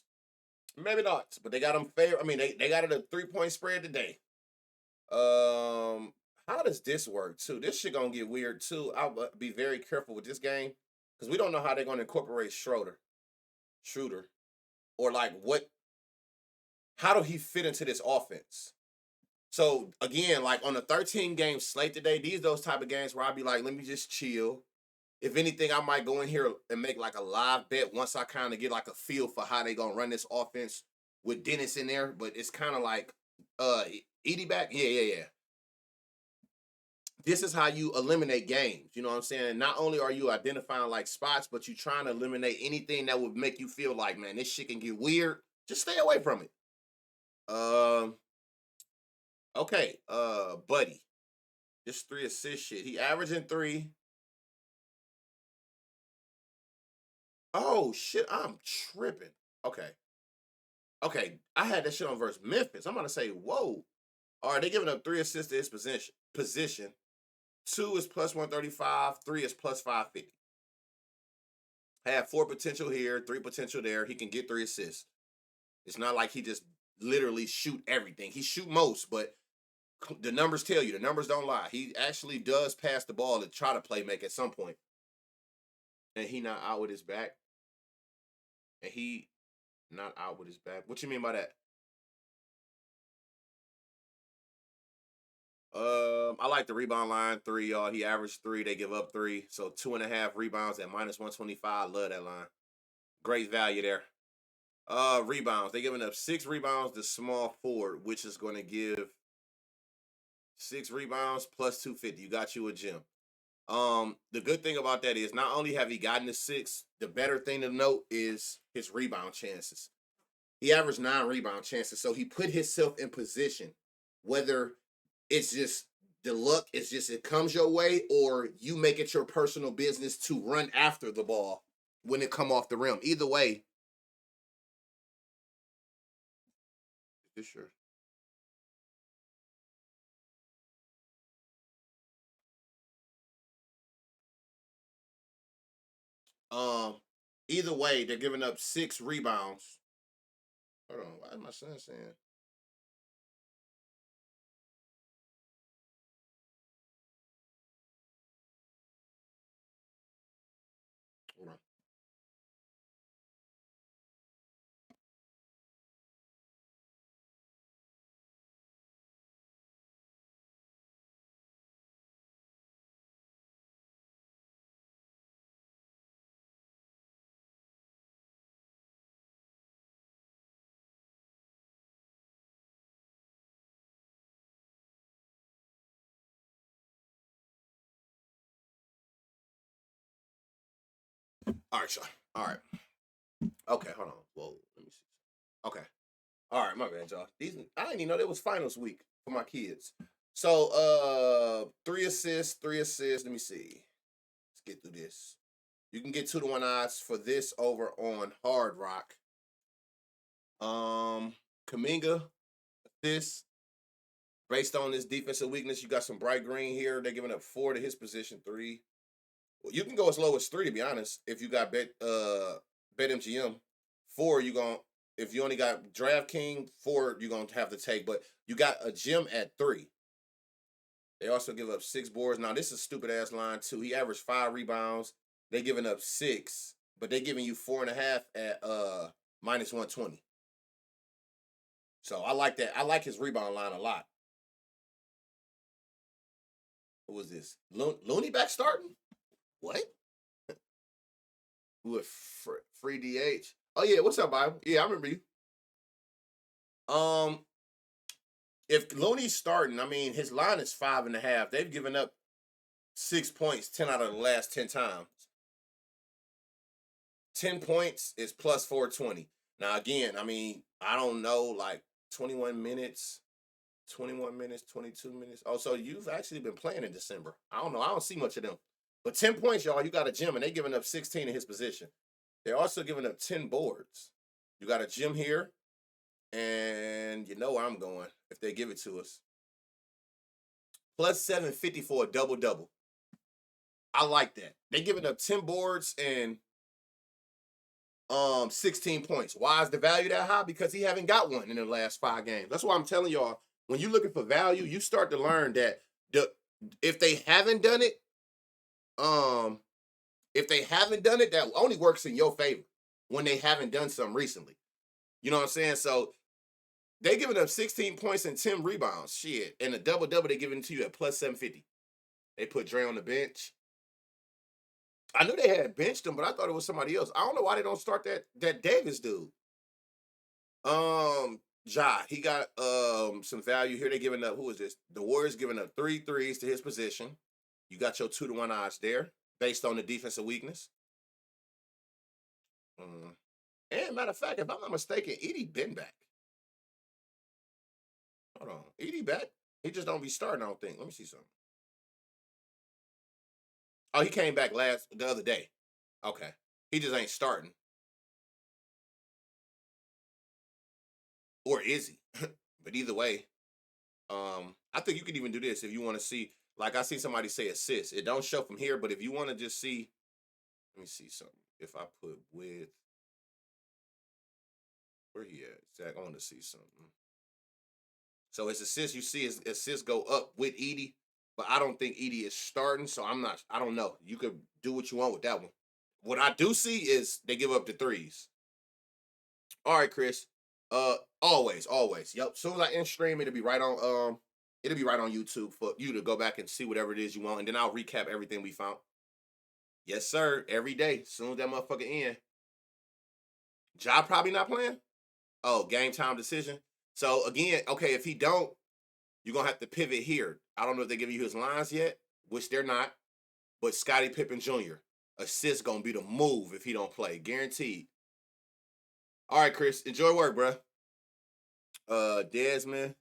Maybe not. But they got them fair. I mean, they got it a 3-point spread today. How does this work too? This shit gonna get weird too. I'll be very careful with this game because we don't know how they're gonna incorporate Schroeder. shooter, or like how do he fit into this offense? So again, like on the 13 game slate today, these those type of games where I'd be like, let me just chill. If anything, I might go in here and make like a live bet once I kind of get like a feel for how they gonna run this offense with Dennis in there. But it's kind of like Edie back. Yeah. This is how you eliminate games. You know what I'm saying? Not only are you identifying like spots, but you trying to eliminate anything that would make you feel like, man, this shit can get weird. Just stay away from it. Um, okay, Buddy. This 3 assist shit. He averaging 3. Oh shit, I'm tripping. Okay. Okay. I had that shit on versus Memphis. I'm gonna say, whoa. All right, they giving up 3 assists to his position. 2 is plus 135, 3 is plus 550. Had 4 potential here, 3 potential there. He can get 3 assists. It's not like he just literally shoot everything. He shoot most, but the numbers tell you. The numbers don't lie. He actually does pass the ball to try to play make at some point. And he not out with his back. And he not out with his back. What you mean by that? I like the rebound line 3, y'all. He averaged 3. They give up 3, so 2.5 rebounds at minus 125. Love that line. Great value there. Rebounds. They giving up 6 rebounds to small forward, which is going to give 6 rebounds plus 250. You got you a gem. The good thing about that is not only have he gotten the 6, the better thing to note is his rebound chances. He averaged 9 rebound chances, so he put himself in position, whether it's just the luck, it's just it comes your way, or you make it your personal business to run after the ball when it come off the rim. Either way, for sure. Um, Either way, they're giving up 6 rebounds. Hold on, why is my son saying? Hold on. All right, Sean. All right. Okay, hold on. Whoa, let me see. Okay. All right, my bad, y'all. These I didn't even know there was finals week for my kids. So 3 assists, 3 assists. Let me see. Let's get through this. You can get 2-to-1 odds for this over on Hard Rock. Kaminga, this based on this defensive weakness, you got some bright green here. They're giving up 4 to his position, 3. Well, you can go as low as 3 to be honest. If you got bet MGM, 4 you going if you only got DraftKings, 4 you're gonna have to take. But you got a gym at 3. They also give up 6 boards. Now this is stupid ass line too. He averaged 5 rebounds. They giving up 6, but they giving you 4.5 at minus 120. So I like that. I like his rebound line a lot. What was this? Looney back starting? What? With free DH? Oh yeah, what's up, Bible? Yeah, I remember you. Um, if Looney's starting, I mean his line is 5.5. They've given up 6 points 10 out of the last 10 times. 10 points is plus 420. Now again, I mean, I don't know, like 21 minutes, 21 minutes, 22 minutes. Oh, so you've actually been playing in December. I don't know. I don't see much of them. But 10 points, y'all, you got a gym, and they giving up 16 in his position. They're also giving up 10 boards. You got a gym here, and you know where I'm going if they give it to us. Plus 750 for a double-double. I like that. They giving up 10 boards and 16 points. Why is the value that high? Because he haven't got one in the last 5 games. That's why I'm telling y'all, when you're looking for value, you start to learn that if they haven't done it, that only works in your favor. when they haven't done something recently. You know what I'm saying? So they giving up 16 points and 10 rebounds. Shit. And a double-double, they giving it to you at plus 750. They put Dre on the bench. I knew they had benched him, but I thought it was somebody else. I don't know why they don't start that Davis dude. Ja, he got some value here. They giving up, who is this? The Warriors giving up 3 threes to his position. You got your 2-to-1 odds there based on the defensive weakness. And matter of fact, if I'm not mistaken, Edie been back. Hold on. Edie back? He just don't be starting, I don't think. Let me see something. Oh, he came back the other day. Okay. He just ain't starting. Or is he? But either way, I think you could even do this if you want to see. Like I seen somebody say assist. It don't show from here, but if you want to just see, let me see something. If I put with where he at? Zach, I want to see something. So his assist, you see his assists go up with Edie, but I don't think Edie is starting. So I don't know. You could do what you want with that one. What I do see is they give up the threes. All right, Chris. Always. Yep. Soon as I end stream, it'll be right on YouTube for you to go back and see whatever it is you want, and then I'll recap everything we found. Yes, sir. Every day. Soon as that motherfucker end. Ja probably not playing. Oh, game time decision. So again, okay, if he don't, you're gonna have to pivot here. I don't know if they're giving you his lines yet, which they're not. But Scottie Pippen Jr. assist gonna be the move if he don't play, guaranteed. All right, Chris, enjoy work, bro. Desmond,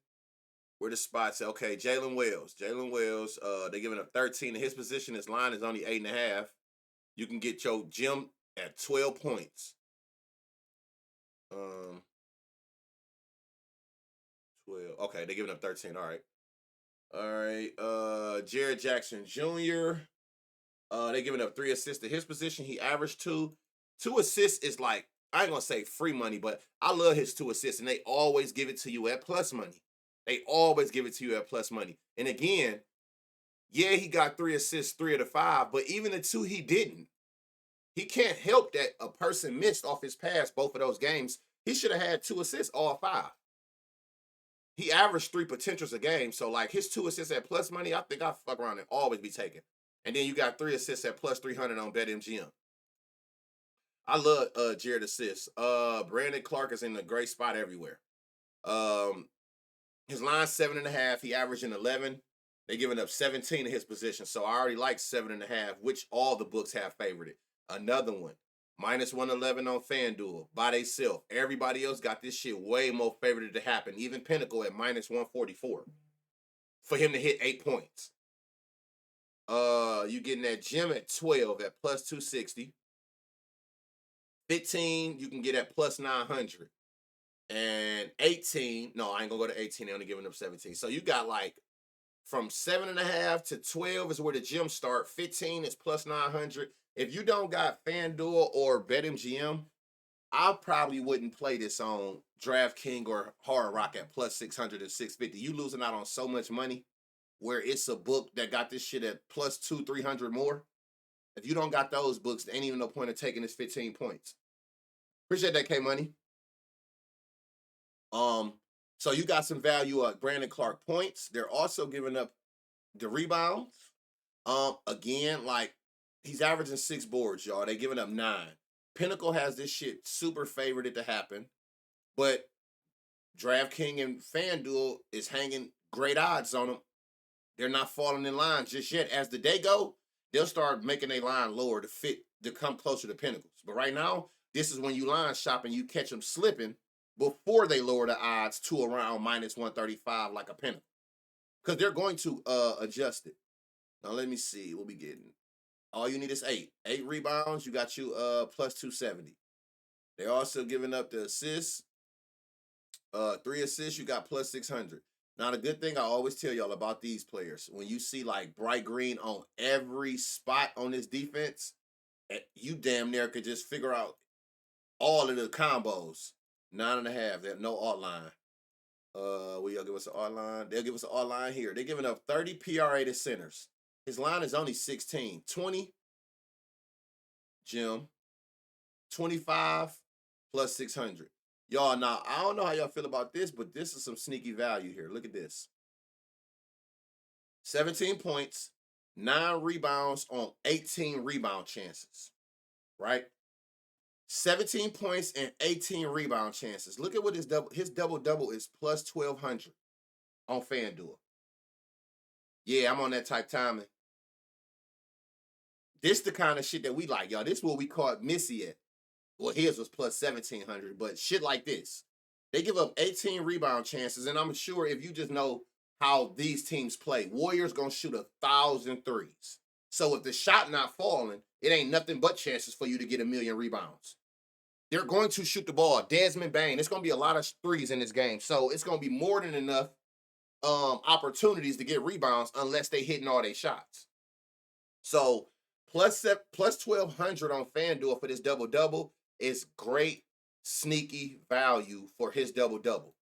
where the spots? Okay, Jalen Wells. They're giving up 13 in his position. His line is only 8.5. You can get your gym at 12 points. 12. Okay, they're giving up 13. All right. Jared Jackson Jr. They're giving up 3 assists to his position. He averaged 2. 2 assists is like, I ain't gonna say free money, but I love his 2 assists, and they always give it to you at plus money. They always give it to you at plus money. And again, yeah, he got 3 assists, 3 of the 5, but even the 2 he didn't. He can't help that a person missed off his pass both of those games. He should have had 2 assists all 5. He averaged 3 potentials a game, so like his 2 assists at plus money, I think I fuck around and always be taking. And then you got 3 assists at plus 300 on BetMGM. I love Jared assists. Brandon Clark is in a great spot everywhere. His line's 7.5. He averaging 11. They giving up 17 in his position. So I already like 7.5, which all the books have favored it. Another one. Minus 111 on FanDuel by theyself. Everybody else got this shit way more favored to happen. Even Pinnacle at minus 144 for him to hit 8 points. You getting that gym at 12 at plus 260. 15, you can get at plus 900. And 18, no, I ain't gonna go to 18. They're only giving up 17. So you got like from 7.5 to 12 is where the gym start. 15 is plus 900. If you don't got FanDuel or BetMGM, I probably wouldn't play this on DraftKings or Hard Rock at plus 600 and 650. You losing out on so much money where it's a book that got this shit at plus 200-300 more. If you don't got those books, there ain't even no point of taking this 15 points. Appreciate that, K-Money. So you got some value at Brandon Clark points. They're also giving up the rebounds. Again, like he's averaging 6 boards, y'all. They giving up 9. Pinnacle has this shit super favored it to happen, but DraftKings and FanDuel is hanging great odds on them. They're not falling in line just yet. As the day go, they'll start making a line lower to come closer to Pinnacles. But right now, this is when you line shop and you catch them slipping before they lower the odds to around minus 135 like a Pinnacle. Because they're going to adjust it. Now let me see what we getting. All you need is 8. 8 rebounds, you got you plus 270. They're also giving up the assists. 3 assists, you got plus 600. Now, the good thing I always tell y'all about these players, when you see like bright green on every spot on this defense, you damn near could just figure out all of the combos. 9.5. They have no alt line. Will y'all give us an alt line? They'll give us an alt line here. They're giving up 30 PRA to centers. His line is only 16. 20, Jim. 25 plus 600. Y'all, now, I don't know how y'all feel about this, but this is some sneaky value here. Look at this. 17 points, 9 rebounds on 18 rebound chances, right? 17 points and 18 rebound chances. Look at what his double is plus 1200 on FanDuel. Yeah, I'm on that type timing. This the kind of shit that we like, y'all. This is what we caught Missy at. Well, his was plus 1700, but shit like this. They give up 18 rebound chances, and I'm sure if you just know how these teams play, Warriors gonna shoot 1,000 threes. So if the shot not falling, it ain't nothing but chances for you to get a million rebounds. They're going to shoot the ball. Desmond Bain, it's gonna be a lot of threes in this game. So it's gonna be more than enough opportunities to get rebounds unless they hitting all their shots. So plus 1,200 on FanDuel for this double is great sneaky value for his double.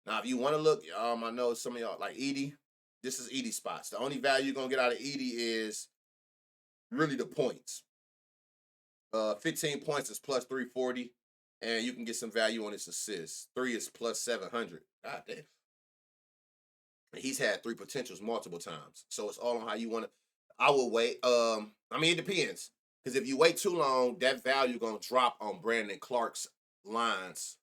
Now, if you want to look, I know some of y'all like Edie. This is Edie spots. The only value you're gonna get out of Edie is really the points. 15 points is plus 340, and you can get some value on his assists. 3 is plus 700. God damn. And he's had 3 potentials multiple times. So it's all on how you want to. I will wait. I mean, it depends. Because if you wait too long, that value gonna drop on Brandon Clark's lines.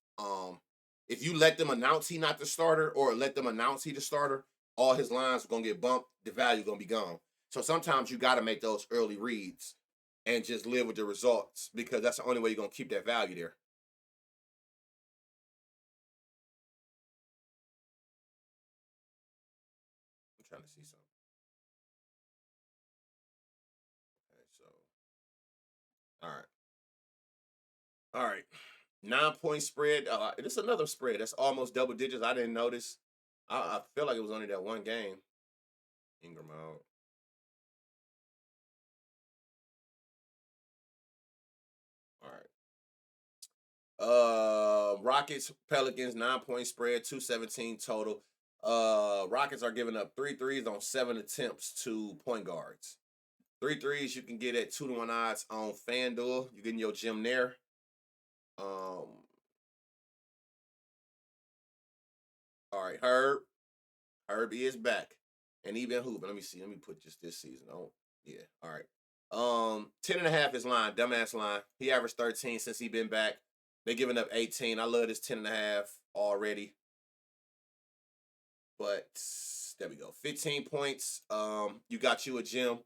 If you let them announce he not the starter or let them announce he the starter, all his lines are gonna get bumped. The value gonna be gone. So sometimes you gotta make those early reads and just live with the results because that's the only way you're gonna keep that value there. I'm trying to see something. Okay, so all right. 9-point spread. This is another spread. That's almost double digits. I didn't notice. I feel like it was only that one game. Ingram out. All right. Rockets, Pelicans, 9-point spread, 217 total. Rockets are giving up 3 threes on 7 attempts to point guards. 3 threes you can get at 2-1 odds on FanDuel. You're getting your gym there. All right, Herb is back. And he been hooping. Let me see. Let me put just this season on. Yeah. All right. 10.5 is line, dumbass line. He averaged 13 since he been back. They giving up 18. I love this 10.5 already. But there we go. 15 points. You got you a gym.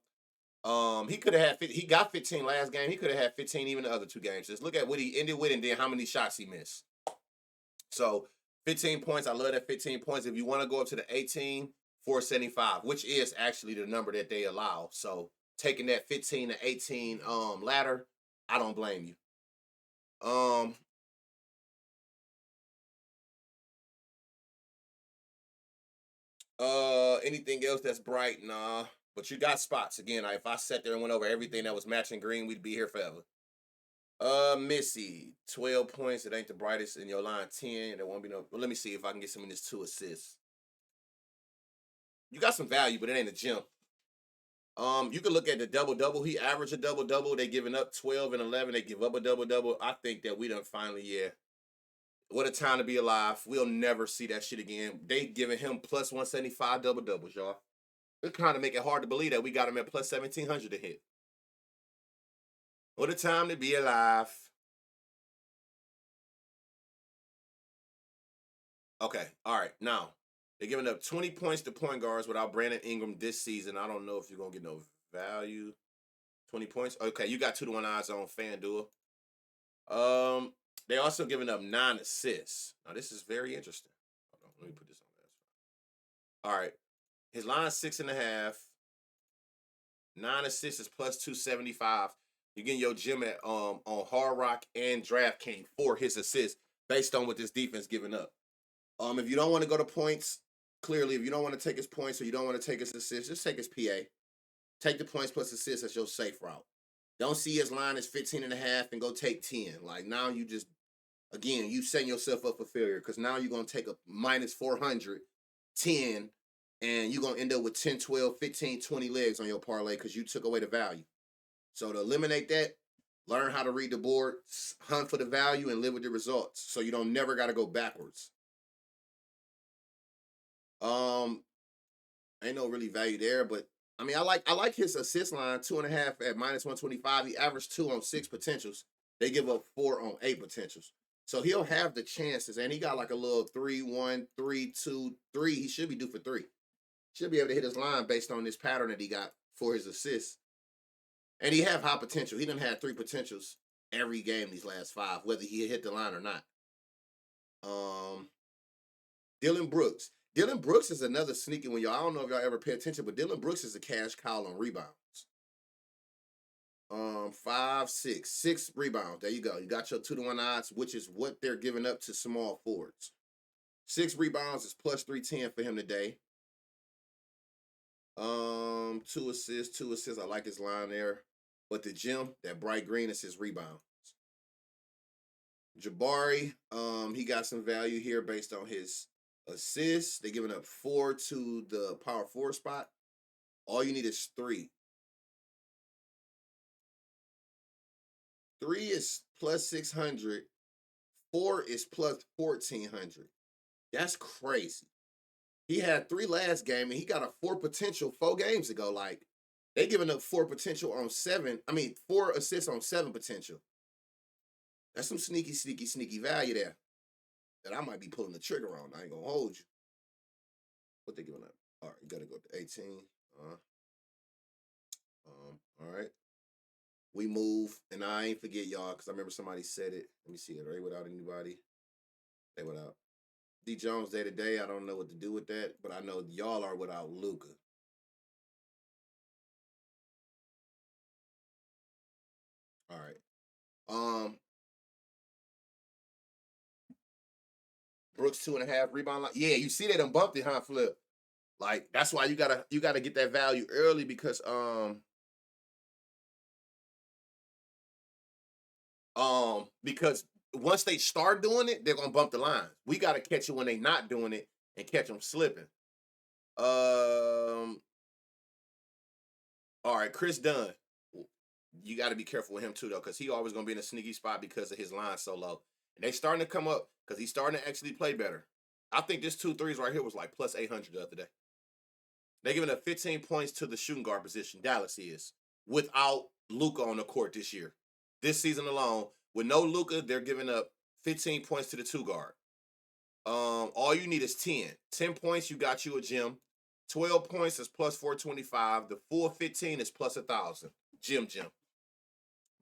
He could have had he got 15 last game. He could have had 15 even the other 2 games. Just look at what he ended with and then how many shots he missed. So 15 points. I love that 15 points. If you want to go up to the 18, 475, which is actually the number that they allow. So taking that 15 to 18 ladder, I don't blame you. Anything else that's bright? Nah. But you got spots. Again, if I sat there and went over everything that was matching green, we'd be here forever. Missy, 12 points. It ain't the brightest in your line. 10. There won't be no. Well, let me see if I can get some of this 2 assists. You got some value, but it ain't a gem. You can look at the double. He averaged a double. They giving up 12 and 11. They give up a double. I think that we done finally, yeah. What a time to be alive. We'll never see that shit again. They giving him plus 175 doubles, y'all. It kind of make it hard to believe that we got him at plus 1,700 to hit. What a time to be alive. Okay, all right. Now, they're giving up 20 points to point guards without Brandon Ingram this season. I don't know if you're going to get no value. 20 points? Okay, you got 2-1 odds on FanDuel. They also giving up 9 assists. Now, this is very interesting. Hold on, let me put this on. All right. His line 6.5. 9 assists is plus 275. You're getting your gym at on Hard Rock and DraftKings for his assists based on what this defense giving up. If you don't want to go to points, clearly, if you don't want to take his points or you don't want to take his assists, just take his PA. Take the points plus assists as your safe route. Don't see his line as 15.5 and go take 10. Like now you just, again, you setting yourself up for failure because now you're going to take a minus 400, 10, and you're going to end up with 10, 12, 15, 20 legs on your parlay because you took away the value. So to eliminate that, Learn how to read the board, hunt for the value, and live with the results. So you don't never got to go backwards. Um, ain't no really value there, but I mean, I like his assist line 2.5 at -125. He averaged 2 on 6 potentials. They give up 4 on 8 potentials. So he'll have the chances, and he got like a little 3-1, 3-2, 3. He should be due for 3. Should be able to hit his line based on this pattern that he got for his assists. And he have high potential. He done had 3 potentials every game these last 5, whether he hit the line or not. Um, Dylan Brooks. Dylan Brooks is another sneaky one, y'all. I don't know if y'all ever pay attention, but Dylan Brooks is a cash cow on rebounds. 5, 6 rebounds. There you go. You got your 2-to-1 odds, which is what they're giving up to small forwards. 6 rebounds is plus 310 for him today. 2 assists, 2 assists. I like his line there. But the gym, that bright green is his rebounds. Jabari, he got some value here based on his assists. They're giving up 4 to the power forward spot. All you need is 3. 3 is plus 600. 4 is plus 1,400. That's crazy. He had 3 last game, and he got a 4 potential 4 games ago. Like, they giving up 4 potential on 7. I mean, 4 assists on 7 potential. That's some sneaky value there that I might be pulling the trigger on. I ain't gonna hold you. What they giving up? All right, you gotta go to 18. All right. We move, and I ain't forget y'all because I remember somebody said it. Let me see it. Right, without anybody. They without D Jones day to day. I don't know what to do with that, but I know y'all are without Luka. All right. Brooks 2.5 rebound line. Yeah, you see they done bumped it, huh? Flip. Like that's why you gotta get that value early because once they start doing it, they're gonna bump the line. We gotta catch it when they not doing it and catch them slipping. Um, all right, Chris Dunn. You got to be careful with him too, though, because he always gonna be in a sneaky spot because of his line so low. And they starting to come up because he's starting to actually play better. I think this 2 threes right here was like plus 800 the other day. They're giving up 15 points to the shooting guard position. Dallas is without Luka on the court this year. This season alone, with no Luka, they're giving up 15 points to the 2 guard. All you need is 10. 10 points, you got you a gym. 12 points is plus 425. The full 15 is plus 1,000. Gym.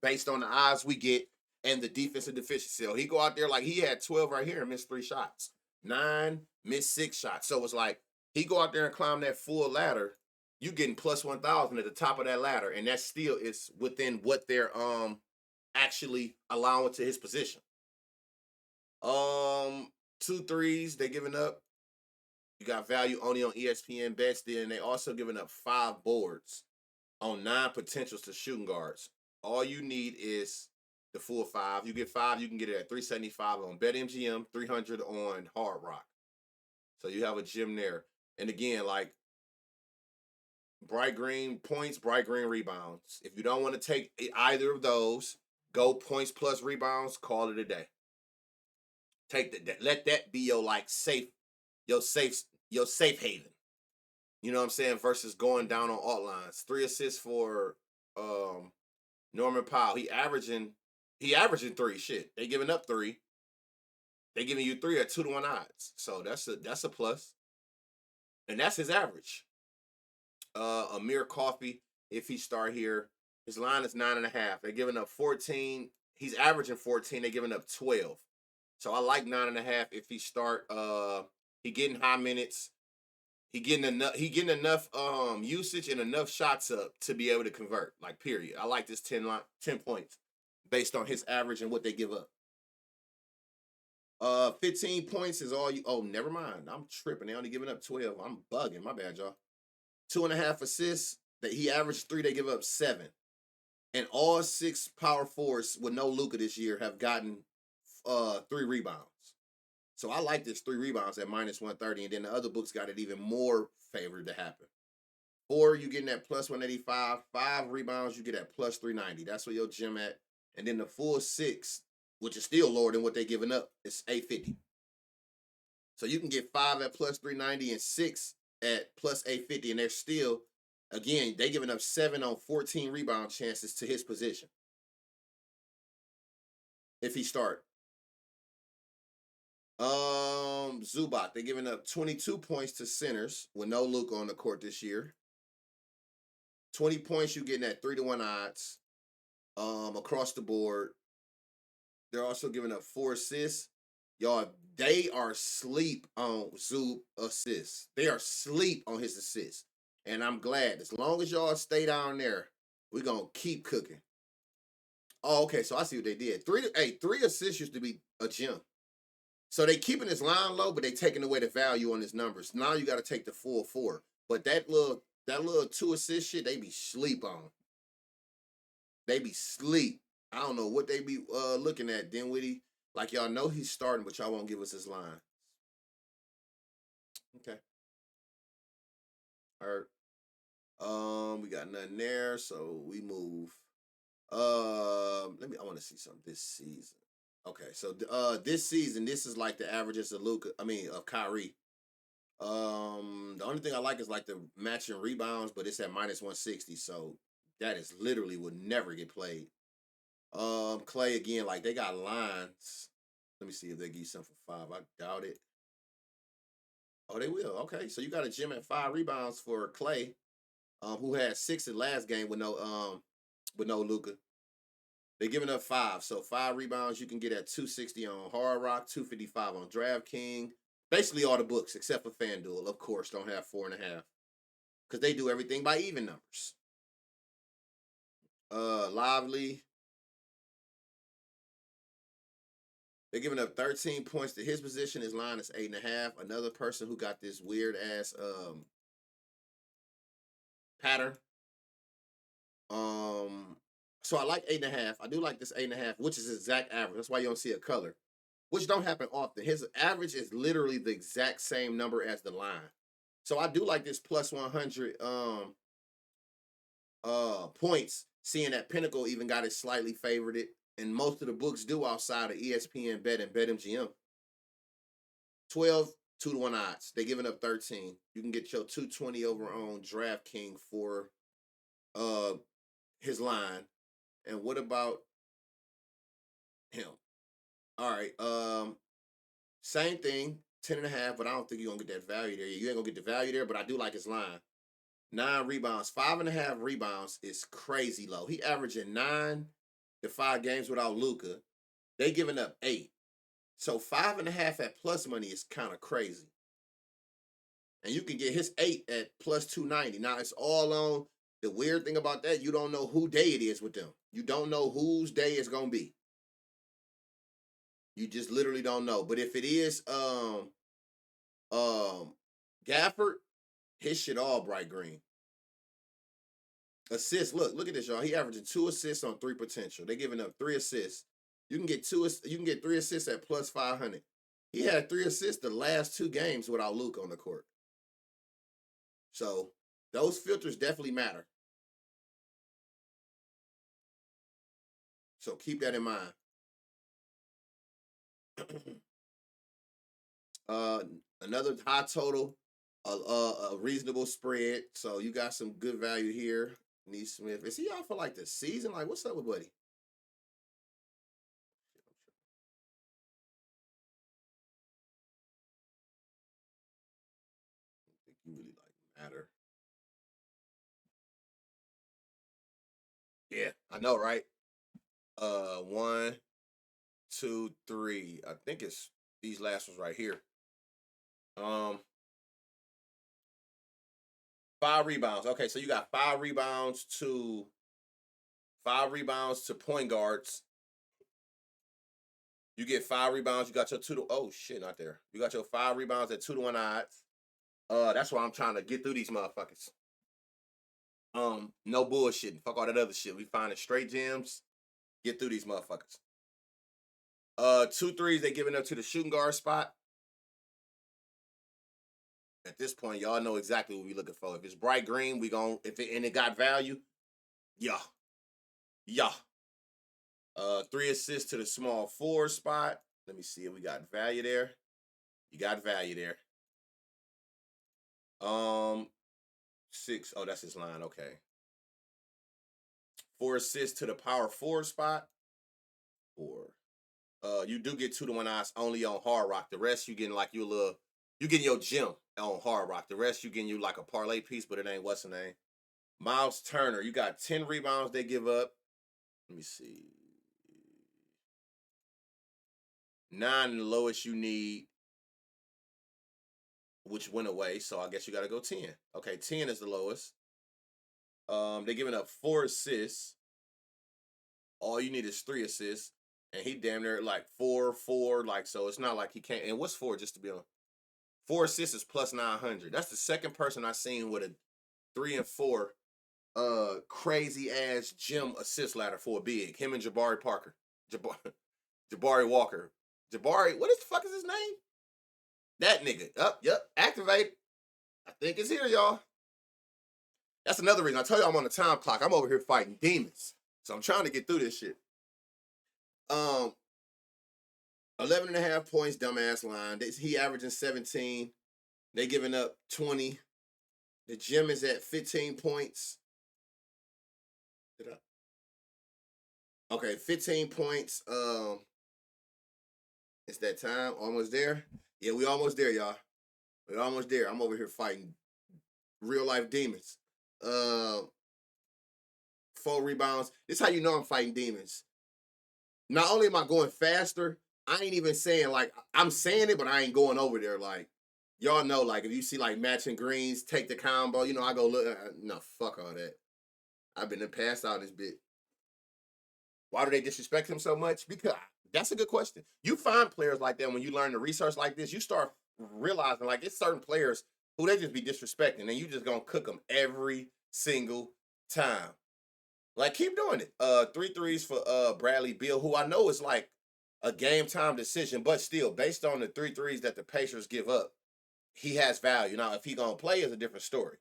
Based on the odds we get and the defensive deficiency. So he go out there like he had 12 right here and missed 3 shots. 9, missed 6 shots. So it's like he go out there and climb that full ladder. You getting plus 1,000 at the top of that ladder, and that still is within what they're actually allowing to his position. 2 threes they giving up. You got value only on ESPN bets. Then they also giving up 5 boards on 9 potentials to shooting guards. All you need is the full 5. You get 5, you can get it at 375 on BetMGM, 300 on Hard Rock. So you have a gym there. And again, like bright green points, bright green rebounds. If you don't want to take either of those, go points plus rebounds, call it a day. Take that. Let that be your like safe, your safe haven. You know what I'm saying? Versus going down on alt lines. 3 assists for Norman Powell. He averaging 3. Shit. They giving up 3. They giving you 3 at 2-to-1 odds. So that's a plus. And that's his average. Amir Coffey, if he start here, his line is 9.5. They're giving up 14. He's averaging 14. They're giving up 12. So I like 9.5 if he start. He getting high minutes. He getting enough usage and enough shots up to be able to convert. Like period. I like this 10 points based on his average and what they give up. 15 points is all you. Oh, never mind. I'm tripping. They only giving up 12. I'm bugging. My bad, y'all. 2.5 assists. That he averaged 3. They give up 7. And all 6 power forwards with no Luka this year have gotten 3 rebounds. So I like this 3 rebounds at -130, and then the other books got it even more favored to happen. 4, you getting at plus 185. 5 rebounds, you get at plus 390. That's where your gym at. And then the full 6, which is still lower than what they're giving up, is 850. So you can get 5 at plus 390 and 6 at plus 850, and they're still, again, they giving up 7 on 14 rebound chances to his position if he start. Zubac, they're giving up 22 points to centers with no Luka on the court this year. 20 points, you getting at 3-1 odds. Across the board. They're also giving up 4 assists. Y'all, they are sleep on Zub assists. They are sleep on his assists. And I'm glad. As long as y'all stay down there, we're gonna keep cooking. Oh, okay. So I see what they did. 3 assists used to be a gem. So they keeping his line low, but they taking away the value on his numbers. Now you got to take the full 4. But that little 2 assist shit, they be sleep on. They be sleep. I don't know what they be looking at. Dinwiddie, like y'all know he's starting, but y'all won't give us his line. Okay. All right. We got nothing there, so we move. I want to see something this season. Okay, so this season, this is like the averages of of Kyrie. The only thing I like is like the matching rebounds, but it's at minus 160, so that is literally would never get played. Clay again, like they got lines. Let me see if they give you something for 5. I doubt it. Oh, they will. Okay, so you got a gem at 5 rebounds for Clay, who had 6 in last game with no Luka. They're giving up 5, so 5 rebounds you can get at 260 on Hard Rock, 255 on DraftKings. Basically all the books except for FanDuel, of course, don't have 4.5 because they do everything by even numbers. Lively. They're giving up 13 points to his position. His line is 8.5. Another person who got this weird ass pattern. So I like 8.5. I do like this 8.5, which is exact average. That's why you don't see a color, which don't happen often. His average is literally the exact same number as the line. So I do like this plus 100 points. Seeing that Pinnacle even got it slightly favored it, and most of the books do outside of ESPN Bet and BetMGM. 12 2-1 odds. They're giving up 13. You can get your 220 over on DraftKings for his line. And what about him? All right. Same thing, 10.5, but I don't think you're gonna get that value there. You ain't gonna get the value there, but I do like his line. 9 rebounds, 5.5 rebounds is crazy low. He averaging 9 to 5 games without Luka. They giving up 8. So 5.5 at plus money is kind of crazy. And you can get his 8 at plus 290. Now it's all on. The weird thing about that, you don't know who day it is with them. You don't know whose day it's gonna be. You just literally don't know. But if it is Gafford, his shit all bright green. Assists, look at this, y'all. He averaging 2 assists on 3 potential. They're giving up 3 assists. You can get 3 assists at plus 500. He had 3 assists the last 2 games without Luke on the court. So those filters definitely matter. So keep that in mind. Another high total, a reasonable spread. So you got some good value here. Neesmith. Is he out for like the season? Like, what's up with Buddy? I don't think you really like matter. Yeah, I know, right? 1, 2, 3. I think it's these last ones right here. 5 rebounds. Okay, so you got 5 rebounds to point guards. You get 5 rebounds. You got your 2 to not there. You got your 5 rebounds at 2-1 odds. That's why I'm trying to get through these motherfuckers. No bullshitting. Fuck all that other shit. We finding straight gems. Get through these motherfuckers. 2 threes they giving up to the shooting guard spot. At this point, y'all know exactly what we looking for. If it's bright green, and it got value, yeah. 3 assists to the small forward spot. Let me see if we got value there. You got value there. 6. Oh, that's his line. Okay. 4 assists to the power forward spot. 4. You do get 2-to-1 odds only on Hard Rock. The rest you getting like you getting your gym on Hard Rock. The rest you getting you like a parlay piece, but it ain't what's the name. Miles Turner, you got 10 rebounds they give up. Let me see. 9 the lowest you need, which went away. So I guess you got to go 10. Okay, 10 is the lowest. They're giving up 4 assists. All you need is 3 assists. And he damn near like 4, like, so it's not like he can't. And what's 4 just to be on? 4 assists is plus 900. That's the second person I've seen with a 3 and 4 crazy ass gym assist ladder for a big. Him and Jabari Parker. Jabari Walker. Jabari, what the fuck is his name? That nigga. Yep, activate. I think it's here, y'all. That's another reason. I told you I'm on the time clock. I'm over here fighting demons. So I'm trying to get through this shit. 11.5 points, dumbass line. He averaging 17. They giving up 20. The gym is at 15 points. Okay, 15 points. It's that time. Almost there. Yeah, we almost there, y'all. We almost there. I'm over here fighting real life demons. 4 rebounds. This is how you know I'm fighting demons. Not only am I going faster, I ain't even saying like I'm saying it, but I ain't going over there. Like y'all know, like if you see like matching greens, take the combo. You know, I go look. No, fuck all that. I've been passed out this bit. Why do they disrespect him so much? Because that's a good question. You find players like that when you learn the research like this. You start realizing like it's certain players who they just be disrespecting, and you just gonna cook them every single time. Like keep doing it. 3 threes for Bradley Beal, who I know is like a game time decision, but still based on the 3 threes that the Pacers give up, he has value. Now if he gonna play is a different story.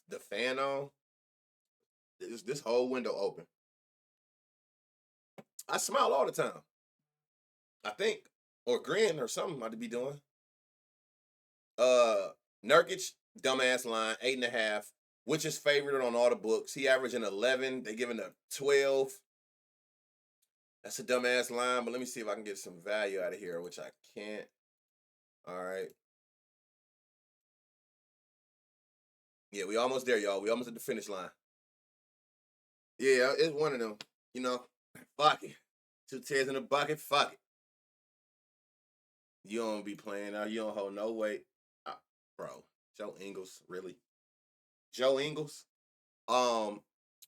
The fan on this whole window open. I smile all the time. I think, or grin or something I to be doing. Nurkic, dumbass line, 8.5, which is favored on all the books. He averaging 11. They giving up 12. That's a dumbass line, but let me see if I can get some value out of here, which I can't. All right. Yeah, we almost there, y'all. We almost at the finish line. Yeah, it's one of them. You know, fuck it. 2 tears in the bucket, fuck it. You don't be playing out. You don't hold no weight. Bro, Joe Ingles, really? Joe Ingles? All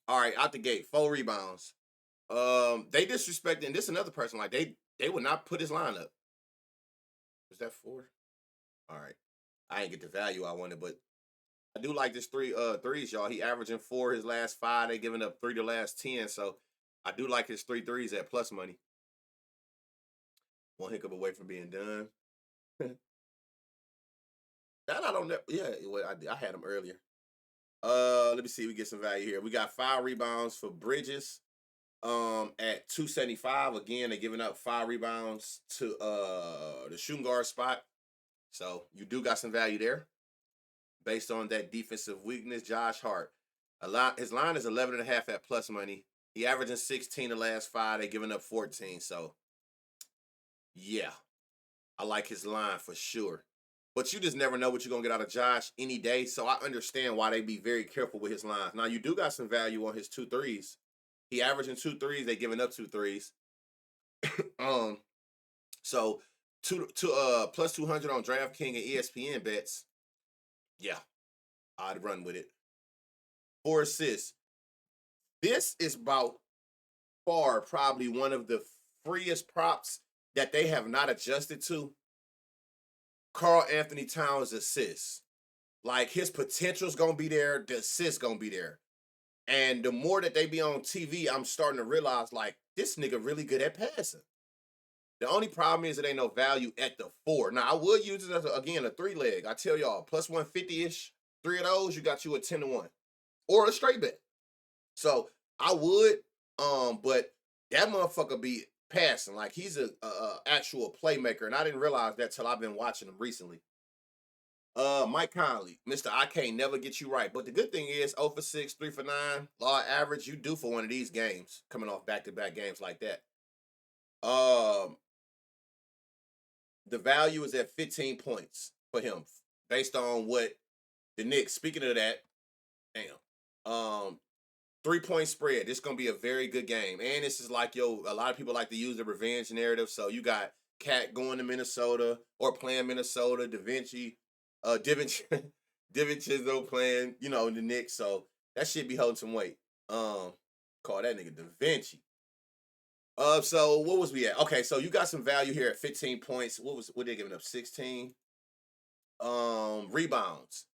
right, out the gate, 4 rebounds. They disrespecting this another person. Like they would not put his line up. Was that 4? All right. I ain't get the value I wanted, but I do like this threes, y'all. He averaging 4 his last 5. They giving up 3 the last 10. So I do like his 3 threes at plus money. One hiccup away from being done. That I don't know. Yeah, well, I had him earlier. Let me see. We get some value here. We got 5 rebounds for Bridges. At 275. Again, they're giving up 5 rebounds to the shooting guard spot. So you do got some value there. Based on that defensive weakness, Josh Hart. His line is 11.5 at plus money. He averaging 16 the last 5. They're giving up 14. So yeah, I like his line for sure. But you just never know what you're going to get out of Josh any day. So I understand why they be very careful with his lines. Now, you do got some value on his 2 threes. He averaging 2 threes. They giving up 2 threes. So plus 200 on DraftKings and ESPN bets. Yeah, I'd run with it. 4 assists. This is about far probably one of the freest props that they have not adjusted to. Karl Anthony Towns assists. Like his potential's gonna be there, the assist's gonna be there. And the more that they be on TV, I'm starting to realize like this nigga really good at passing. The only problem is it ain't no value at the 4. Now I would use it as again a 3 leg. I tell y'all plus 150-ish. 3 of those, you got you a 10-1 or a straight bet. So I would, but that motherfucker be passing like he's a actual playmaker, and I didn't realize that till I've been watching him recently. Mike Conley, Mr. I can't never get you right. But the good thing is 0 for 6, 3 for 9, law average, you do for one of these games, coming off back-to-back games like that. Um, the value is at 15 points for him, based on what the Knicks, speaking of that, damn. 3-point spread. This is gonna be a very good game. And this is like, a lot of people like to use the revenge narrative. So you got Cat going to Minnesota or playing Minnesota, Da Vinci, DiVincenzo playing, the Knicks. So that shit be holding some weight. Call that nigga Da Vinci. So what was we at? Okay, so you got some value here at 15 points. What they giving up? 16? Rebounds.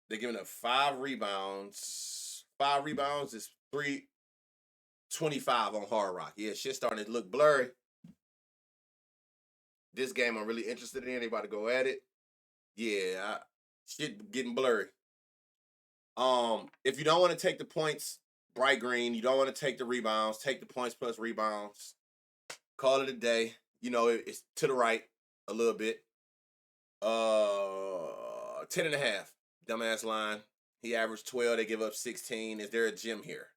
They're giving up 5 rebounds. 5 rebounds is 325 on Hard Rock. Yeah, shit starting to look blurry. This game I'm really interested in. They about to go at it. Yeah, shit getting blurry. If you don't want to take the points, bright green. You don't want to take the rebounds. Take the points plus rebounds. Call it a day. It's to the right a little bit. 10.5. Dumbass line. He averaged 12. They give up 16. Is there a gym here?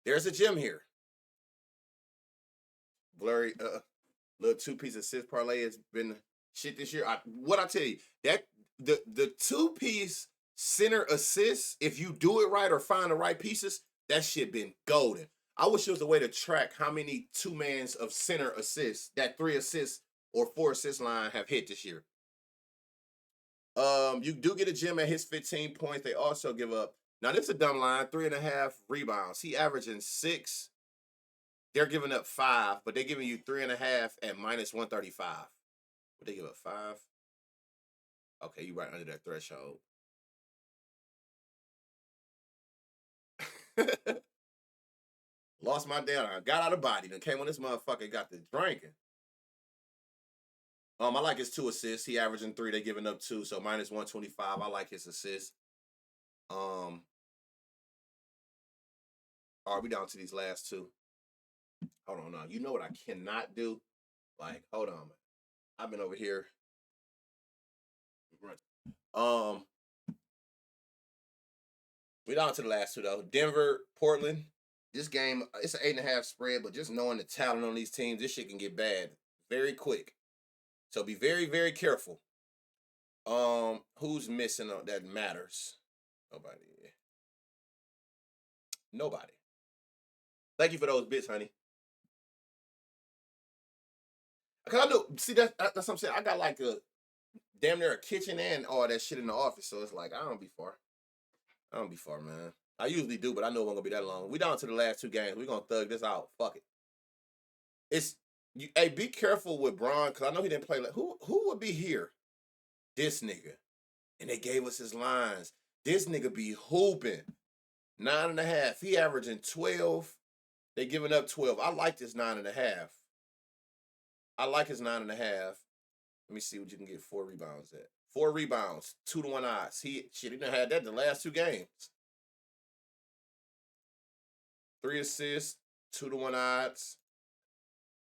There's a gym here. Blurry. Little 2-piece assist parlay has been shit this year. What I tell you, that the 2-piece center assist, if you do it right or find the right pieces, that shit been golden. I wish there was a way to track how many 2-mans of center assists, that 3 assists or 4 assist line have hit this year. You do get a gym at his 15 points. They also give up. Now, this is a dumb line. 3.5 rebounds. He averaging 6. They're giving up 5, but they're giving you 3.5 at minus 135. Would they give up 5? Okay, you right under that threshold. Lost my damn. I got out of body. Then came when this motherfucker got the drinking. I like his 2 assists. He averaging 3. They giving up 2, so minus 125. I like his assists. All right, we down to these last 2. Hold on now. You know what I cannot do? Like, hold on, man. I've been over here. We down to the last 2 though. Denver, Portland. This game, it's an 8.5 spread, but just knowing the talent on these teams, this shit can get bad very quick. So be very, very careful. Who's missing that matters? Nobody. Thank you for those bits, honey. Cause I know, see that's what I'm saying. I got like a damn near a kitchen and all that shit in the office, so it's like I don't be far, man. I usually do, but I know it won't gonna be that long. We down to the last 2 games. We gonna thug this out. Fuck it. Hey, be careful with Braun, cause I know he didn't play. Who would be here? This nigga, and they gave us his lines. This nigga be hooping. 9.5. He averaging 12. They giving up 12. I like this 9.5. I like his 9.5. Let me see what you can get 4 rebounds at. 4 rebounds, 2-1 odds. He didn't have that the last 2 games. 3 assists, 2-1 odds.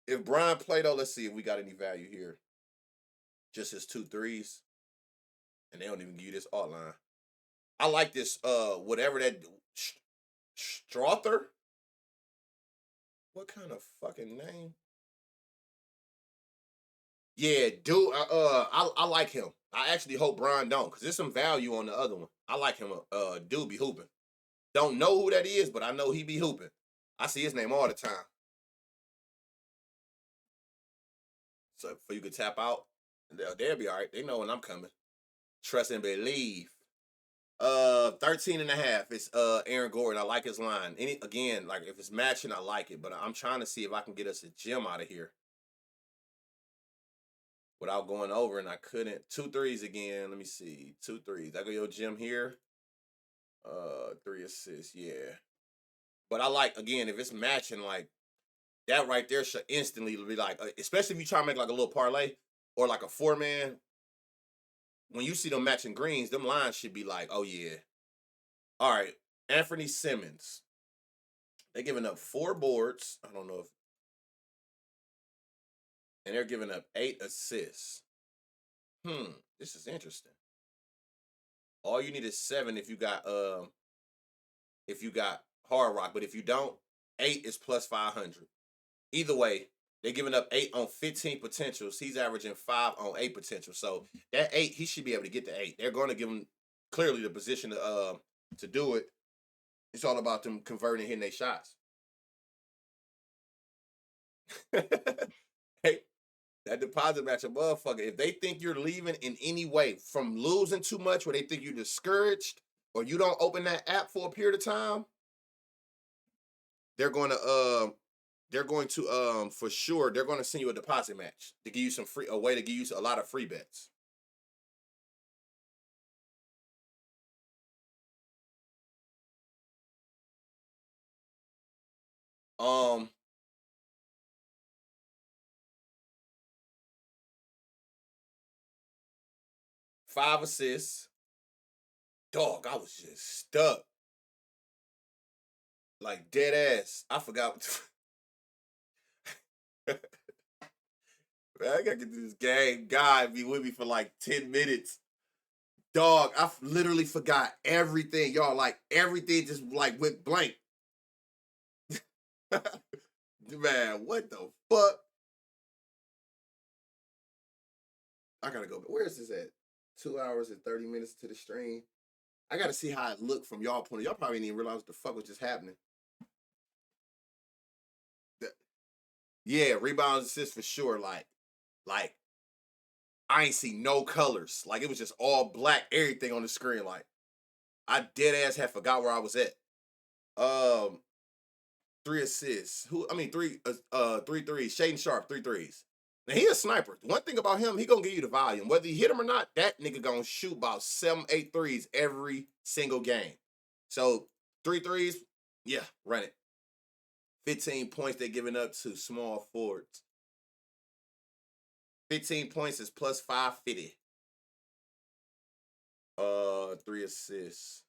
If Brian played though, let's see if we got any value here. Just his 2 threes. And they don't even give you this alt line. I like this, whatever that Strother. What kind of fucking name? Yeah, dude. I like him. I actually hope Brian don't, because there's some value on the other one. I like him. Dude be hooping. Don't know who that is, but I know he be hooping. I see his name all the time. So for you could tap out, they'll be all right. They know when I'm coming. Trust and believe. 13.5. It's Aaron Gordon. I like his line. Again, like if it's matching, I like it. But I'm trying to see if I can get us a gem out of here without going over, and I couldn't. 2 threes again. Let me see. 2 threes. I go your gem here. 3 assists. Yeah. But I like, again, if it's matching, like that right there should instantly be like, especially if you try to make like a little parlay or like a 4-man. when you see them matching greens, them lines should be like, oh yeah. All right, Anthony Simmons. They're giving up 4 boards. I don't know if, and they're giving up 8 assists. This is interesting. All you need is 7 if you got Hard Rock, but if you don't, 8 is plus 500. Either way, they're giving up 8 on 15 potentials. He's averaging 5 on 8 potential. So that 8, he should be able to get the 8. They're going to give him clearly the position to do it. It's all about them converting, hitting their shots. Hey, that deposit match a motherfucker. If they think you're leaving in any way from losing too much, or they think you're discouraged, or you don't open that app for a period of time, they're going to for sure they're going to send you a deposit match to give you a way to give you a lot of free bets. Um 5 assists. Dog, I was just stuck. Like dead ass. I forgot. Man, I gotta get this game. Guy be with me for like 10 minutes. Dog, I literally forgot everything. Y'all, like everything just like went blank. Man, what the fuck? I gotta go. Where is this at? 2 hours and 30 minutes to the stream. I gotta see how it looked from y'all point. Y'all probably didn't even realize what the fuck was just happening. Yeah, rebounds, assists for sure. Like I ain't see no colors. Like it was just all black, everything on the screen. Like I dead ass had forgot where I was at. Um, 3 assists. Three threes. Shaden Sharp, 3 threes. Now he a sniper. One thing about him, he gonna give you the volume. Whether he hit him or not, that nigga gonna shoot about 7, 8 threes every single game. So 3 threes, yeah, run it. 15 points they're giving up to small forwards. 15 points is plus 550. 3 assists.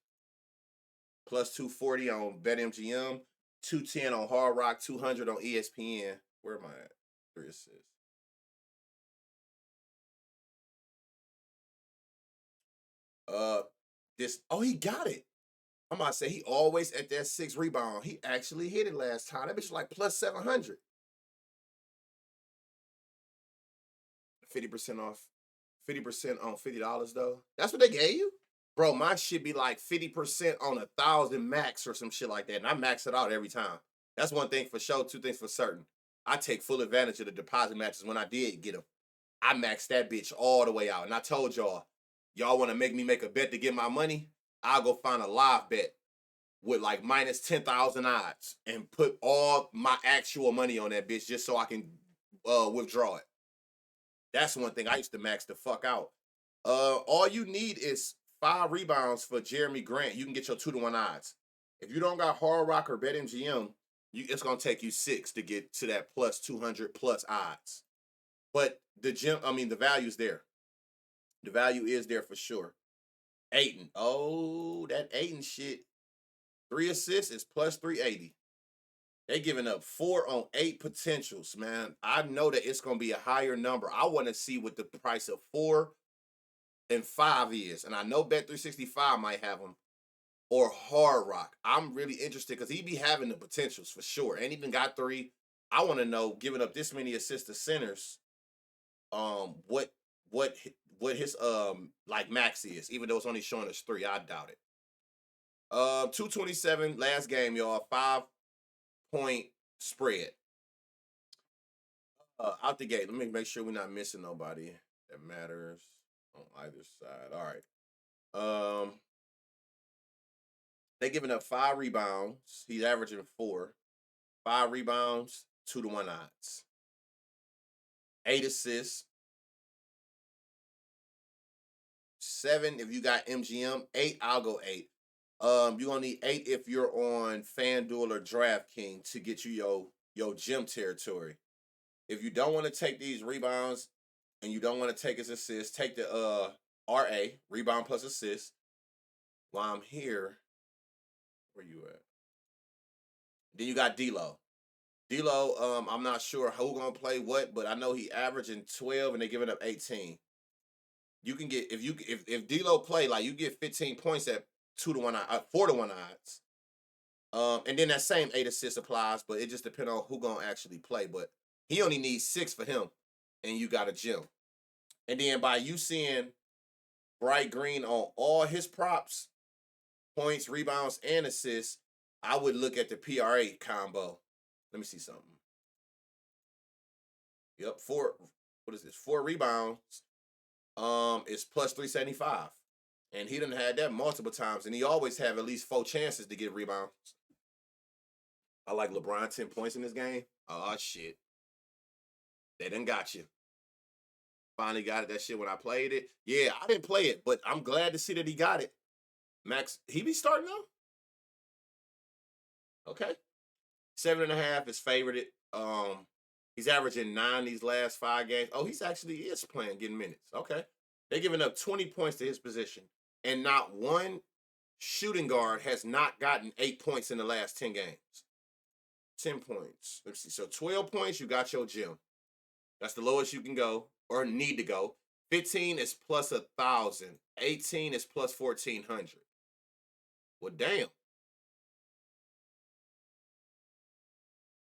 Plus 240 on BetMGM. 210 on Hard Rock. 200 on ESPN. Where am I at? 3 assists. He got it. I'm about to say he always at that 6 rebound. He actually hit it last time. That bitch was like plus 700. 50% off. 50% on $50 though. That's what they gave you? Bro, mine should be like 50% on 1,000 max or some shit like that. And I max it out every time. That's one thing for sure. 2 things for certain. I take full advantage of the deposit matches when I did get them. I maxed that bitch all the way out. And I told y'all want to make me make a bet to get my money? I'll go find a live bet with like minus 10,000 odds and put all my actual money on that bitch just so I can withdraw it. That's one thing I used to max the fuck out. All you need is 5 rebounds for Jeremy Grant. You can get your 2-to-1 odds. If you don't got Hard Rock or BetMGM, it's gonna take you 6 to get to that plus 200 plus odds. But the value's there. The value is there for sure. Ayton. Oh, that Ayton shit. 3 assists is plus 380. They giving up 4 on 8 potentials, man. I know that it's gonna be a higher number. I want to see what the price of 4 and 5 is, and I know Bet365 might have them or Hard Rock. I'm really interested because he be having the potentials for sure, and even got 3. I want to know, giving up this many assists to centers, what what his like max is, even though it's only showing us 3. I doubt it. 227 last game, y'all. 5-point spread. Out the gate. Let me make sure we're not missing nobody that matters on either side. All right. They giving up 5 rebounds. He's averaging 4. 5 rebounds, 2-to-1 odds. 8 assists. 7 if you got MGM. 8, I'll go 8. You're gonna need 8 if you're on FanDuel or DraftKings to get you your gym territory. If you don't want to take these rebounds and you don't want to take his assists, take the RA, rebound plus assist. While I'm here, where you at? Then you got D'Lo. D'Lo, I'm not sure who gonna play what, but I know he averaging 12 and they giving up 18. You can get if D'Lo play, like, you get 15 points at 2-1, 4-1 odds. And then that same 8 assists applies, but it just depends on who gonna actually play. But he only needs 6 for him, and you got a gem. And then by you seeing bright green on all his props, points, rebounds, and assists, I would look at the PRA combo. Let me see something. Yep, 4. What is this? 4 rebounds. It's plus 375, and he done had that multiple times, and he always have at least 4 chances to get rebounds. I like LeBron 10 points in this game. Oh shit, they done got you. Finally got it. That shit when I played it. Yeah, I didn't play it, but I'm glad to see that he got it. Max, he be starting now. Okay, 7.5 is favorited. He's averaging 9 these last 5 games. Oh, he's actually is playing, getting minutes. Okay, they're giving up 20 points to his position, and not one shooting guard has not gotten 8 points in the last 10 games. 10 points. Let's see. So 12 points, you got your gem. That's the lowest you can go or need to go. 15 is plus 1,000. 18 is plus 1,400. Well, damn.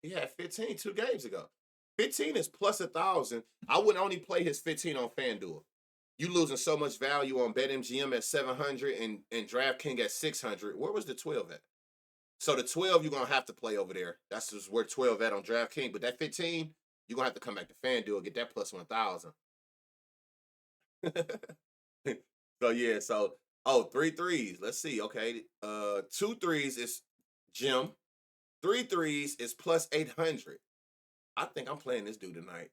He had 15 2 games ago. 15 is plus 1,000. I would only play his 15 on FanDuel. You losing so much value on BetMGM at 700 and DraftKings at 600. Where was the 12 at? So the 12 you're gonna have to play over there. That's just where 12 at on DraftKings. But that 15, you're gonna have to come back to FanDuel, get that plus 1,000. So yeah, so 3 threes. Let's see. Okay. 2 threes is Jim. 3 threes is plus 800. I think I'm playing this dude tonight.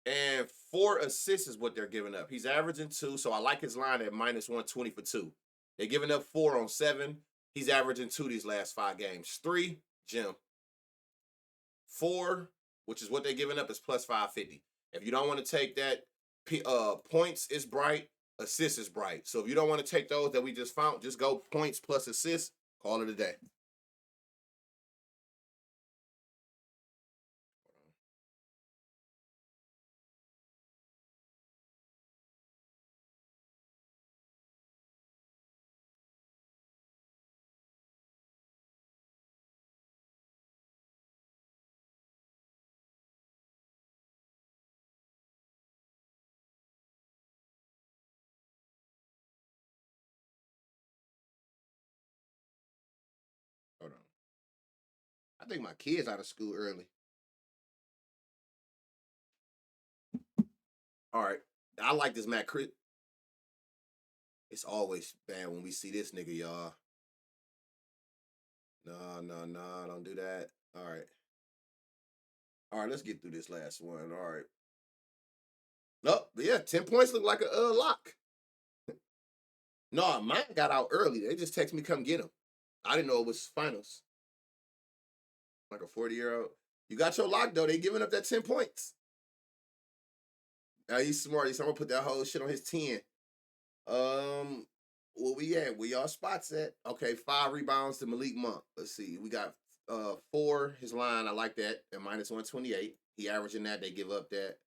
And 4 assists is what they're giving up. He's averaging 2, so I like his line at minus 120 for 2. They're giving up 4 on 7. He's averaging 2 these last 5 games. 3, Jim. 4, which is what they're giving up, is plus 550. If you don't want to take that, points is bright, assists is bright. So if you don't want to take those that we just found, just go points plus assists, call it a day. Hold on. I think my kid's out of school early. All right. I like this Matt Chris. It's always bad when we see this nigga, y'all. No, don't do that. All right. All right, let's get through this last one. All right. Oh, yeah, 10 points look like a lock. No, mine got out early. They just text me come get him. I didn't know it was finals. Like a 40-year-old. You got your lock, though. They giving up that 10 points. Now he's smart. So I'm going to put that whole shit on his 10. Where we at? Where y'all spots at? Okay, 5 rebounds to Malik Monk. Let's see. We got 4. His line, I like that. At minus 128. He averaging that. They give up that.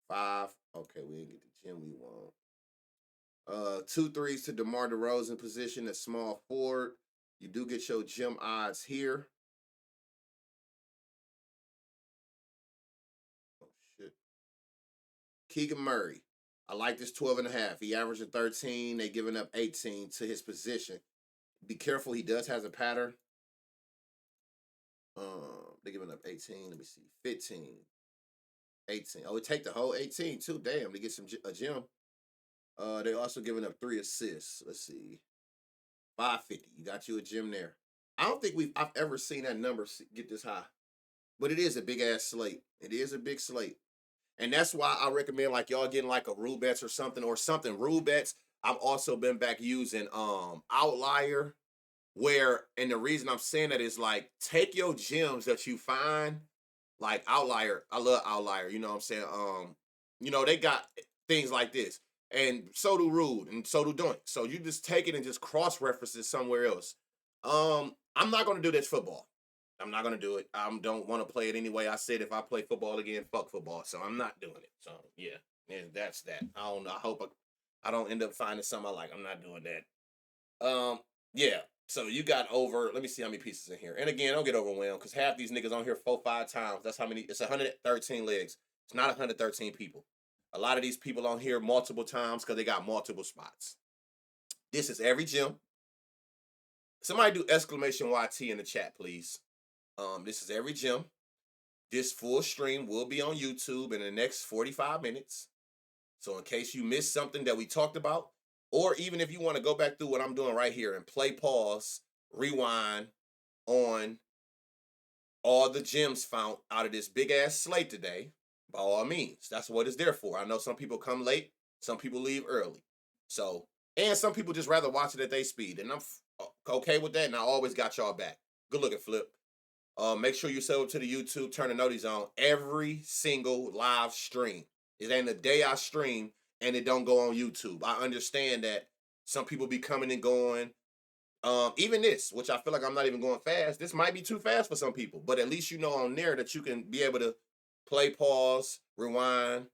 5. Okay, we didn't get the gym we want. 2 threes to DeMar DeRozan position at small forward. You do get your gym odds here. Oh, shit. Keegan Murray. I like this 12.5. He averaging 13. They giving up 18 to his position. Be careful. He does has a pattern. They're giving up 18. Let me see. 15. 18. Oh, it take the whole 18 too. Damn, to get a gym. They also giving up 3 assists. Let's see. 550. You got you a gym there. I don't think I've ever seen that number get this high. But it is a big ass slate. It is a big slate. And that's why I recommend like y'all getting like a rule bets or something. Rule bets. I've also been back using Outlier, where, and the reason I'm saying that is like take your gems that you find, like Outlier. I love Outlier. You know what I'm saying? They got things like this. And so do Rude, and so do Doink. So you just take it and just cross-reference it somewhere else. I'm not gonna do this football. I'm not gonna do it. I don't want to play it anyway. I said if I play football again, fuck football. So I'm not doing it. So yeah, and that's that. I don't know. I hope I don't end up finding something I like. I'm not doing that. Yeah. So you got over. Let me see how many pieces in here. And again, don't get overwhelmed because half these niggas on here 4-5 times. That's how many. It's 113 legs. It's not 113 people. A lot of these people on here multiple times because they got multiple spots. This is every gym. Somebody do exclamation YT in the chat, please. This is every gym. This full stream will be on YouTube in the next 45 minutes. So in case you missed something that we talked about, or even if you want to go back through what I'm doing right here and play pause, rewind on all the gems found out of this big ass slate today, by all means, that's what it's there for. I know some people come late, some people leave early. So, and some people just rather watch it at their speed. And I'm okay with that. And I always got y'all back. Good looking, Flip. Make sure you sub to the YouTube, turn the notice on every single live stream. It ain't a day I stream and it don't go on YouTube. I understand that some people be coming and going. Even this, which I feel like I'm not even going fast, this might be too fast for some people, but at least you know on there that you can be able to play pause, rewind,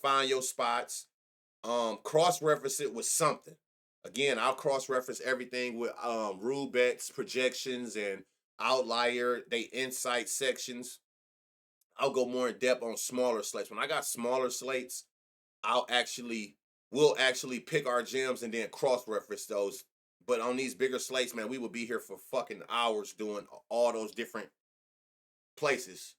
find your spots, cross-reference it with something. Again, I'll cross-reference everything with rule bets, projections, and outlier, they insight sections. I'll go more in depth on smaller slates. When I got smaller slates, we'll actually pick our gems and then cross-reference those. But on these bigger slates, man, we will be here for fucking hours doing all those different places.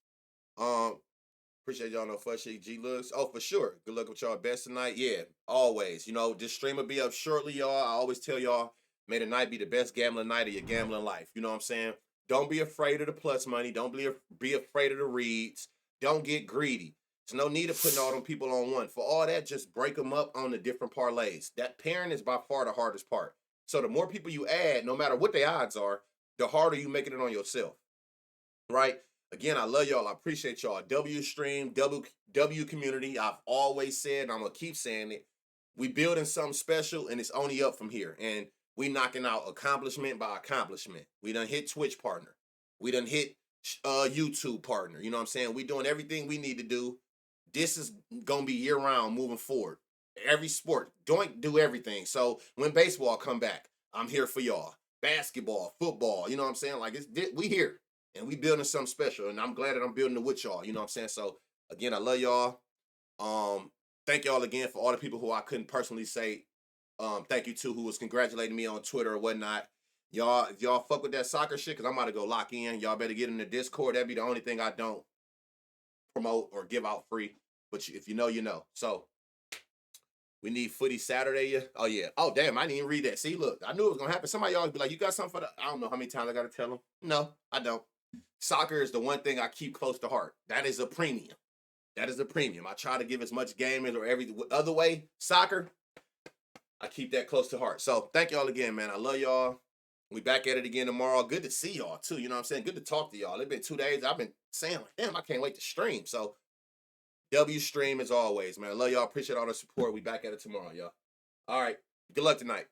Appreciate y'all. No fuss shit. G looks. Oh, for sure. Good luck with y'all best tonight. Yeah, always. You know, this stream will be up shortly, y'all. I always tell y'all, may the night be the best gambling night of your gambling life. You know what I'm saying? Don't be afraid of the plus money. Don't be afraid of the reads. Don't get greedy. There's no need of putting all them people on one. For all that, just break them up on the different parlays. That pairing is by far the hardest part. So the more people you add, no matter what the odds are, the harder you making it on yourself. Right? Again, I love y'all. I appreciate y'all. W stream, W community. I've always said, and I'm gonna keep saying it. We building something special, and it's only up from here. And we knocking out accomplishment by accomplishment. We done hit Twitch partner. We done hit YouTube partner. You know what I'm saying? We doing everything we need to do. This is gonna be year round moving forward. Every sport, don't do everything. So when baseball come back, I'm here for y'all. Basketball, football, you know what I'm saying? Like we here. And we building something special, and I'm glad that I'm building it with y'all. You know what I'm saying? So again, I love y'all. Thank y'all again for all the people who I couldn't personally say thank you to, who was congratulating me on Twitter or whatnot. Y'all, if y'all fuck with that soccer shit, because I'm about to go lock in. Y'all better get in the Discord. That'd be the only thing I don't promote or give out free. But if you know, you know. So we need footy Saturday. Yeah. Oh yeah. Oh damn, I didn't even read that. See, look, I knew it was gonna happen. Somebody always be like, "You got something for the?" I don't know how many times I gotta tell them. No, I don't. Soccer is the one thing I keep close to heart. That is a premium. That is a premium. I try to give as much gaming or every other way. Soccer, I keep that close to heart. So thank y'all again, man. I love y'all. We back at it again tomorrow. Good to see y'all too. You know what I'm saying? Good to talk to y'all. It's been 2 days. I've been saying, like, damn, I can't wait to stream. So W stream as always, man. I love y'all. Appreciate all the support. We back at it tomorrow, y'all. All right. Good luck tonight.